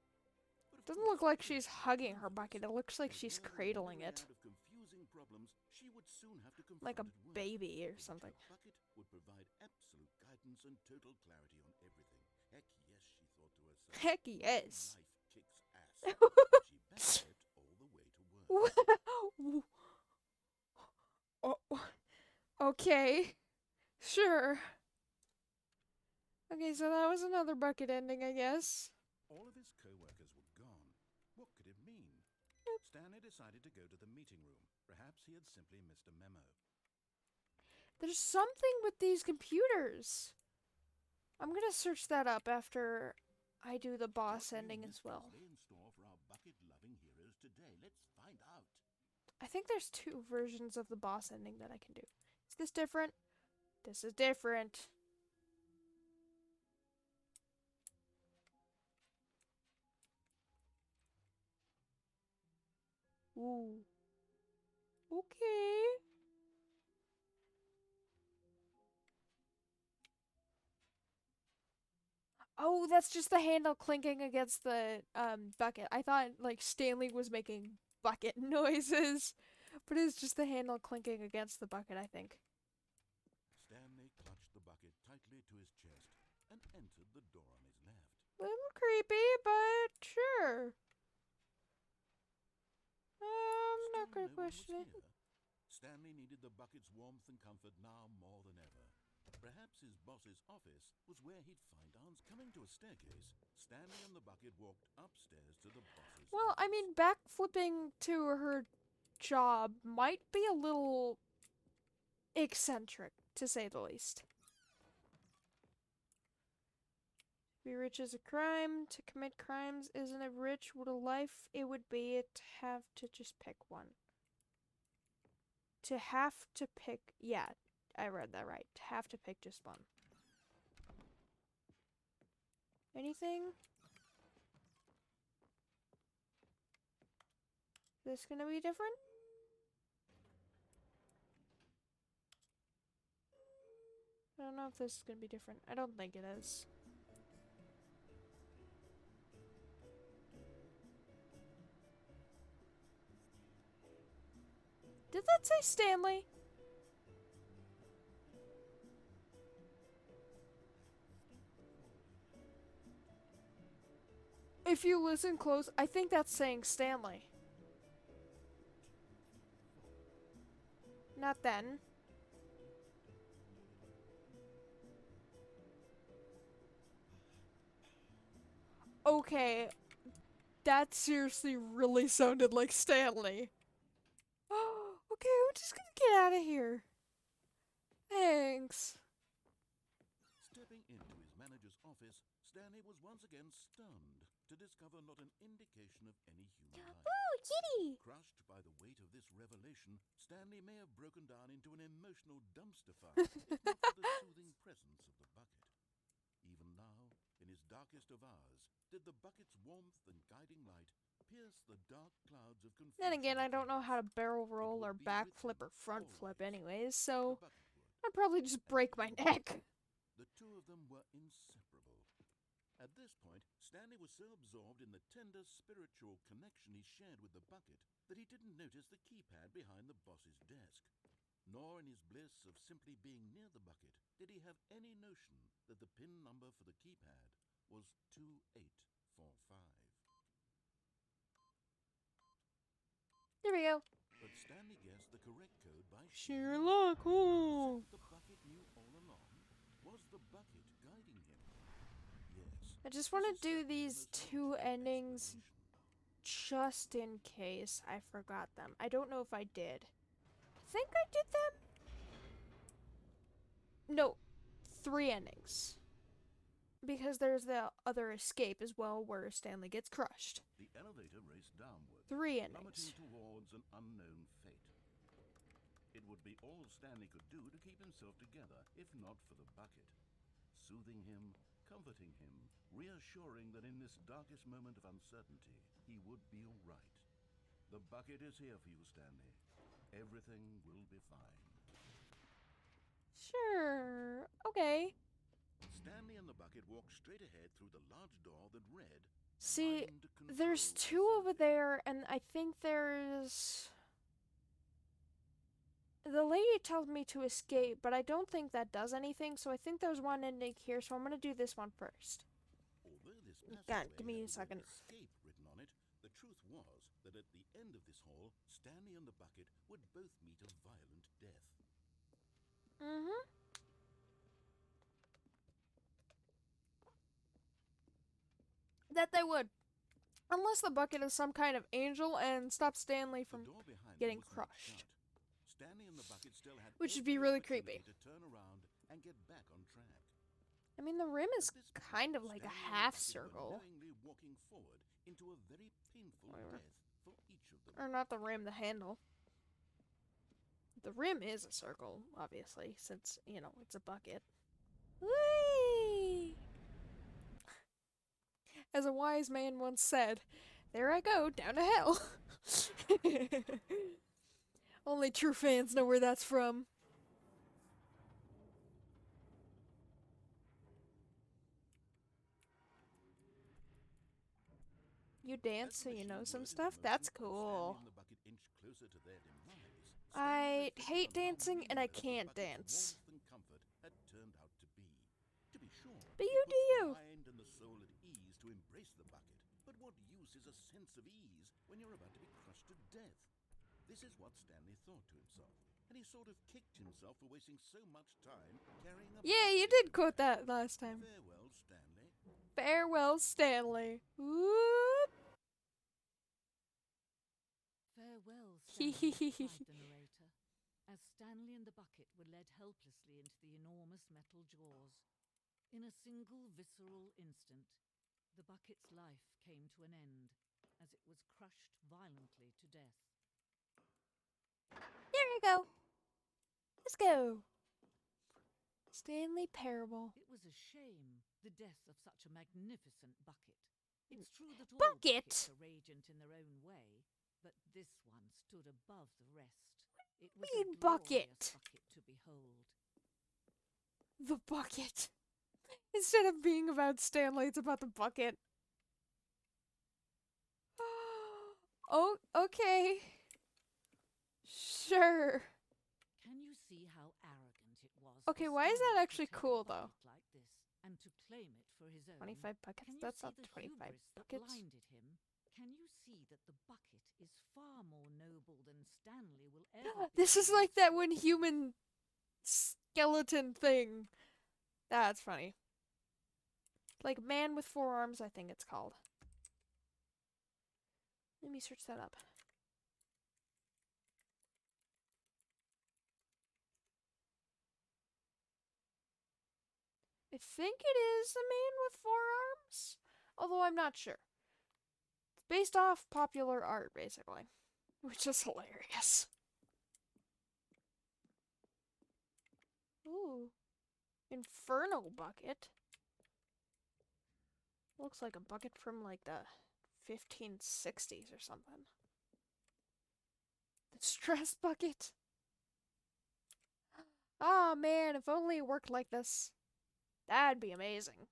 But of Doesn't course, look like she she's was hugging her helpless. bucket. It looks like There she's were a cradling myriad it. of confusing problems she would soon have to confront Like a at work. baby or In which something. her bucket would provide absolute guidance and total clarity on everything. Heck yes, she thought to herself. Heck yes. Life kicks ass. And she backed it all the way to work. Oh, okay. Sure. Okay, so that was another bucket ending, I guess. All of his co-workers were gone. What could it mean? Stanley decided to go to the meeting room. Perhaps he had simply missed a memo. There's something with these computers. I'm gonna search that up after I do the boss What new ending as mysteries well. lay in store for our bucket-loving heroes today? Let's find out. I think there's two versions of the boss ending that I can do. Is this different? This is different. Ooh. Okay. Oh, that's just the handle clinking against the bucket. I thought like Stanley was making bucket noises, but it's just the handle clinking against the bucket, I think. Stanley clutched the bucket tightly to his chest and entered the door on his left. Little creepy, but sure. I'm not Still gonna no one was question it. here. Stanley needed the bucket's warmth and comfort now more than ever. Perhaps his boss's office was where he'd find answers. Coming to a staircase, Stanley and the bucket walked upstairs to the boss's Well, I office. mean, backflipping to her job might be a little eccentric, to say the least. To be rich is a crime. To commit crimes isn't it rich? What a life it would be to have to just pick one. To have to pick... Yeah, I read that right. To have to pick just one. Anything? This gonna be different? I don't know if this is gonna be different. I don't think it is. Did that say Stanley? If you listen close, I think that's saying Stanley. Not then. Okay, that seriously really sounded like Stanley. Okay, we're just gonna get out of here. Thanks. Stepping into his manager's office, Stanley was once again stunned to discover not an indication of any human life. Oh, kitty! Crushed by the weight of this revelation, Stanley may have broken down into an emotional dumpster fire if not for the soothing presence of the bucket. Even now, in his darkest of hours, did the bucket's warmth and guiding light pierce the dark clouds of confusion. Then again, I don't know how to barrel roll or backflip or front flip anyways, so I'd probably just break my neck. The two of them were inseparable. At this point, Stanley was so absorbed in the tender spiritual connection he shared with the bucket that he didn't notice the keypad behind the boss's desk. Nor in his bliss of simply being near the bucket did he have any notion that the PIN number for the keypad was 2845. There we go. But Stanley guessed the correct code by Sheer luck. Oh. The bucket knew all along. Was the bucket guiding him? Yes. I just want to do these two endings just in case I forgot them. I don't know if I did. I think I did them? No, 3 endings. Because there's the other escape as well where Stanley gets crushed. The elevator raced downward, 3 plummeting endings. towards an unknown fate. It would be all Stanley could do to keep himself together, if not for the bucket. Soothing him, comforting him, reassuring that in this darkest moment of uncertainty, he would be all right. The bucket is here for you, Stanley. Everything will be fine. Sure. Okay. Stanley and the bucket walked straight ahead through the large door that read, See, Mind Control there's 2 over there, and I think there's... The lady tells me to escape, but I don't think that does anything, so I think there's one ending here, so I'm gonna do this one first. Although this God, passageway give me had a the second. word escape written on it, the truth was that at the end of this hall, Stanley and the bucket would both meet a violent death. Mm-hmm. That they would. Unless the bucket is some kind of angel and stops Stanley from The door behind them getting was not crushed. shut. Stanley and the bucket still had Which would every be really opportunity creepy. to turn around and get back on track. I mean, the rim At is this point, kind of like a Stanley and the half bucket were circle. knowingly walking forward into a very painful Whatever. death for each of them. Or not the rim, the handle. The rim is a circle, obviously, since, you know, it's a bucket. Whee! As a wise man once said, there I go, down to hell. Only true fans know where that's from. You dance so you know some stuff? That's cool. I hate dancing and I can't dance. But you do you. Mind and the soul at ease to embrace the bucket. But what use is a sense of ease when you're about to be crushed to death? This is what Stanley thought to himself, and he sort of kicked himself for wasting so much time carrying a Yeah, you bucket. did quote that last time. Farewell, Stanley. Farewell, Stanley. Whoop. Farewell, Stanley, cried the narrator, as Stanley and the bucket were led helplessly into the enormous metal jaws. In a single visceral instant, the bucket's life came to an end as it was crushed violently to death. There you go. Let's go. Stanley Parable. It was a shame, the death of such a magnificent bucket. It's true that all Bucket? buckets are radiant in their own way, But this one stood above the rest. It was Mean a glorious bucket. bucket to behold. The bucket. Instead of being about Stanley, it's about the bucket. Oh, okay. Sure. Can you see how arrogant it was? Okay, for why is that Stanley to actually take a cool, though? bucket like this and to claim it for his own? 25 buckets? Can you That's see not the 25 hubris that buckets. blinded him? Can you see that the bucket is far more noble than Stanley will ever be? This is like that one human skeleton thing. That's funny. Like Man with Four Arms, I think it's called. Let me search that up. I think it is a man with four arms, although I'm not sure. It's based off popular art, basically, which is hilarious. Ooh. Inferno bucket. Looks like a bucket from like the 1560s or something. The stress bucket. Oh man, if only it worked like this. That'd be amazing.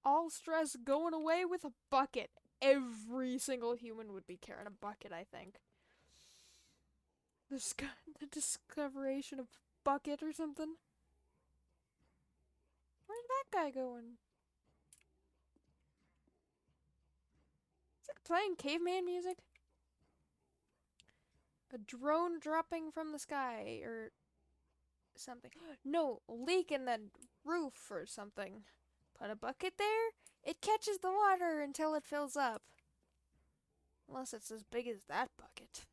All stress going away with a bucket. Every single human would be carrying a bucket, I think. The discoveration of bucket or something. Where's that guy going? Is it playing caveman music? A drone dropping from the sky or something. No, leak in the roof or something. Put a bucket there, it catches the water until it fills up. Unless it's as big as that bucket.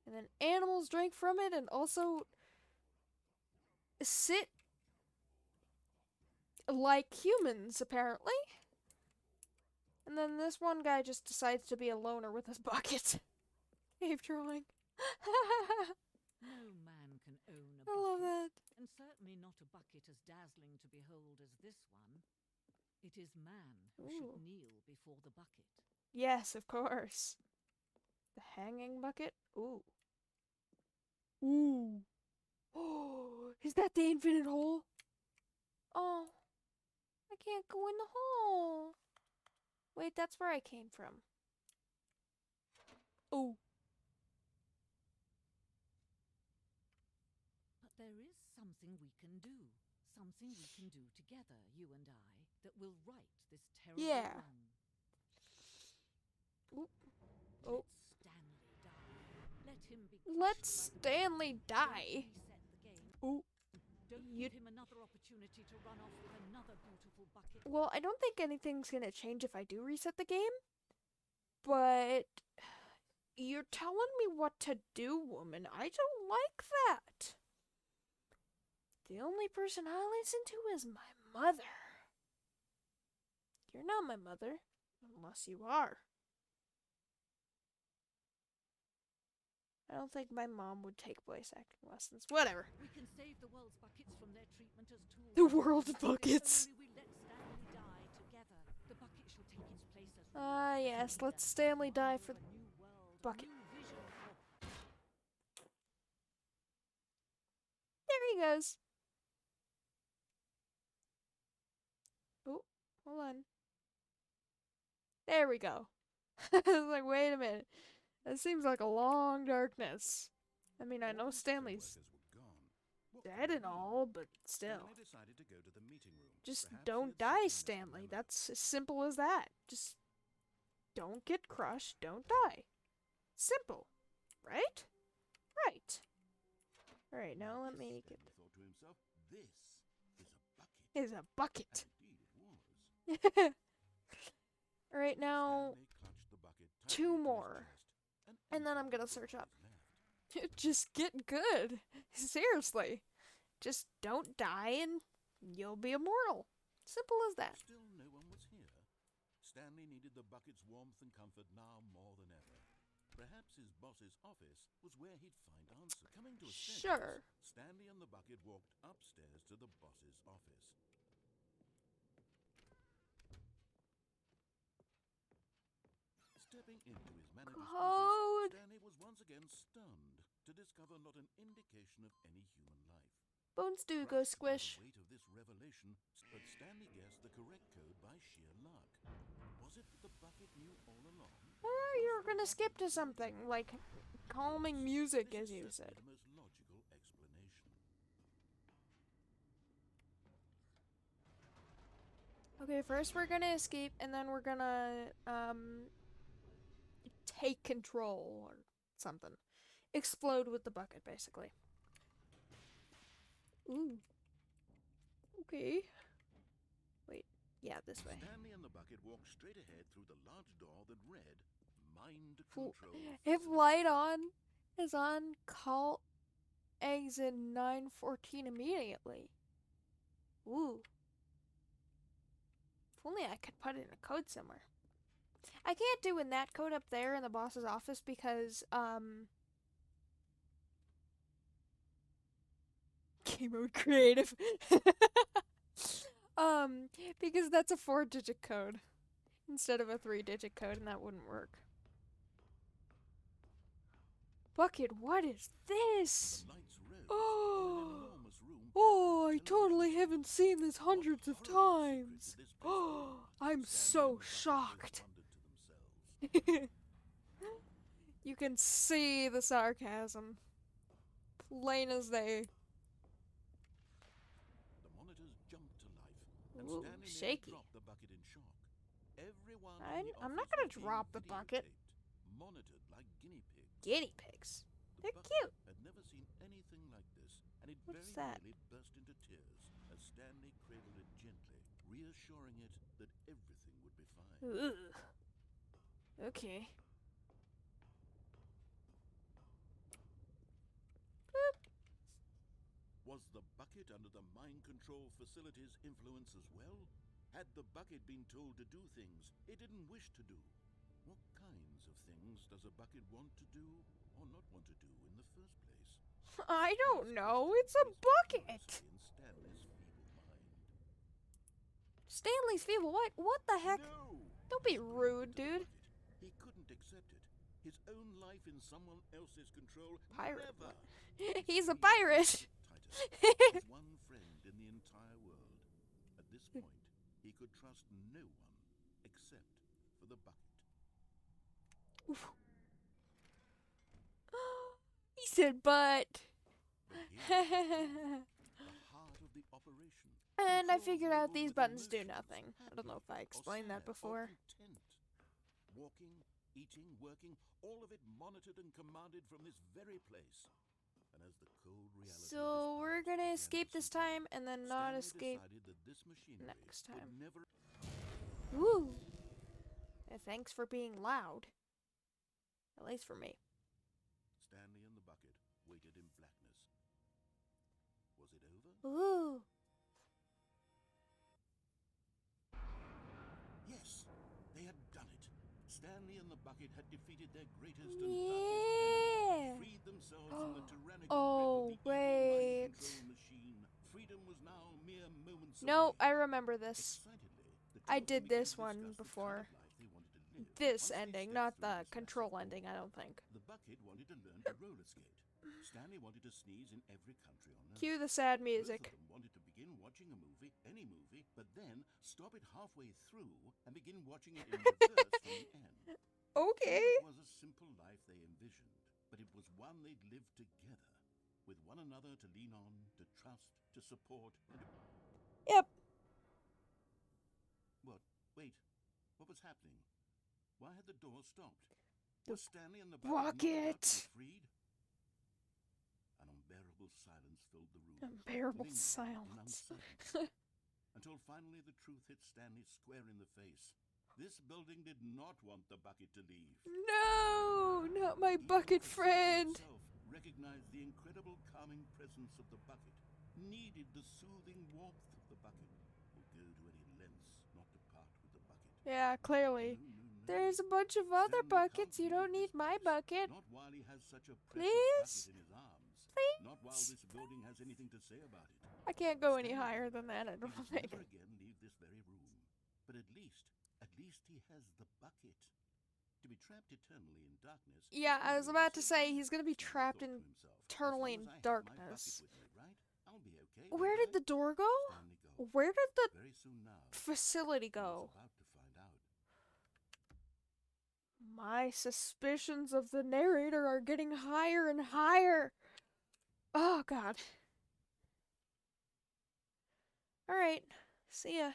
And then animals drink from it and also sit like humans, apparently. And then this one guy just decides to be a loner with his bucket. Cave drawing. No man can own a I bucket. love that. And certainly not a bucket as dazzling to behold as this one. It is man who Ooh. should kneel before the bucket. Yes, of course. The hanging bucket? Ooh. Ooh. Oh, is that the infinite hole? Oh, I can't go in the hole. Wait, that's where I came from. Oh. But there is something we can do. Something we can do together, you and I, that will right this terrible Yeah. wrong. Ooh. Oh. Let Stanley die. Let him be Let crushed by the Stanley bucket. die. Don't reset the game. Ooh. Don't You- give him another opportunity to run off with another beautiful bucket. Well, I don't think anything's gonna change if I do reset the game. But you're telling me what to do, woman. I don't like that. The only person I listen to is my mother. You're not my mother, unless you are. I don't think my mom would take voice acting lessons. Whatever. We can save the world's buckets from their treatment as tools. The world's If buckets. only we let Stanley die together, the bucket shall take its place as Ah, yes, let Stanley die for the bucket. There he goes. Oh, hold on. There we go. I was like, wait a minute. That seems like a long darkness. I mean, I know Stanley's dead and all, but still. Decided to go to the meeting room. Just Perhaps don't he had die, seen this Stanley. dilemma. That's as simple as that. Just don't get crushed, don't die. Simple. Right? Right. Alright, now let me get... Stanley thought to himself, this is a bucket. Is a bucket. And indeed it was. Alright, now Stanley clutched the bucket tightly two to his more. chest And then I'm opened gonna the search door up. to his left. Just get good. Seriously. Just don't die and you'll be immortal. Simple as that. Still no one was here. Stanley needed the bucket's warmth and comfort now more than ever. Perhaps his boss's office was where he'd find answers. Coming to a Sure. staircase, Stanley and the bucket walked upstairs to the boss's office. Stepping into his manager's Code. office, Stanley was once again stunned to discover not an indication of any human life. Bones do go Crushed by squish. the weight of this revelation, but Stanley guessed the correct code by sheer luck. Was it that the bucket knew all along? You're gonna skip to something like calming music, as you said. The most logical explanation. Okay, first we're gonna escape, and then we're gonna take control or something. Explode with the bucket, basically. Ooh. Okay. Wait. Yeah, this way. Stanley and the bucket walked straight ahead through the large door that read, Mind Ooh. Control. If light on is on, call exit 914 immediately. Ooh. If only I could put in a code somewhere. I can't do in that code up there in the boss's office because, game mode creative. Because that's a 4-digit code instead of a 3-digit code, and that wouldn't work. Bucket, what is this? The lights rose Oh, in an enormous room. oh, I totally haven't seen this hundreds of times. Oh, I'm so shocked. You can see the sarcasm. Plain as day. The monitors jumped to life, and Ooh, Stanley shaky. dropped the bucket in shock. Everyone I'm not gonna drop the bucket. Monitored like guinea pigs. Guinea pigs. The They're bucket cute. had never seen anything like this, and it What's very that? nearly burst into tears as Stanley cradled it gently, reassuring it that everything would be fine. Ugh. Okay. Boop. Was the bucket under the mind control facility's influence as well? Had the bucket been told to do things it didn't wish to do? What kinds of things does a bucket want to do or not want to do in the first place? I don't know. It's a bucket. In Stanley's feeble mind. Stanley's feeble. What the heck? No! Don't be He screamed rude, into the dude. bucket. He couldn't accept it. His own life in someone else's control. Pirate. Never. He's a pirate. Titus, his one friend in the entire world. At this point, he could trust no one except for the bucket. He said, but. But here, the heart of the operation. And I Control figured out over these with buttons do emotions, nothing. I don't know if I happy or explained that sad or before. content. Walking, eating, working, all of it monitored and commanded from this very place. And as the cold reality of So this we're past gonna began to escape this sink in, time and then not Stanley escape decided that this machinery next would time. never. Woo! Thanks for being loud. At least for me. Stanley and the bucket waited in blackness. Was it over? Ooh. Yes, they had done it. Stanley and the bucket had defeated their greatest and Yeah. darkest enemy, freed themselves from the tyrannical Oh, grip of the evil mind wait. control machine. Freedom was now mere moments No, away. I remember this. Excitedly, the two I of them did began this to one discuss the before. kind of life they wanted to live. This Once they ending, stepped not through the this control massive ending, I don't think. The bucket wanted to learn to roller skate. Stanley wanted to sneeze in every country on earth. Cue the sad Both music. of them wanted to begin watching a movie, any movie, but then stop it halfway through and begin watching it in reverse from the end. Okay. It was a simple life they envisioned, but it was one they'd live together, with one another to lean on, to trust, to support, and to... Yep. What? Wait. What was happening? Why had the door stopped? The Was Stanley and the bucket not about to bucket. be freed? An unbearable silence filled the room. Unbearable lingering and silence. unsettled, until finally the truth hit Stanley square in the face. This building did not want the bucket to leave. No, not my Even bucket Stanley friend. himself recognized the incredible calming presence of the bucket, needed the soothing warmth of the bucket, would go to any lengths not to part with the bucket. Yeah, clearly. No. There's a bunch of other Stanley buckets. can't You don't leave need this my place, bucket. Not while he has such a Please? precious bucket in his arms. Please? Not while this building has anything to say about it. I can't go any Stanley higher than that, I He don't will think. never again leave this very room. But at least he has the bucket. To be trapped eternally in darkness. Yeah, I was about to say he's gonna be Stanley trapped thought in to himself, eternally as in long as I have my darkness. bucket with me, right? I'll be okay. Where won't did the I?" door go? Stanley gulped. Where did the Very soon now, facility he was go? about to find out. My suspicions of the narrator are getting higher and higher. Oh, God. Alright. See ya.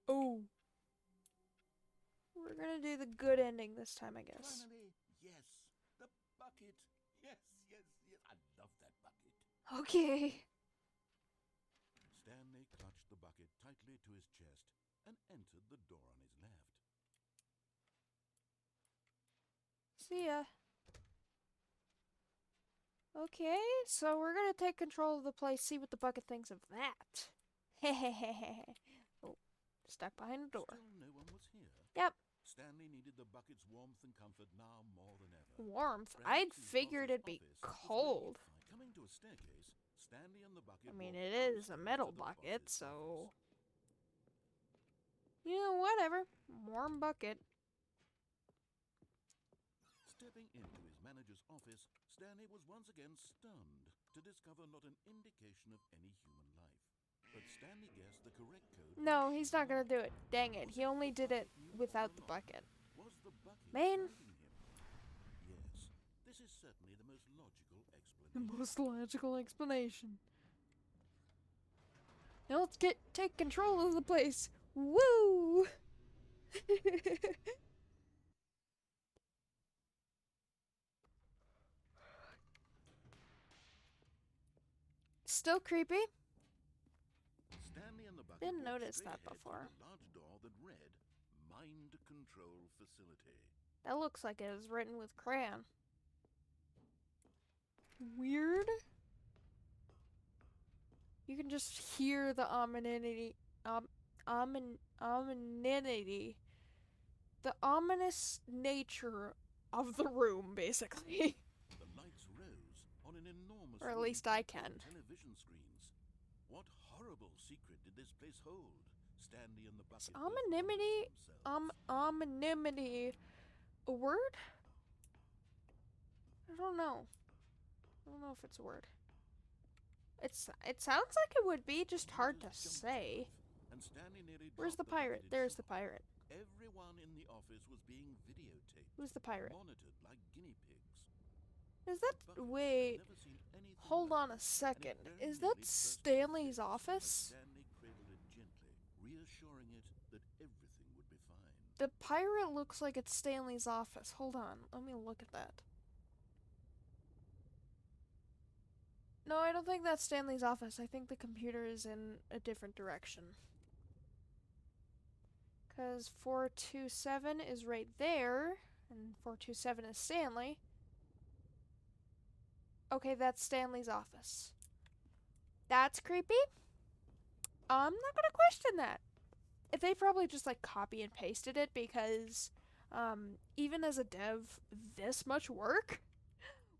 Oh. We're gonna do the good ending this time, I guess. Finally, yes, the bucket. Yes, yes, yes. I love that bucket. Okay. Stanley clutched the bucket tightly to his chest and entered the door on his left. See ya. Okay, so we're gonna take control of the place, see what the bucket thinks of that. Hehehehe. Oh, stuck behind the door. Still no one was here. Yep. Stanley needed the bucket's warmth and comfort now more than ever. Warmth? Fred, I'd whose figured boss's it'd be office was cold. really fine. Coming to a staircase, Stanley and the bucket I mean, walked it is a upstairs metal to the bucket, boss's so... office. You know, whatever. Warm bucket. Stepping into his manager's office, Stanley was once again stunned to discover not an indication of any human life. But Stanley guessed the correct code. No, he's not gonna do it. Dang it. He only did it without the bucket. Was the bucket Man. guiding him? Yes, this is certainly the most logical The explanation. most logical explanation. Now let's take control of the place. Woo! Still creepy. Stanley and the bucket Didn't walked notice straight that ahead before. through the large door that read Mind Control Facility. That looks like it was written with crayon. Weird. You can just hear the ominity, ominity, the ominous nature of the room, basically. The lights rose on an enormous Or at room least I packed with can. television screens. What horrible secret did this place hold? Stanley and the bucket. Is both wondered ominimity, to themselves. ominimity a word? I don't know. I don't know if it's a word. It sounds like it would be, just hard to Motors jumped say. life, and Stanley nearly Where's the dropped bucket pirate? in There's the shock. pirate. Everyone in the office was being videotaped. Who's the pirate? Monitored like guinea pigs. Is that... The bucket had Wait. never seen anything Hold like on a it, and it second. very Is nearly that burst into Stanley's flames office? as Stanley cradled it gently, reassuring it that everything would be fine. The pirate looks like it's Stanley's office. Hold on. Let me look at that. No, I don't think that's Stanley's office. I think the computer is in a different direction. Because 427 is right there, and 427 is Stanley. Okay, that's Stanley's office. That's creepy. I'm not gonna question that. They probably just like copy and pasted it because even as a dev, this much work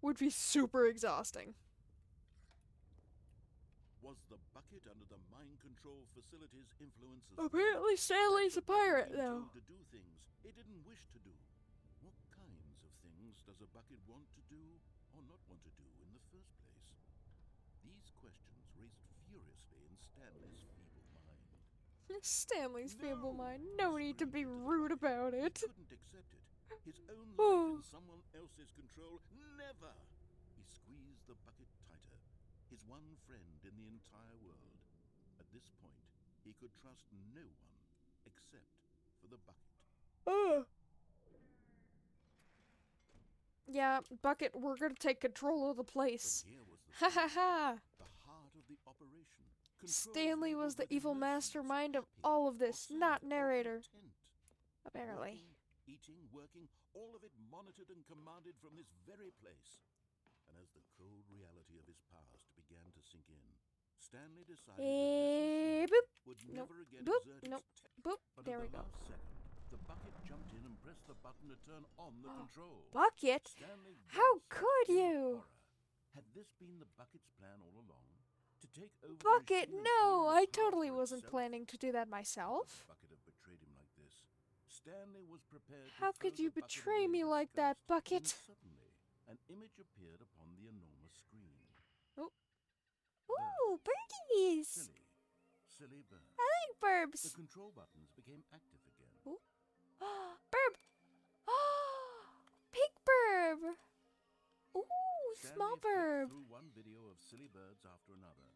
would be super exhausting. Was the bucket under the mind control facility's influence as well? Apparently Stanley's a Had the bucket pirate, been though. told to do things it didn't wish to do? What kinds of things does a bucket want to do or not want to do in the first place? These questions raced furiously in Stanley's feeble mind. Stanley's feeble No, mind. No need to be screamed into the rude bucket. about He it. couldn't accept it. His own Oh. life in someone else's control. Never! He squeezed the bucket tighter. His one friend in the entire world. At this point, he could trust no one except for the bucket. Oh. Yeah, Bucket, we're gonna take control of the place. But here was the Ha ha thing, ha! the heart of the operation. Stanley was Controls the labeled with evil emotions, mastermind of happy all of or this, sad not or narrator. content. Apparently. Walking, eating, working, all of it monitored and commanded from this very place. And as the cold reality of his past began to sink in, Stanley decided that this Boop. machine would Nope. never again Boop. exert Nope. its Boop. But There at we the go. last second, the bucket jumped in and pressed the button to turn on the control. Bucket? Stanley How gasped could in you? horror. Had this been the bucket's plan all along? To take over the Bucket, machine and no, claim the I power totally for wasn't itself? planning to do that Could the myself. bucket have betrayed him like this? Stanley was prepared to How throw could you the bucket betray away me like that, disgust, Bucket? when suddenly an image appeared upon the enormous screen. Oh. Birds. Ooh, birdies! Silly birds. I like The burbs. control buttons became active again. Ooh. Burb! Pig burb! Ooh, small Stanley flipped burb. through one video of silly birds after another.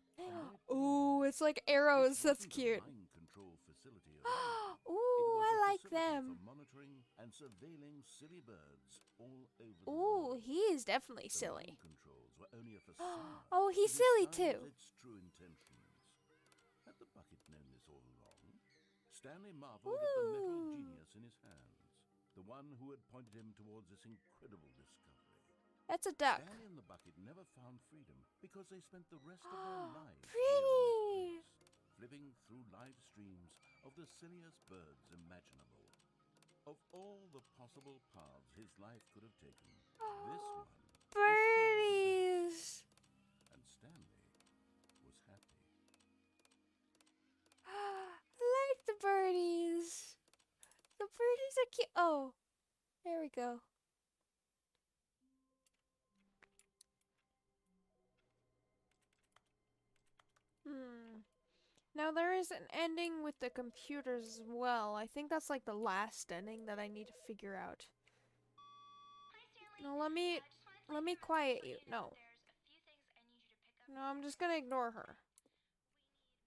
Ooh, it's like arrows. That's cute. Mind control facility of anyone. Ooh, It was I a like facility them. for monitoring and surveilling silly birds all over the Ooh, world. he is definitely The silly. mind controls were only a facade. Oh, he's to silly disguise too. its true intentions. Had the bucket known this all along? Stanley marveled at the metal Ooh. genius in his hands, the one who had pointed him towards this incredible discovery. That's a duck. Stanley and the bucket never found freedom because they spent the rest of their lives Pretty. here in this place, flipping through live streams of the silliest birds imaginable. Of all the possible paths his life could have taken, this one was Birdies. and Stanley was happy. I like the birdies. The birdies are cute. Oh, there we go. Now there is an ending with the computers as well. I think that's like the last ending that I need to figure out. Hi, Stanley. No, let me Just wanted to quiet let you. know No. there's a few things I need you to pick up. No, I'm just gonna ignore her.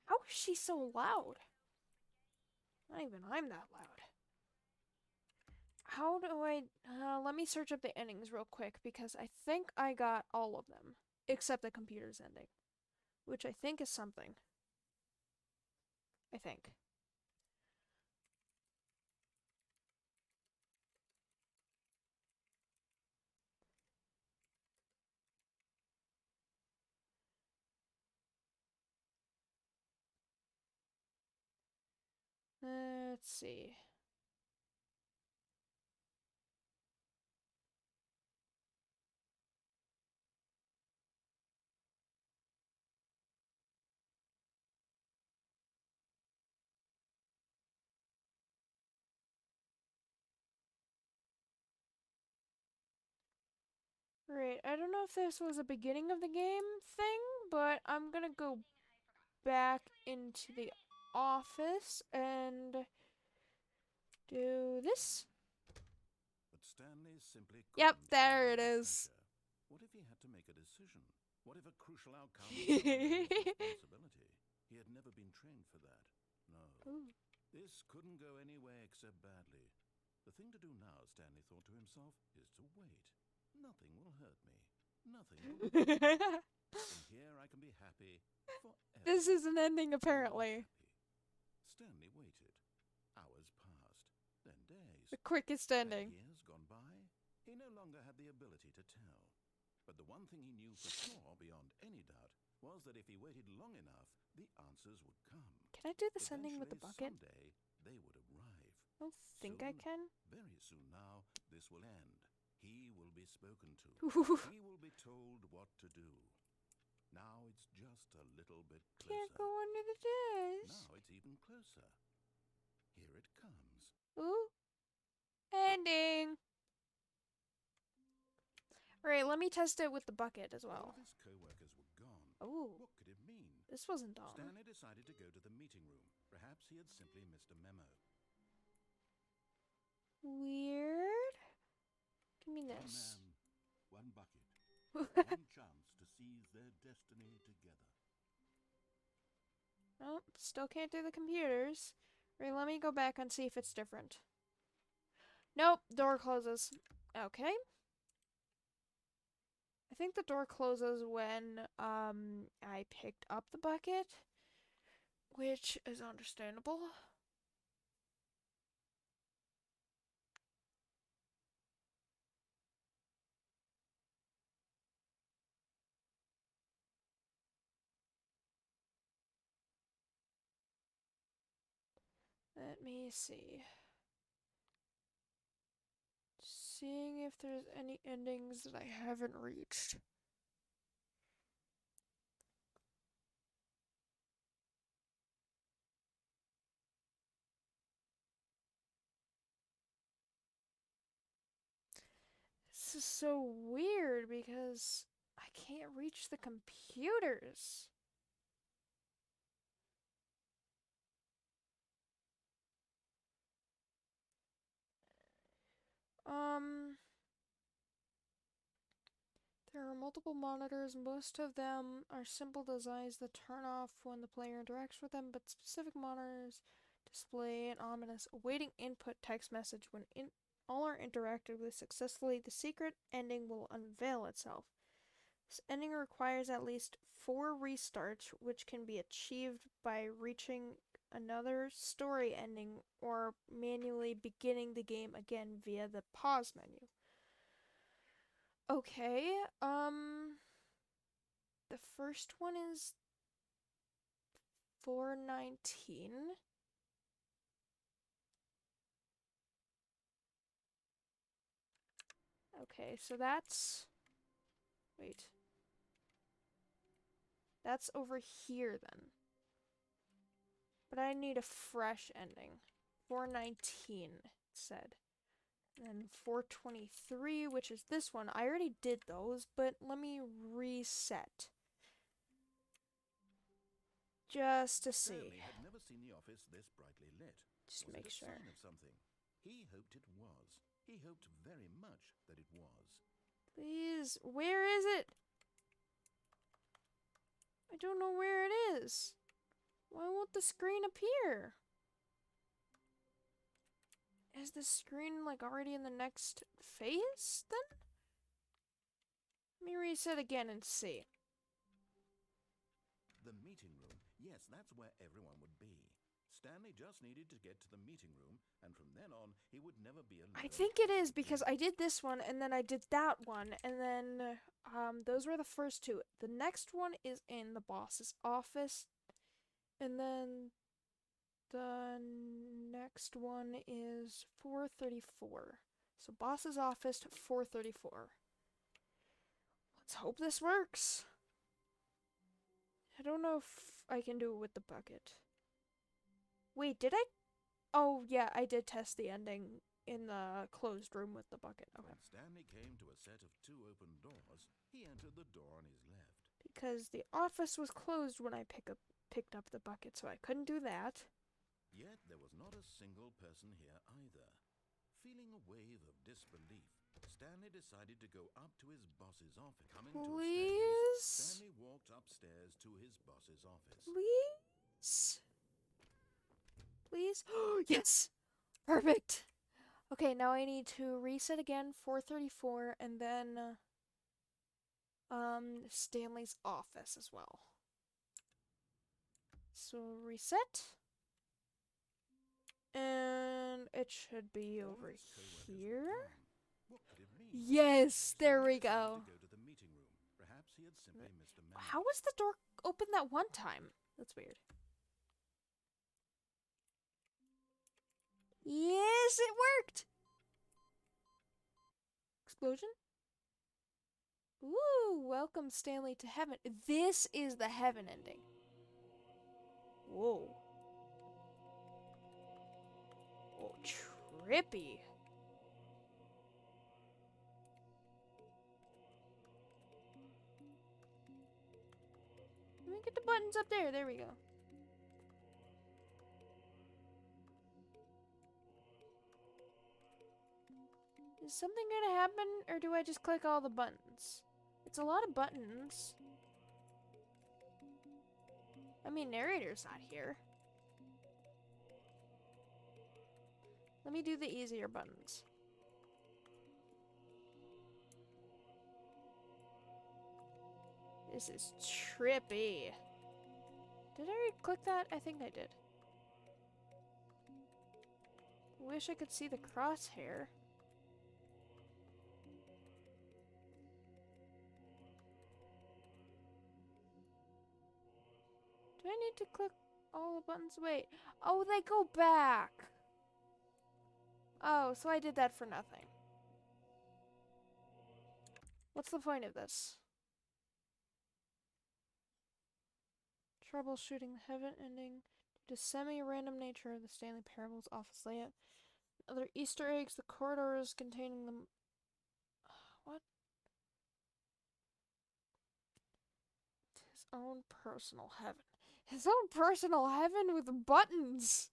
How is she so loud? Not even I'm that loud. How do I... let me search up the endings real quick because I think I got all of them. Except the computer's ending. Which I think is something. I think. Let's see. Right, I don't know if this was a beginning of the game thing, but I'm gonna go back into the office and do this. But Stanley simply Yep, couldn't there it handle the is. pressure. What if he had to make a decision? What if a crucial outcome fell under his responsibility? He had never been trained for that. No. Ooh. This couldn't go anywhere except badly. The thing to do now, Stanley thought to himself, is to wait. Nothing will hurt me. Nothing will hurt me. From here I can be happy forever. This is an ending, apparently. Happy. Stanley waited. Hours passed, then days. The quickest Had ending. years gone by? He no longer had the ability to tell. But the one thing he knew for sure, beyond any doubt, was that if he waited long enough, the answers would come. Can I do this ending with the Eventually, bucket? someday, they would arrive. I don't think I Soon, can. Very soon now, this will end. He will be spoken to. Ooh. He will be told what to do. Now it's just a little bit closer. Can't go under the desk. Now it's even closer. Here it comes. Ooh. Ending. Alright, let me test it with the bucket as All well. of his co-workers were gone. Ooh. What could it mean? This wasn't dumb. Stanley decided to go to the meeting room. Perhaps he had simply missed a memo. Weird. Give me One this. man, one bucket, one chance to seize their destiny together. Oh, still can't do the computers. Right, let me go back and see if it's different. Nope, door closes. Okay. I think the door closes when I picked up the bucket, which is understandable. Let me see. Seeing if there's any endings that I haven't reached. This is so weird because I can't reach the computers. There are multiple monitors. Most of them are simple designs that turn off when the player interacts with them, but specific monitors display an ominous awaiting input text message. When all are interacted with successfully, the secret ending will unveil itself. This ending requires at least 4 restarts, which can be achieved by reaching another story ending or manually beginning the game again via the pause menu. Okay, the first one is 419. Okay, so that's... Wait. That's over here then. But I need a fresh ending. 419, it said. And then 423, which is this one. I already did those, but let me reset. Just to see. Stanley had never seen the office this brightly lit. Just Was make it a sure. sign of something? He hoped it was. He hoped very much that it was. Please, where is it? I don't know where it is. Why won't the screen appear? Is the screen like already in the next phase then? Let me reset again and see. The meeting room. Yes, that's where everyone would be. Stanley just needed to get to the meeting room, and from then on, he would never be alone. I think it is because I did this one and then I did that one and then those were the first two. The next one is in the boss's office and then the next one is 434. So boss's office to 434. Let's hope this works. I don't know if I can do it with the bucket. Wait, did I? Oh, yeah, I did test the ending in the closed room with the bucket. Okay. When Stanley came to a set of 2 open doors, he entered the door on his left. Because the office was closed when I picked up the bucket, so I couldn't do that. Yet there was not a single person here either. Feeling a wave of disbelief, Stanley decided to go up to his boss's office. Coming to a Please? staircase, Stanley walked upstairs to his boss's office. Please? Please? Yes! Perfect! Okay, now I need to reset again, 434, and then Stanley's office as well. So reset. And it should be over here. What could it mean? Yes, there we Stanley decided go. to go to the meeting room. Perhaps he had simply missed a memo. How was the door open that one time? That's weird. Yes, it worked! Explosion? Ooh, welcome Stanley to heaven. This is the heaven ending. Whoa. Oh, trippy. Let me get the buttons up there. There we go. Is something gonna happen, or do I just click all the buttons? It's a lot of buttons. I mean, narrator's not here. Let me do the easier buttons. This is trippy. Did I already click that? I think I did. Wish I could see the crosshair. Do I need to click all the buttons? Wait. Oh, they go back. Oh, so I did that for nothing. What's the point of this? Troubleshooting the heaven ending due to semi-random nature of the Stanley Parable's office layout. Other Easter eggs, the corridors containing the... What? His own personal heaven. His own personal heaven with buttons.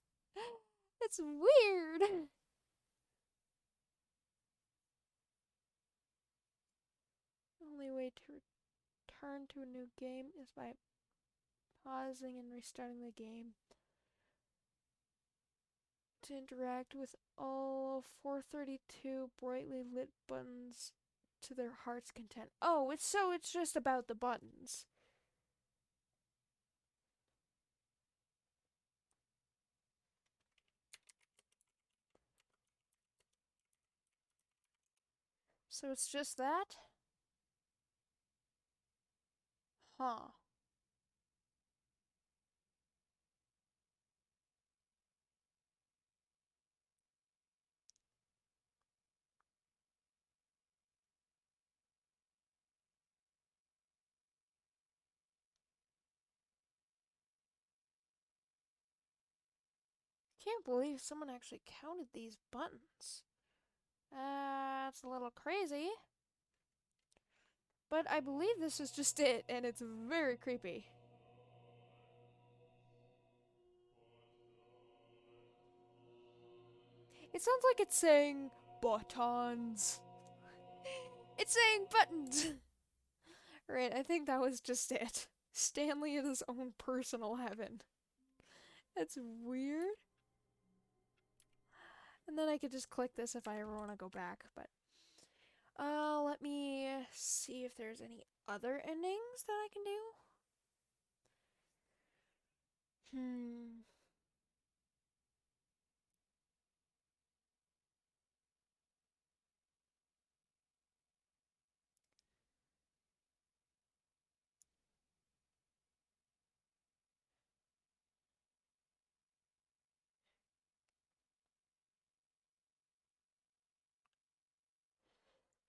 It's weird. The only way to return to a new game is by pausing and restarting the game. To interact with all 432 brightly lit buttons to their heart's content. Oh, it's just about the buttons. So it's just that? Huh. Can't believe someone actually counted these buttons. That's a little crazy. But I believe this is just it, and it's very creepy. It sounds like it's saying buttons. It's saying buttons. Right, I think that was just it. Stanley in his own personal heaven. That's weird. And then I could just click this if I ever want to go back, but let me see if there's any other endings that I can do.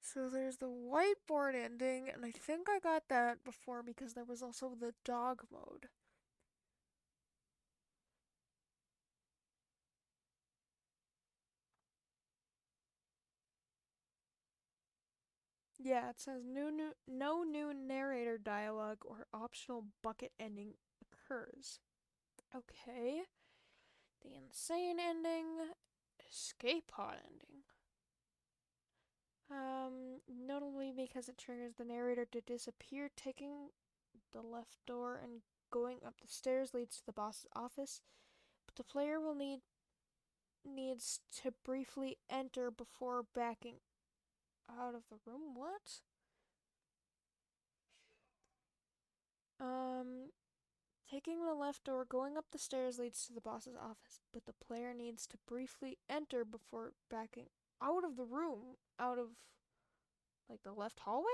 So there's the whiteboard ending, and I think I got that before because there was also the dog mode. Yeah, it says no new narrator dialogue or optional bucket ending occurs. Okay. The insane ending, escape pod ending. Notably because it triggers the narrator to disappear, taking the left door and going up the stairs leads to the boss's office, but the player will needs to briefly enter before backing out of the room. What? Taking the left door, going up the stairs leads to the boss's office, but the player needs to briefly enter before backing out of the room, out of, like, the left hallway?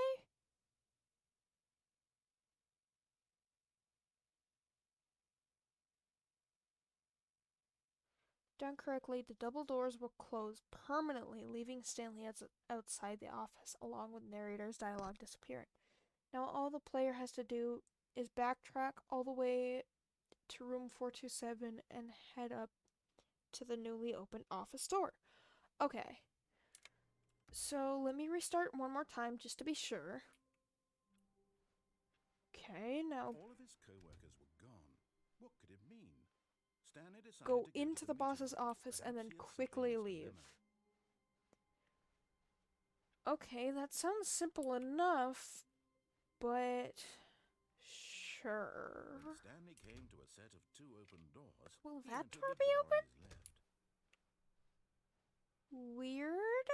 Done correctly, the double doors will close permanently, leaving Stanley outside the office, along with narrator's dialogue disappearing. Now all the player has to do is backtrack all the way to room 427 and head up to the newly opened office door. Okay. So let me restart one more time just to be sure. Okay, now All of his co-workers were gone. What could it mean? Stanley decided go to go into to the meeting boss's room. office and Perhaps then he had simply quickly missed the leave. memo. Okay, that sounds simple enough, but sure. When Stanley came to a set of two open doors, Will he that entered door the be door open? on his left. Weird.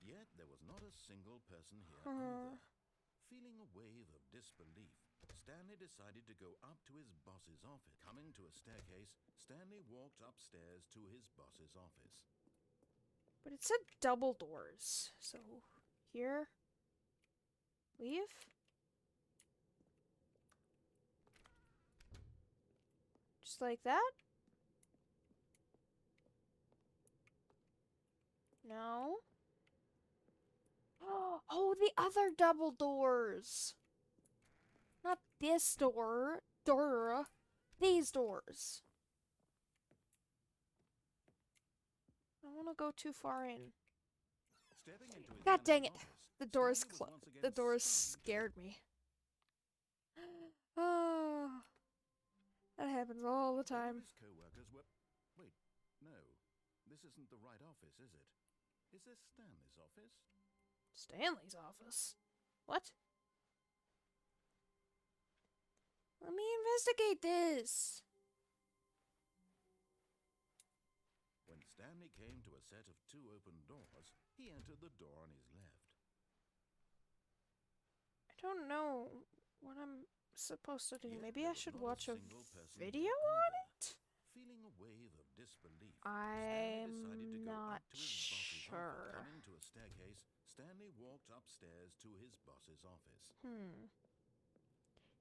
Yet there was not a single person here either. Feeling a wave of disbelief, Stanley decided to go up to his boss's office. Coming to a staircase, Stanley walked upstairs to his boss's office. But it said double doors. So, here. Leave. Just like that? No. Oh, the other double doors. Not this door. Door. These doors. I don't want to go too far in. Stepping into his God dang manager's it. office, The door's Stanley was once again the door's stunned. scared me. Oh, that happens all the All of time. his co-workers were... Wait, no. This isn't the right office, is it? Is this Stanley's office? Stanley's office? What? Let me investigate this. When Stanley came to a set of 2 open doors, he entered the door on his left. I don't know what I'm supposed to do. Yet Maybe there I was should not watch a single person video there on either. it? Feeling a wave of disbelief, Stanley decided to I'm go not up to his boss's office. sure. Coming to a staircase, Stanley walked upstairs to his boss's office.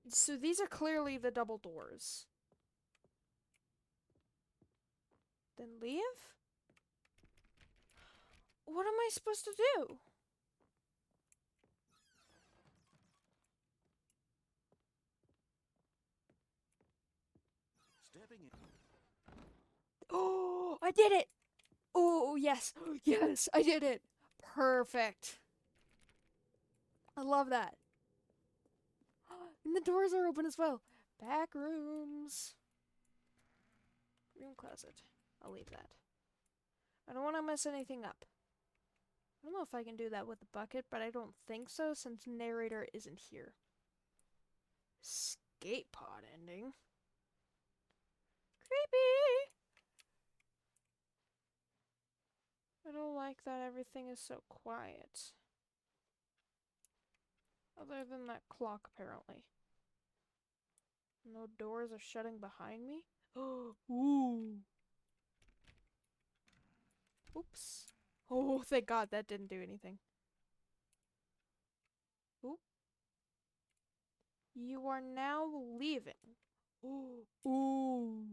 So these are clearly the double doors. Then leave? What am I supposed to do? Stepping in... Oh, I did it! Oh, yes. Yes, I did it. Perfect. I love that. And the doors are open as well. Back rooms. Room closet. I'll leave that. I don't want to mess anything up. I don't know if I can do that with the bucket, but I don't think so since narrator isn't here. Skate pod ending. Creepy! I don't like that everything is so quiet. Other than that clock, apparently. No doors are shutting behind me. Oh, ooh. Oops. Oh, thank God that didn't do anything. Oop. You are now leaving. Ooh. Ooh.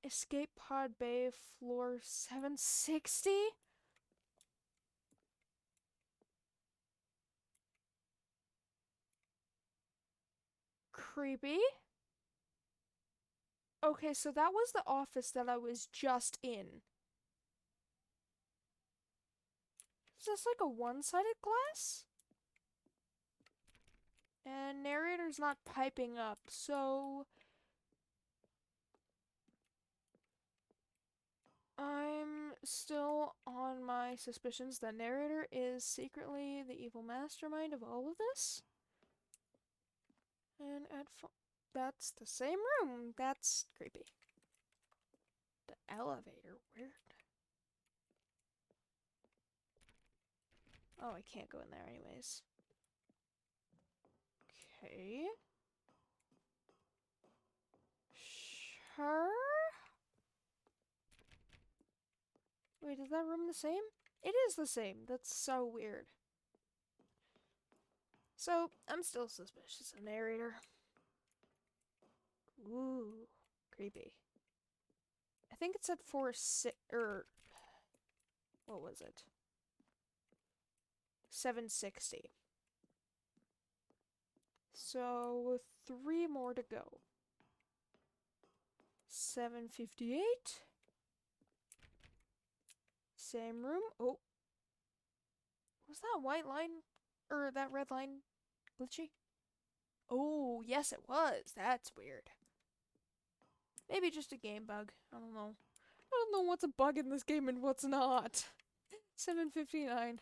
Escape pod bay floor 760? Creepy. Okay, so that was the office that I was just in. Is this like a one-sided glass? And narrator's not piping up, so I'm still on my suspicions that narrator is secretly the evil mastermind of all of this. And that's the same room. That's creepy. The elevator, weird. Oh, I can't go in there anyways. Okay. Sure. Wait, is that room the same? It is the same. That's so weird. So, I'm still suspicious of narrator. Ooh, creepy. I think it said 4-6, what was it? 760. So, 3 more to go. 758. Same room. Oh. Was that white line, or that red line glitchy? Oh, yes it was. That's weird. Maybe just a game bug. I don't know. I don't know what's a bug in this game and what's not. 759.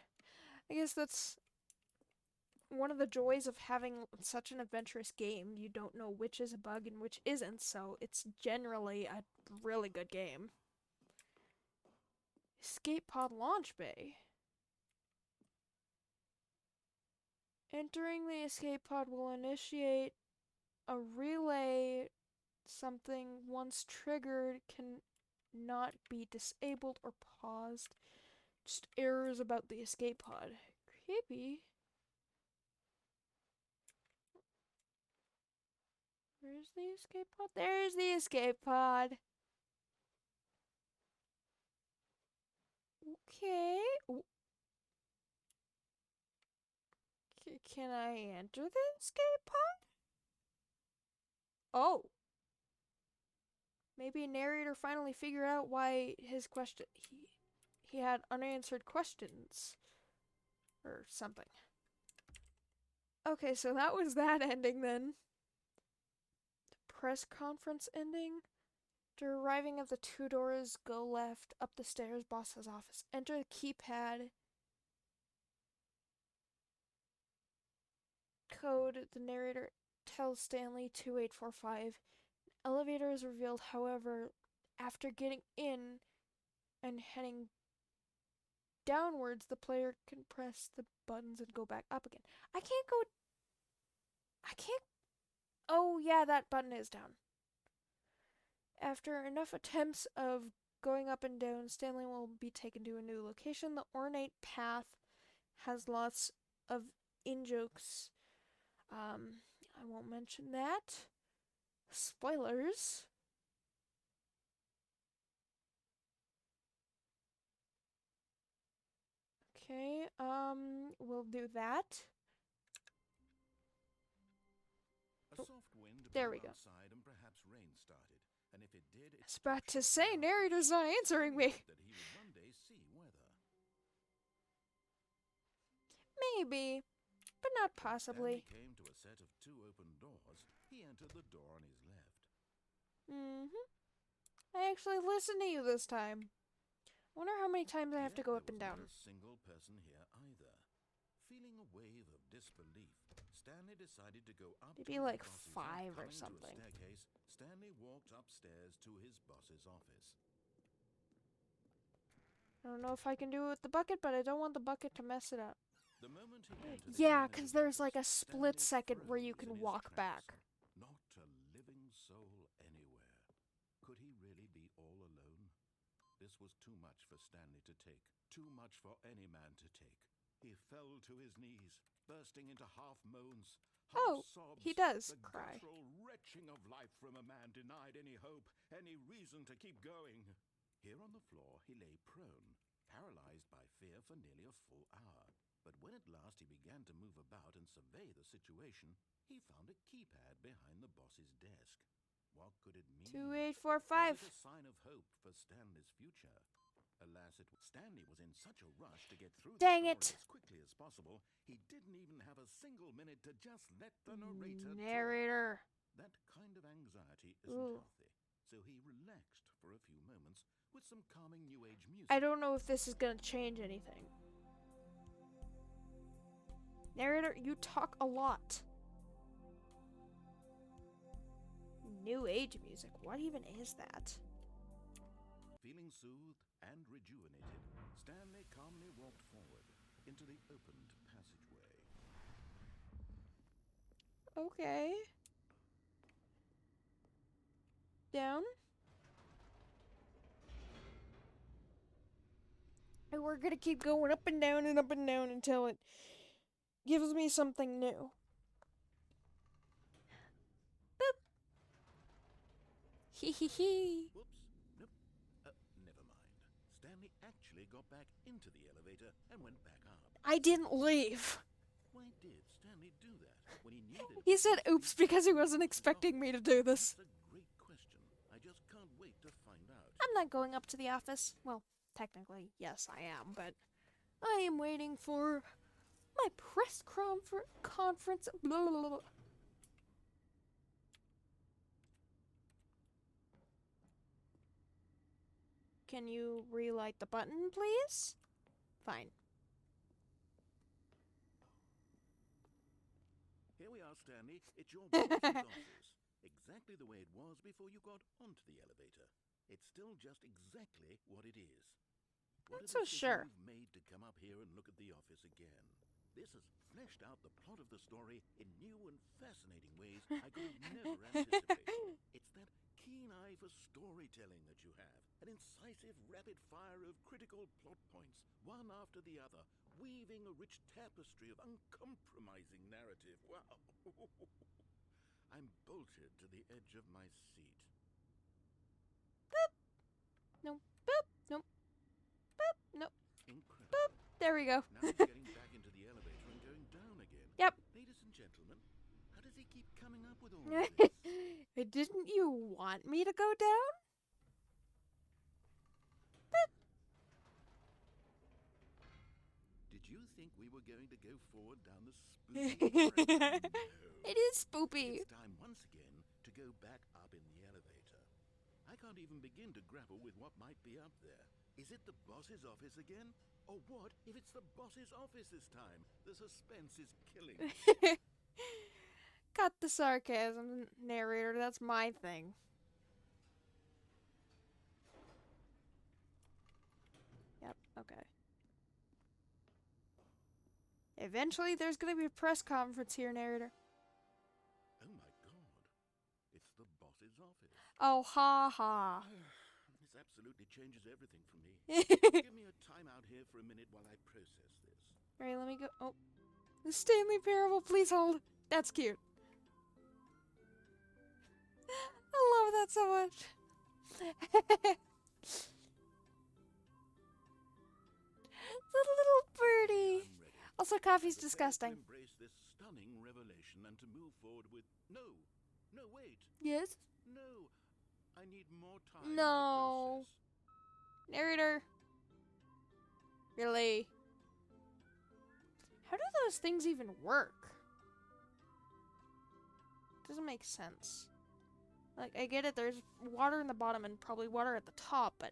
I guess that's one of the joys of having such an adventurous game. You don't know which is a bug and which isn't, so it's generally a really good game. Escape pod launch bay. Entering the escape pod will initiate a relay. Something once triggered can not be disabled or paused. Just errors about the escape pod. Creepy. Where's the escape pod? There's the escape pod. Okay. Ooh. Can I enter the escape pod? Oh. Maybe a narrator finally figured out why his question he had unanswered questions or something. Okay, so that was that ending then. The press conference ending. After arriving at the 2 doors, go left, up the stairs, boss's office. Enter the keypad. Code, the narrator tells Stanley 2845. Elevator is revealed, however, after getting in and heading downwards, the player can press the buttons and go back up again. I can't. Oh, yeah, that button is down. After enough attempts of going up and down, Stanley will be taken to a new location. The ornate path has lots of in-jokes. I won't mention that. Spoilers. Okay, we'll do that. A soft wind There blew we go. outside and perhaps rain started. And if it did, I was about to say, narrator's not answering me. that he would one day see weather. Maybe, but not possibly. Stanley came to a set of 2 open doors. He entered the door on his left. I actually listened to you this time. Wonder how many times I have to Yet go there up and was down. not a single person here either. Feeling a wave of disbelief, Stanley decided to go up Maybe to his like boss's 5 or coming to a something. staircase, Stanley walked upstairs to his boss's office. I don't know if I can do it with the bucket, but I don't want the bucket to mess it up. The moment he entered the Yeah, manager's because there's like a office, split Stanley second where you froze can in his walk tracks. back. Not a living soul anywhere. Could he really be all alone? This was too much for Stanley to take. Too much for any man to take. He fell to his knees, bursting into half moans, half sobs. He does The cry. guttural retching of life from a man denied any hope, any reason to keep going. Here on the floor he lay prone, paralyzed by fear for nearly a full hour. But when at last he began to move about and survey the situation, he found a keypad behind the boss's desk. What could it mean? 2845. Was it a sign of hope for Stanley's future? Alas, Stanley was in such a rush to get through Dang the it. story as quickly as possible, he didn't even have a single minute to just let the narrator talk. Narrator. That kind of anxiety isn't Ooh. healthy, so he relaxed for a few moments with some calming New Age music. I don't know if this is gonna change anything. Narrator, you talk a lot. New Age music. What even is that? Feeling soothed and rejuvenated, Stanley calmly walked forward into the opened passageway. Okay. Down. And we're gonna keep going up and down until it gives me something new. Boop. Hee hee hee. Whoops. Nope. Never mind. Stanley actually got back into the elevator and went back up. I didn't leave. Why did Stanley do that when he knew that He said oops because he wasn't expecting me to do this. That's a great question. I just can't wait to find out. I'm not going up to the office. Well, technically, yes, I am, but I am waiting for my press conference. Blah, blah, blah, blah. Can you relight the button, please? Fine. Here we are, Stanley. It's your boss's office. Exactly the way it was before you got onto the elevator. It's still just exactly what it is. What Not a so decision sure. you've made to come up here and look at the office again. This has fleshed out the plot of the story in new and fascinating ways I could have never anticipated. It's that keen eye for storytelling that you have. An incisive rapid fire of critical plot points, one after the other, weaving a rich tapestry of uncompromising narrative. Wow. I'm bolted to the edge of my seat. Boop. No. Boop. Nope. Boop. Nope. Incredible. Boop. There we go. Now he's getting back into the elevator and going down again. Yep. Ladies and gentlemen, how does he keep coming up with all this? Didn't you want me to go down? Boop. think we were going to go forward down the spooky corridor? No. It is spoopy. It's time once again to go back up in the elevator. I can't even begin to grapple with what might be up there. Is it the boss's office again? Or what if it's the boss's office this time? The suspense is killing me. Cut the sarcasm, narrator. That's my thing. Yep, okay. Eventually, there's gonna be a press conference here, narrator. Oh my god. It's the boss's office. Oh, ha ha. This absolutely changes everything for me. Give me a timeout here for a minute while I process this. Alright, let me go. Oh. The Stanley Parable, please hold. That's cute. I love that so much. The little birdie. I'm ready. Also, coffee's Prepare disgusting. To embrace this stunning revelation and to move forward with no, wait. Yes? No. I need more time No. to process. Narrator. Really? How do those things even work? Doesn't make sense. Like, I get it, there's water in the bottom and probably water at the top, but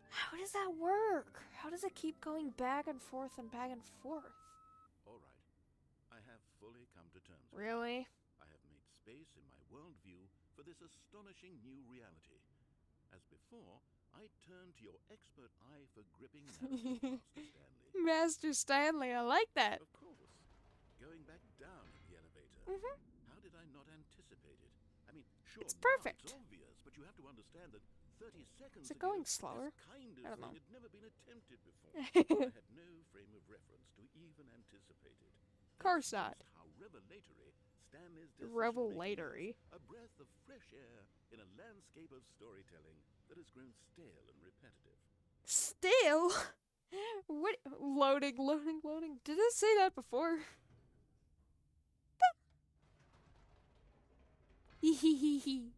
how does that work? How does it keep going back and forth and back and forth? All right. I have fully come to terms with it. Really? I have made space in my worldview for this astonishing new reality. As before, I turn to your expert eye for gripping narrative, Master Stanley. Master Stanley, I like that. Of course. Going back down in the elevator. Mm-hmm. How did I not anticipate it? I mean, sure, It's now perfect. it's obvious, but you have to understand that 30 seconds Is it ago, going slower? this kind of I don't thing know. had never been attempted before. I had no frame of reference to even anticipate it. Of course not. Just how revelatory Stanley's decision-making Revelatory. is. A breath of fresh air in a landscape of storytelling that has grown stale and repetitive. Still? What? Loading. Did it say that before? Hehehehe.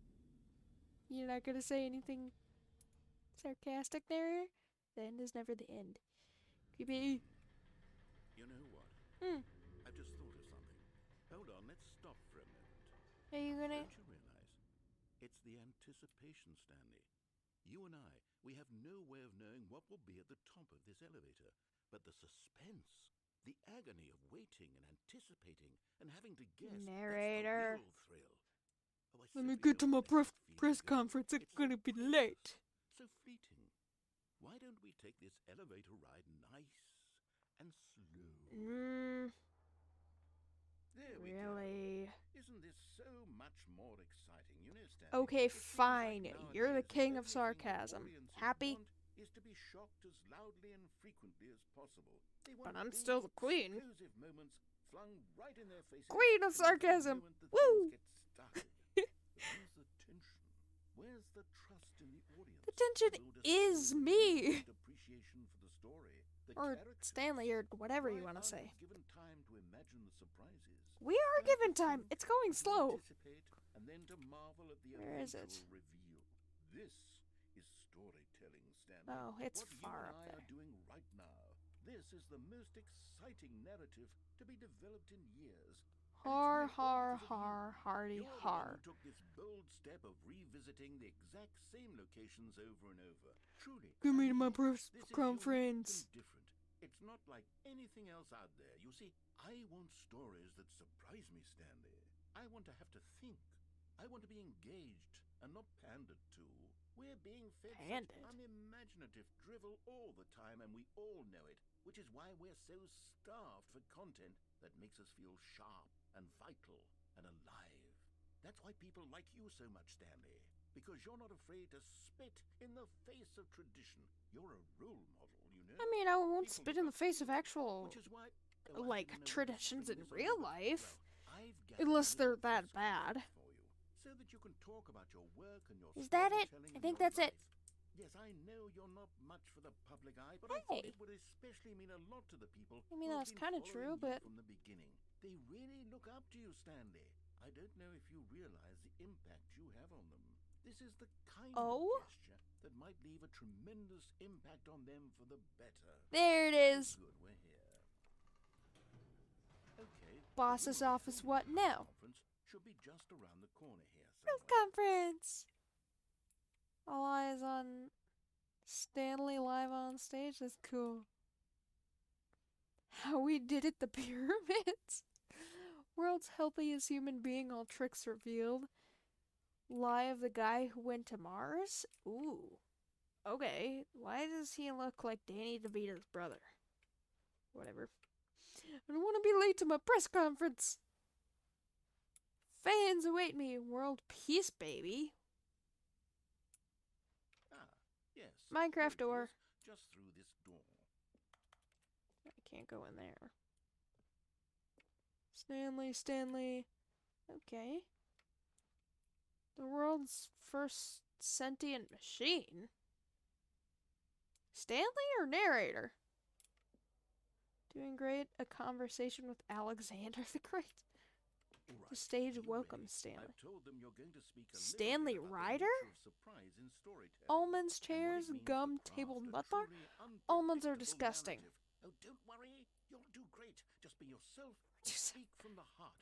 You're not gonna say anything sarcastic there? The end is never the end. Creepy. You know what? I've just thought of something. Hold on, let's stop for a moment. Are you gonna? Don't you realize? It's the anticipation, Stanley. You and I, we have no way of knowing what will be at the top of this elevator. But the suspense, the agony of waiting and anticipating and having to guess. Narrator. That's the real thrill. Oh, I Let me simply get to don't my let that feeling press go. conference. It's It's gonna so be precious, late. So fleeting. Why don't we take this elevator ride nice and slow? There we go. Really? Isn't this so much more exciting? You know, Stanley, Okay, it seems fine. like You're the nowadays king of everything sarcasm. audiences Happy? want is to be shocked as loudly and frequently as possible. They But want I'm big, still the queen. explosive moments flung right in their faces. Queen of from the very sarcasm. moment the Woo! things get started. But where's the tension? Where's the trust in the audience? The tension Build a is slow, me. nuanced appreciation for the story, the Or characters. Stanley, or whatever you Why want to aren't say. we given time to imagine the surprises? We are given time. It's going To slow. anticipate and then to marvel at the Where is eventual it? reveal. This is storytelling, Stanley. Oh, it's what far you up and I there. are doing right now. This is the most exciting narrative to be developed in years. Har, And it's har, really all because of har, you. hardy, You're the one har. who took this bold step of revisiting the exact same locations over and over. Truly, Give me I my mean, press this is conference. unique and different. It's not like anything else out there. You see, I want stories that surprise me, Stanley. I want to have to think. I want to be engaged and not pandered to. We're being fed Pandered? such unimaginative drivel all the time, and we all know it, which is why we're so starved for content that makes us feel sharp and vital and alive. That's why people like you so much, Stanley. Because you're not afraid to spit in the face of tradition. You're a role model, you know? I mean, I won't People spit look in the up to face you, of actual, which is why, like, traditions in real life. I've Unless gathered they're that some bad. facts for you, so that you can talk about your work and your Is that it? storytelling I and think your that's it. life. Yes, I know you're not much for the public eye, but I thought Hey. it would especially mean a lot to the people. I mean, who have that's been kinda following true, you but- from the beginning, they really look up to you, Stanley. I don't know if you realize the impact you have on them. This is the kind Oh? of gesture that might leave a tremendous impact on them for the better. There it is. Good, we're here. boss's office. What now? Conference should be just around the corner here Press somewhere. conference. All eyes on Stanley live on stage. That's cool. How we did it, the pyramids. World's healthiest human being, all tricks revealed. Lie of the guy who went to Mars? Ooh. Okay. Why does he look like Danny DeVito's brother? Whatever. I don't want to be late to my press conference. Fans await me. World peace, baby. Ah, yes. Minecraft here it door. is, just through this door. I can't go in there. Stanley. Okay. The world's first sentient machine? Stanley or narrator? Doing great. A conversation with Alexander the Great. All right, The stage you welcomes ready? Stanley. I've told them you're going to speak a Stanley little bit about Ryder? the nature of surprise in storytelling, Almonds, and what it chairs, means to gum, craft table, a nut bar. truly Almonds are unpredictable disgusting. narrative. Oh, don't worry. You'll do great. Just be yourself. Do Speak from the heart.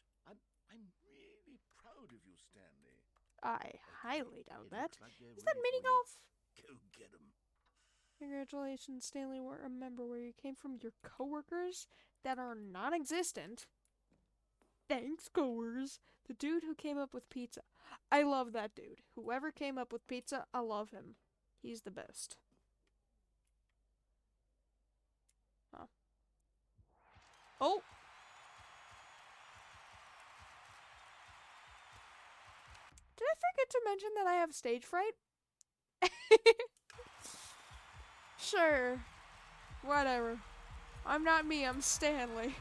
I'm really proud of you, Stanley. I Okay, highly doubt it that. looks like they're Is that ready mini for you. golf? Go get 'em. Congratulations, Stanley. Remember where you came from. Your coworkers that are non-existent. Thanks, coworkers. The dude who came up with pizza. I love that dude. Whoever came up with pizza, I love him. He's the best. Huh. Oh! Did I forget to mention that I have stage fright? Sure. Whatever. I'm not me, I'm Stanley.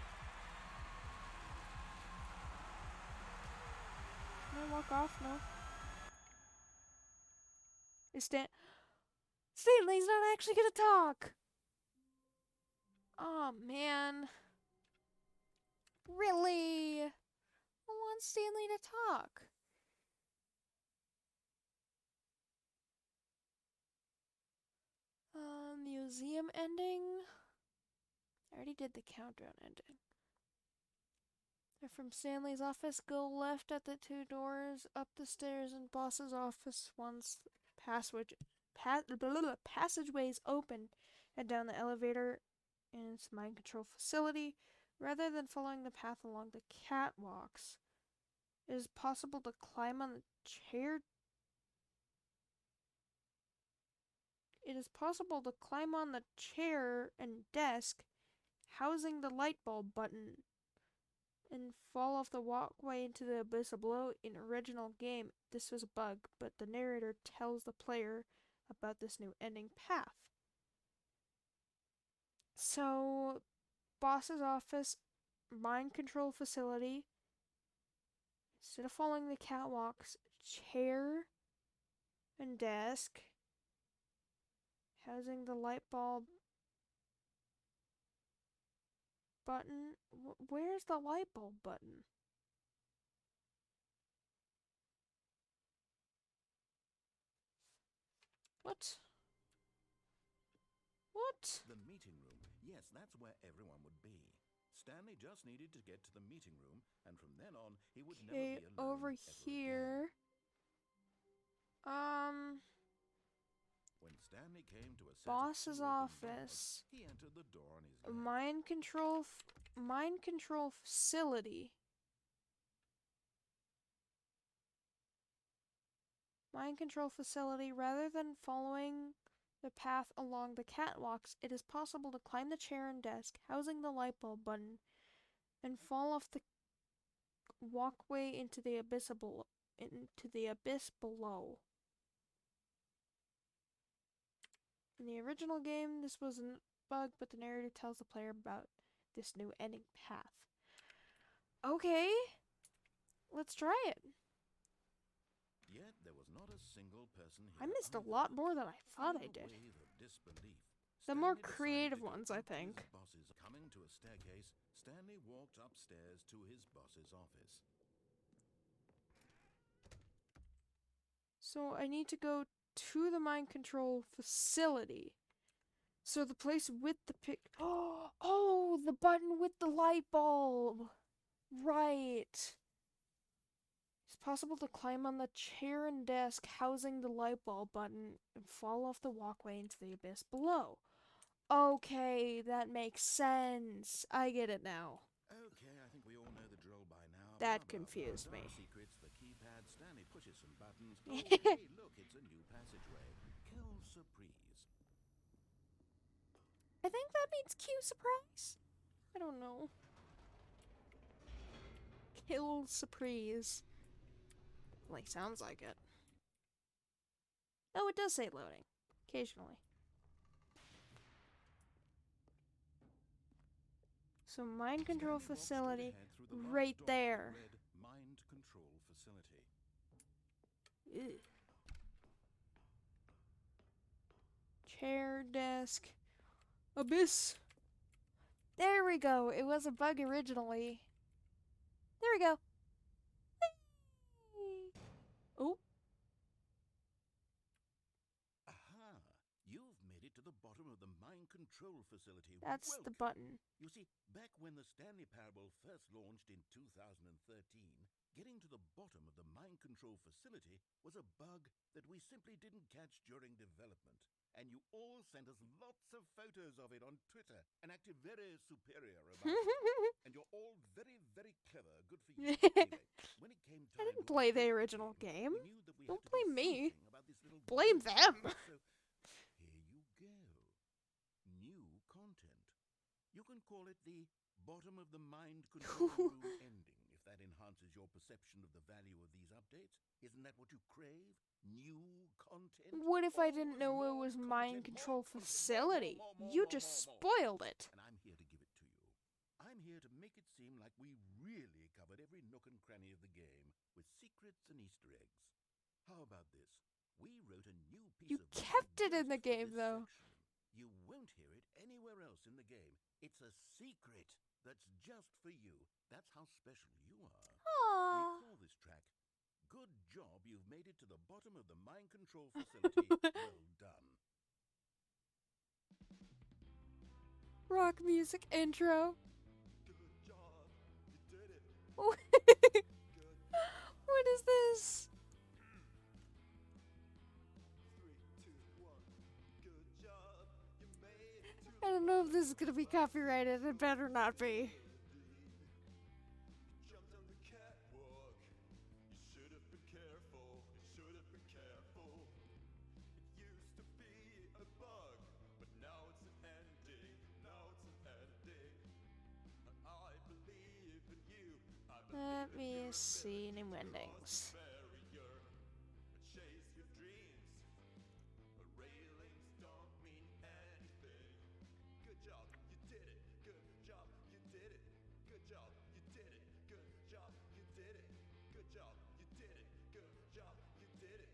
Can I walk off? No. Is Stanley's not actually gonna talk! Oh man. Really? I want Stanley to talk. Museum ending? I already did the countdown ending. They're from Stanley's office. Go left at the two doors, up the stairs, and boss's office once passageways open, and down the elevator in its mind control facility. Rather than following the path along the catwalks, it is possible to climb on the chair. It is possible to climb on the chair and desk housing the light bulb button and fall off the walkway into the abyss below. In original game, this was a bug, but the narrator tells the player about this new ending path. So, boss's office, mind control facility. Instead of following the catwalks, chair and desk housing the light bulb button. Where's the light bulb button? What? What? The meeting room. Yes, that's where everyone would be. Stanley just needed to get to the meeting room, and from then on, he would never be alone over ever here. Again. When Stanley came to a set Boss's of two open office. doors, he entered the door on his left. Mind control facility. Mind control facility. Rather than following the path along the catwalks, it is possible to climb the chair and desk housing the light bulb button and fall off the walkway into the abyss below. In the original game, this was a bug, but the narrator tells the player about this new ending path. Okay, let's try it. Yet there was not a single person here. I missed a either. lot more than I thought I In a did. wave of disbelief, The more Stanley decided creative to go ones, I up to his think. boss's. Coming to a staircase, Stanley walked upstairs to his boss's office. So I need to go to the mind control facility. So the place with the pic. Oh, the button with the light bulb. Right. It's possible to climb on the chair and desk housing the light bulb button and fall off the walkway into the abyss below. Okay, that makes sense. I get it now. Okay, I think we all know the drill by now. That Blah, blah, confused blah. me. No secrets, the keypad. Stanley pushes some buttons. Oh, hey, look, it's a new passageway. Kill surprise. I think that means cue surprise. I don't know. Kill surprise. Like, sounds like it. Oh, it does say loading. Occasionally. So, mind control Stanley walked facility straight ahead through the large right door there. that read Mind Control Facility. Ew. Chair, desk, abyss. There we go. It was a bug originally. There we go. Oh, Aha! You've made it to the bottom of the Mind Control Facility. that's the Welcome. button. You see, back when the Stanley Parable first launched in 2013, getting to the bottom of the mind control facility was a bug that we simply didn't catch during development. And you all sent us lots of photos of it on Twitter and acted very superior about it. And you're all very, very clever. Good for you. Anyway, when it came time I didn't to play the update original game. we knew that we Don't had to blame do me. something about this little Blame glitch. them. So here you go. New content. You can call it the bottom of the mind control room ending, if that enhances your perception of the value of these updates. Isn't that what you crave? New content? What if I didn't know it More was mind content, control more content, facility? more, You more, just more, more. spoiled it. And I'm here to give it to you. I'm here to make it seem like we really covered every nook and cranny of the game with secrets and Easter eggs. How about this? We wrote a new piece You of kept it music in the just for game, this though. section. You won't hear it anywhere else in the game. It's a secret that's just for you. That's how special you are. Aww. We call this track Good Job You've Made It to the Bottom of the Mind Control Facility. Well done. Rock music intro. Good job. You did it. What is this? 3, 2, 1. Good job. You made it to I don't know if this is gonna be copyrighted. It better not be. jumped on the catwalk. You should have been careful. You should have been careful. It used to be a bug, but now it's an ending. Now it's an ending. I believe in you. I Let believe in me your see new ability to endings. cross the barrier and chase your dreams. But railings don't mean anything. Good job, you did it. Good job, you did it. Good job, you did it. Good job, you did it. Good job, you did it. Good job, you did it. Good job, you did it.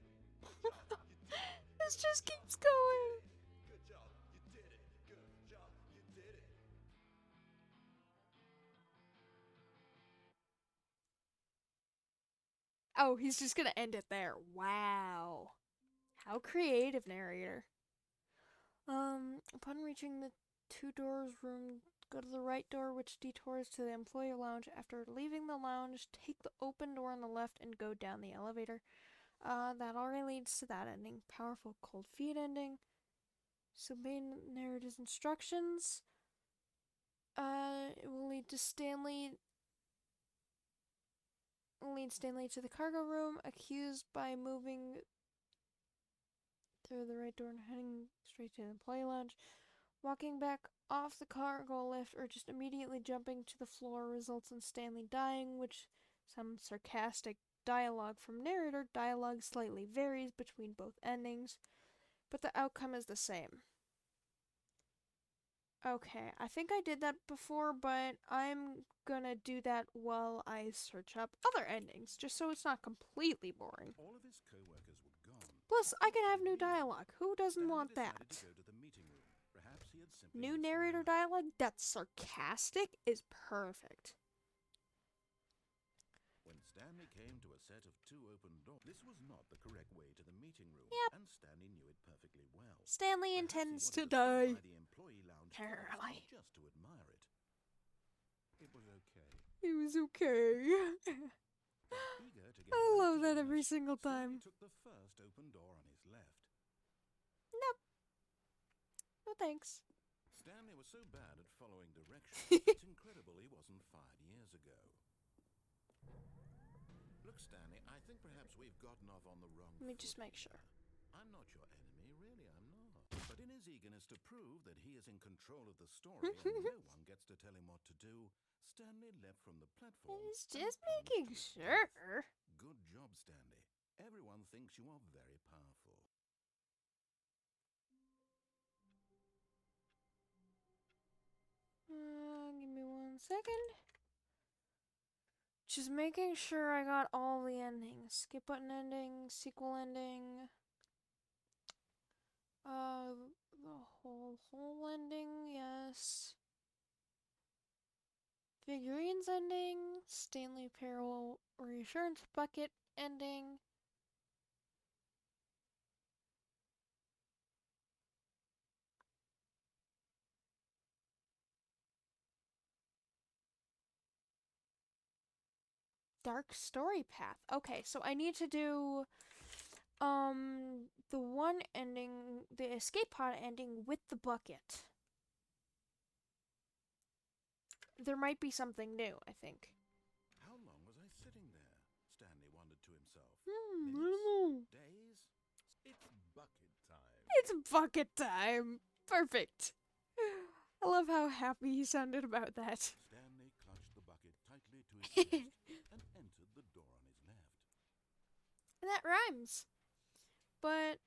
This just keeps going. Good job, you did it. Good job, you did it. Oh, he's just gonna end it there. Wow. How creative, narrator. Upon reaching the two doors room, go to the right door, which detours to the employee lounge. After leaving the lounge, take the open door on the left and go down the elevator. That already leads to that ending. Powerful cold feet ending. So main narrator's instructions. It will lead to Stanley to the cargo room, accused by moving through the right door and heading straight to the employee lounge. Walking back off the cargo lift or just immediately jumping to the floor results in Stanley dying, which some sarcastic dialogue from narrator. Dialogue slightly varies between both endings, but the outcome is the same. Okay, I think I did that before, but I'm gonna do that while I search up other endings, just so it's not completely boring. All of his co-workers were gone. Plus, I can have new dialogue. Who doesn't Stanley want decided that? to go to the meeting room. Perhaps he had simply New missed the narrator memo. dialogue that's sarcastic is perfect. When Stanley came to a set of two open doors, this was not the correct way to the meeting room. Yep. And Stanley knew it perfectly well. Stanley Perhaps he intends wanted to stop die. by the employee lounge Early. first, just to admire it. It was okay. It was okay. Eager to get I back love to that business, every single Stanley time. took the first open door on his left. Nope. No thanks. Stanley was so bad at following directions, it's incredible he wasn't fired years ago. Look, Stanley, I think perhaps we've gotten off on the wrong Let me foot just make here. sure. I'm not your enemy, really, I'm not. But in his eagerness to prove that he is in control of the story and no one gets to tell him what to do, Stanley leapt from the platform. It's and just plunged making to his sure. death. Good job, Stanley. Everyone thinks you are very powerful. Give me 1 second. Just making sure I got all the endings. Skip button ending, sequel ending. The whole ending, yes. Figurines ending, Stanley Parallel Reassurance Bucket ending. Dark Story Path. Okay, so I need to do the one ending, the escape pod ending with the bucket. There might be something new, I think. How long was I sitting there? Stanley wondered to himself. I don't Minutes? know. Days? It's bucket time. It's bucket time. Perfect. I love how happy he sounded about that. Stanley clutched the bucket tightly to his chest and entered the door on his left. That rhymes. But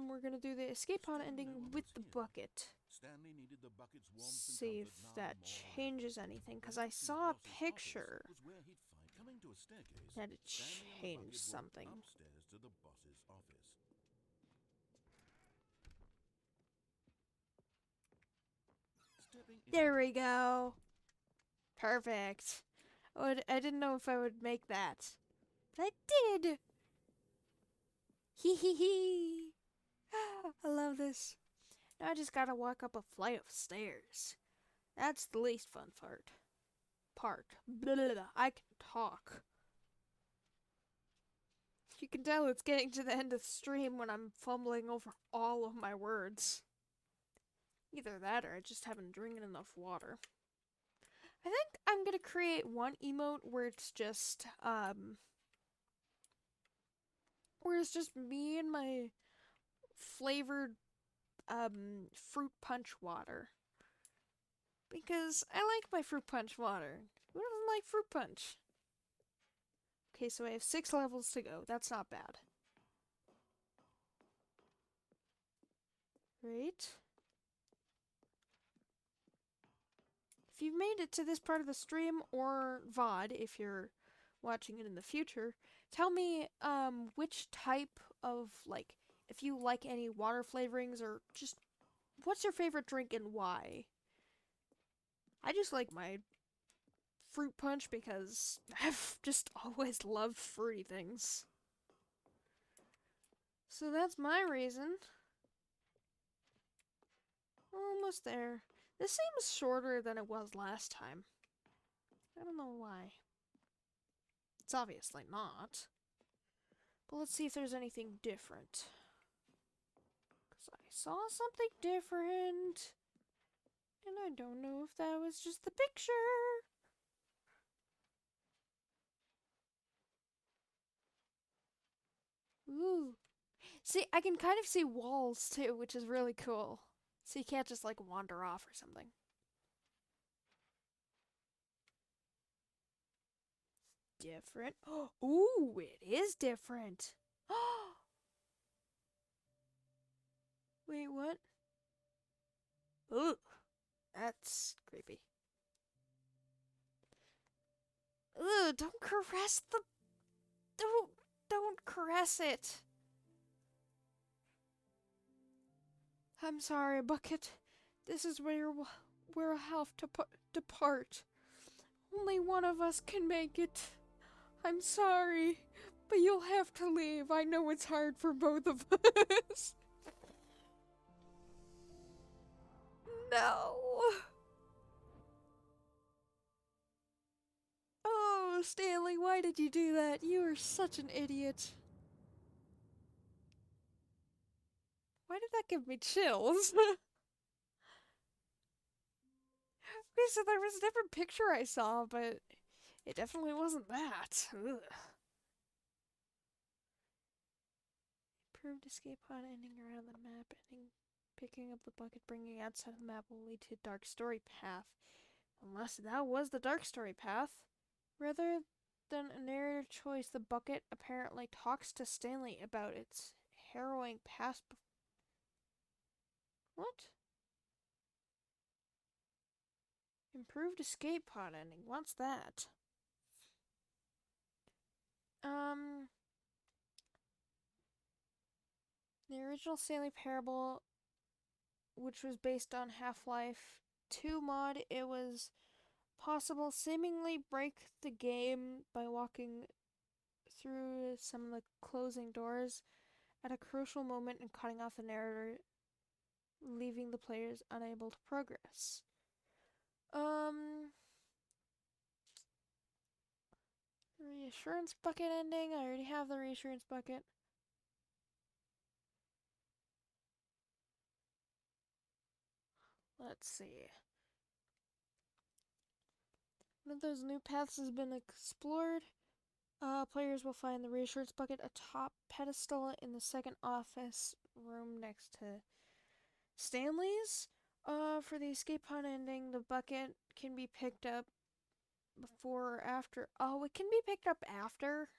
we're gonna do the escape pod Still ending no one with was the here. bucket. Stanley needed the bucket's warmth and See if comfort now that more than changes ever. anything, because The I boss's saw a office picture was where he'd find. Coming to a staircase, that it Stanley and the changed bucket walked something. upstairs to the boss's office. Stepping into There we go. Perfect. I didn't know if I would make that, but I did. Hee hee hee. I love this. Now I just gotta walk up a flight of stairs. That's the least fun part. Blah, blah, blah. I can talk. You can tell it's getting to the end of the stream when I'm fumbling over all of my words. Either that or I just haven't drinking enough water. I think I'm gonna create one emote where it's just me and my flavored fruit punch water. Because I like my fruit punch water. Who doesn't like fruit punch? Okay, so I have 6 levels to go. That's not bad. Great. If you've made it to this part of the stream, or VOD if you're watching it in the future, tell me which type of, like, if you like any water flavorings, or just what's your favorite drink and why? I just like my fruit punch because I've just always loved fruity things. So that's my reason. Almost there. This seems shorter than it was last time. I don't know why. It's obviously not. But let's see if there's anything different. Because I saw something different. And I don't know if that was just the picture. Ooh. See, I can kind of see walls too, which is really cool. So you can't just like wander off or something. Different. Ooh, it is different. Wait, what? Ooh, that's creepy. Ugh, don't caress the... Don't caress it. I'm sorry, Bucket. This is where we'll have to depart. Only one of us can make it. I'm sorry, but you'll have to leave. I know it's hard for both of us. No. Oh, Stanley, why did you do that? You are such an idiot. Why did that give me chills? Okay, so there was a different picture I saw, but it definitely wasn't that. Ugh. Improved escape pod ending around the map. Ending picking up the bucket, bringing outside of the map will lead to a dark story path. Unless that was the dark story path. Rather than a narrative choice, the bucket apparently talks to Stanley about its harrowing past. What? Improved escape pod ending. What's that? The original Stanley Parable, which was based on Half-Life 2 mod, it was possible seemingly break the game by walking through some of the closing doors at a crucial moment and cutting off the narrator, leaving the players unable to progress. Reassurance bucket ending. I already have the reassurance bucket. Let's see. One of those new paths has been explored. Players will find the reassurance bucket atop pedestal in the second office room next to Stanley's. For the escape pod ending, the bucket can be picked up before or after. Oh, it can be picked up after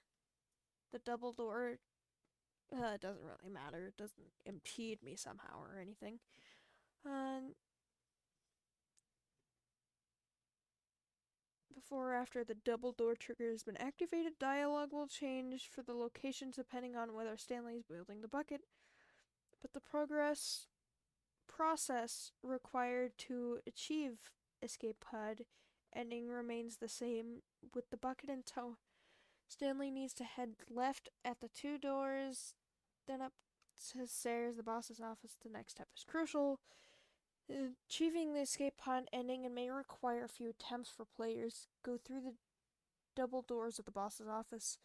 the double door. It doesn't really matter. It doesn't impede me somehow or anything. Before or after the double door trigger has been activated, dialogue will change for the locations depending on whether Stanley is wielding the bucket. But the process required to achieve escape pod ending remains the same with the bucket in tow. Stanley needs to head left at the 2 doors, then up to stairs, the boss's office. The next step is crucial. Achieving the escape pod ending and may require a few attempts for players. Go through the double doors of the boss's office.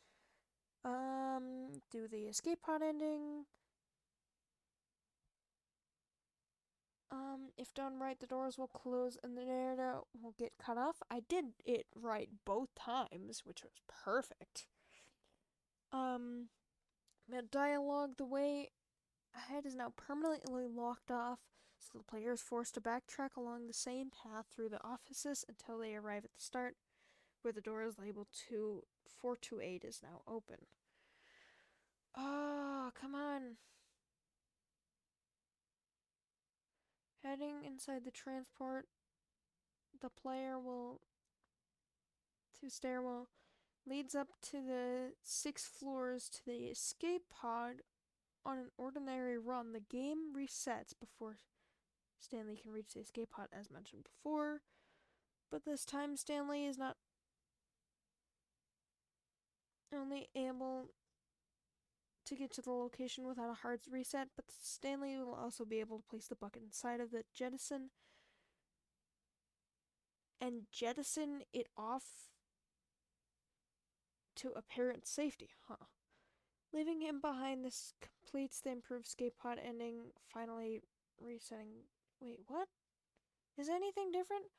Do the escape pod ending. If done right, the doors will close and the narrator will get cut off. I did it right both times, which was perfect. The dialogue, the way ahead is now permanently locked off, so the player is forced to backtrack along the same path through the offices until they arrive at the start, where the door is labeled 428 is now open. Oh, come on. Heading inside the transport, the player will to stairwell leads up to the 6 floors to the escape pod. On an ordinary run, the game resets before Stanley can reach the escape pod, as mentioned before. But this time, Stanley is not only able to get to the location without a hard reset, but Stanley will also be able to place the bucket inside of the jettison and jettison it off to apparent safety. Leaving him behind, this completes the improved escape pod ending, finally resetting. Wait, what? Is anything different?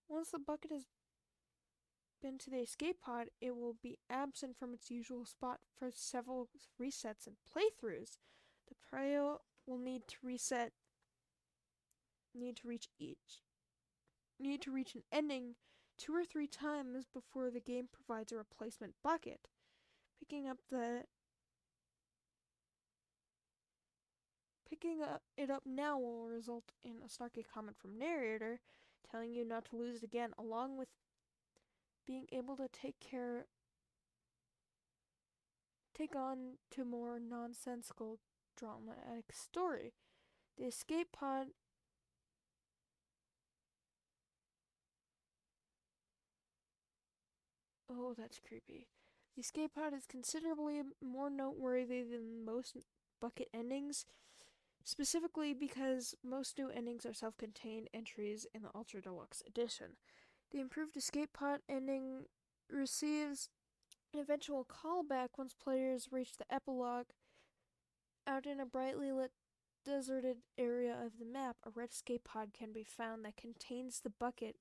Once the bucket has been to the escape pod, it will be absent from its usual spot for several resets and playthroughs. The player will need to reach an ending 2 or 3 times before the game provides a replacement bucket. Picking it up now will result in a snarky comment from narrator telling you not to lose it again, along with being able to take on to more nonsensical dramatic story. The escape pod Oh, that's creepy. The escape pod is considerably more noteworthy than most bucket endings, specifically because most new endings are self-contained entries in the Ultra Deluxe edition. The improved escape pod ending receives an eventual callback once players reach the epilogue. Out in a brightly lit deserted area of the map, a red escape pod can be found that contains the bucket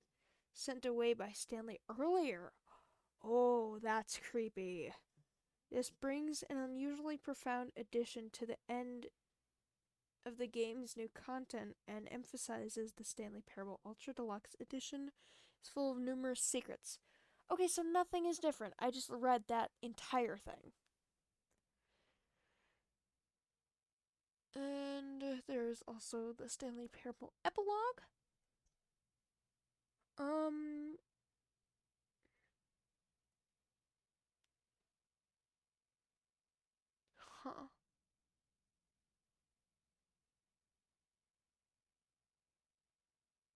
sent away by Stanley earlier. Oh, that's creepy. This brings an unusually profound addition to the end of the game's new content and emphasizes the Stanley Parable Ultra Deluxe Edition is full of numerous secrets. Okay, so nothing is different. I just read that entire thing. And there's also the Stanley Parable epilogue. Huh.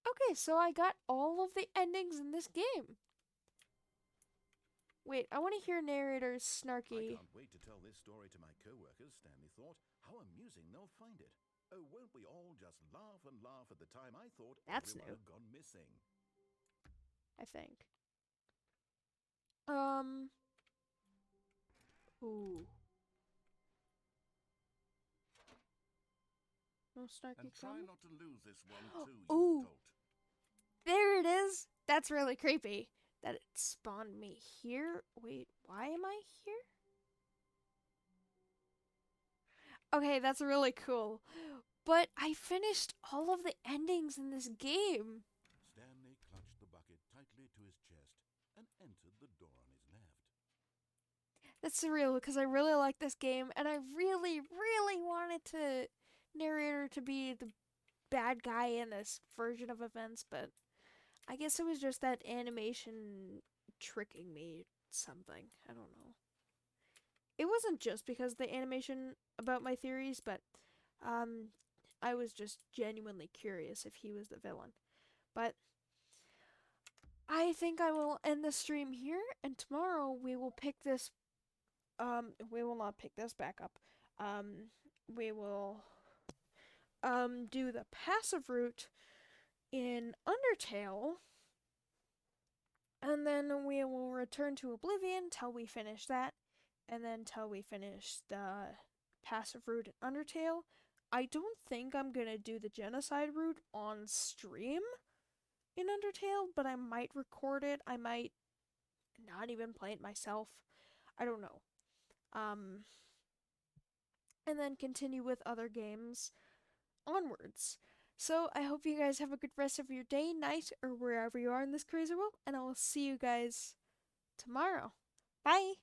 Okay, so I got all of the endings in this game. Wait, I want to hear narrator's snarky. I can't wait to tell this story to my co-workers, Stanley thought. How amusing they'll find it. Oh, won't we all just laugh and laugh at the time I thought That's everyone new. had gone missing. I think. Ooh. No snarky And try comment? not to lose this one too, Ooh. you dolt. There it is. That's really creepy. That it spawned me here. Wait, why am I here? Okay, that's really cool. But I finished all of the endings in this game. Stanley clutched the bucket tightly to his chest and entered the door on his left. That's surreal because I really like this game and I really, really wanted to narrator to be the bad guy in this version of events, but I guess it was just that animation tricking me something. I don't know. It wasn't just because of the animation about my theories, but I was just genuinely curious if he was the villain. But I think I will end the stream here, and tomorrow we will pick this. We will not pick this back up. We will do the passive route in Undertale, and then we will return to Oblivion till we finish that, and then till we finish the passive route in Undertale. I don't think I'm gonna do the genocide route on stream in Undertale, but I might record it. I might not even play it myself. I don't know. And then continue with other games onwards. So I hope you guys have a good rest of your day, night, or wherever you are in this crazy world, and I will see you guys tomorrow. Bye!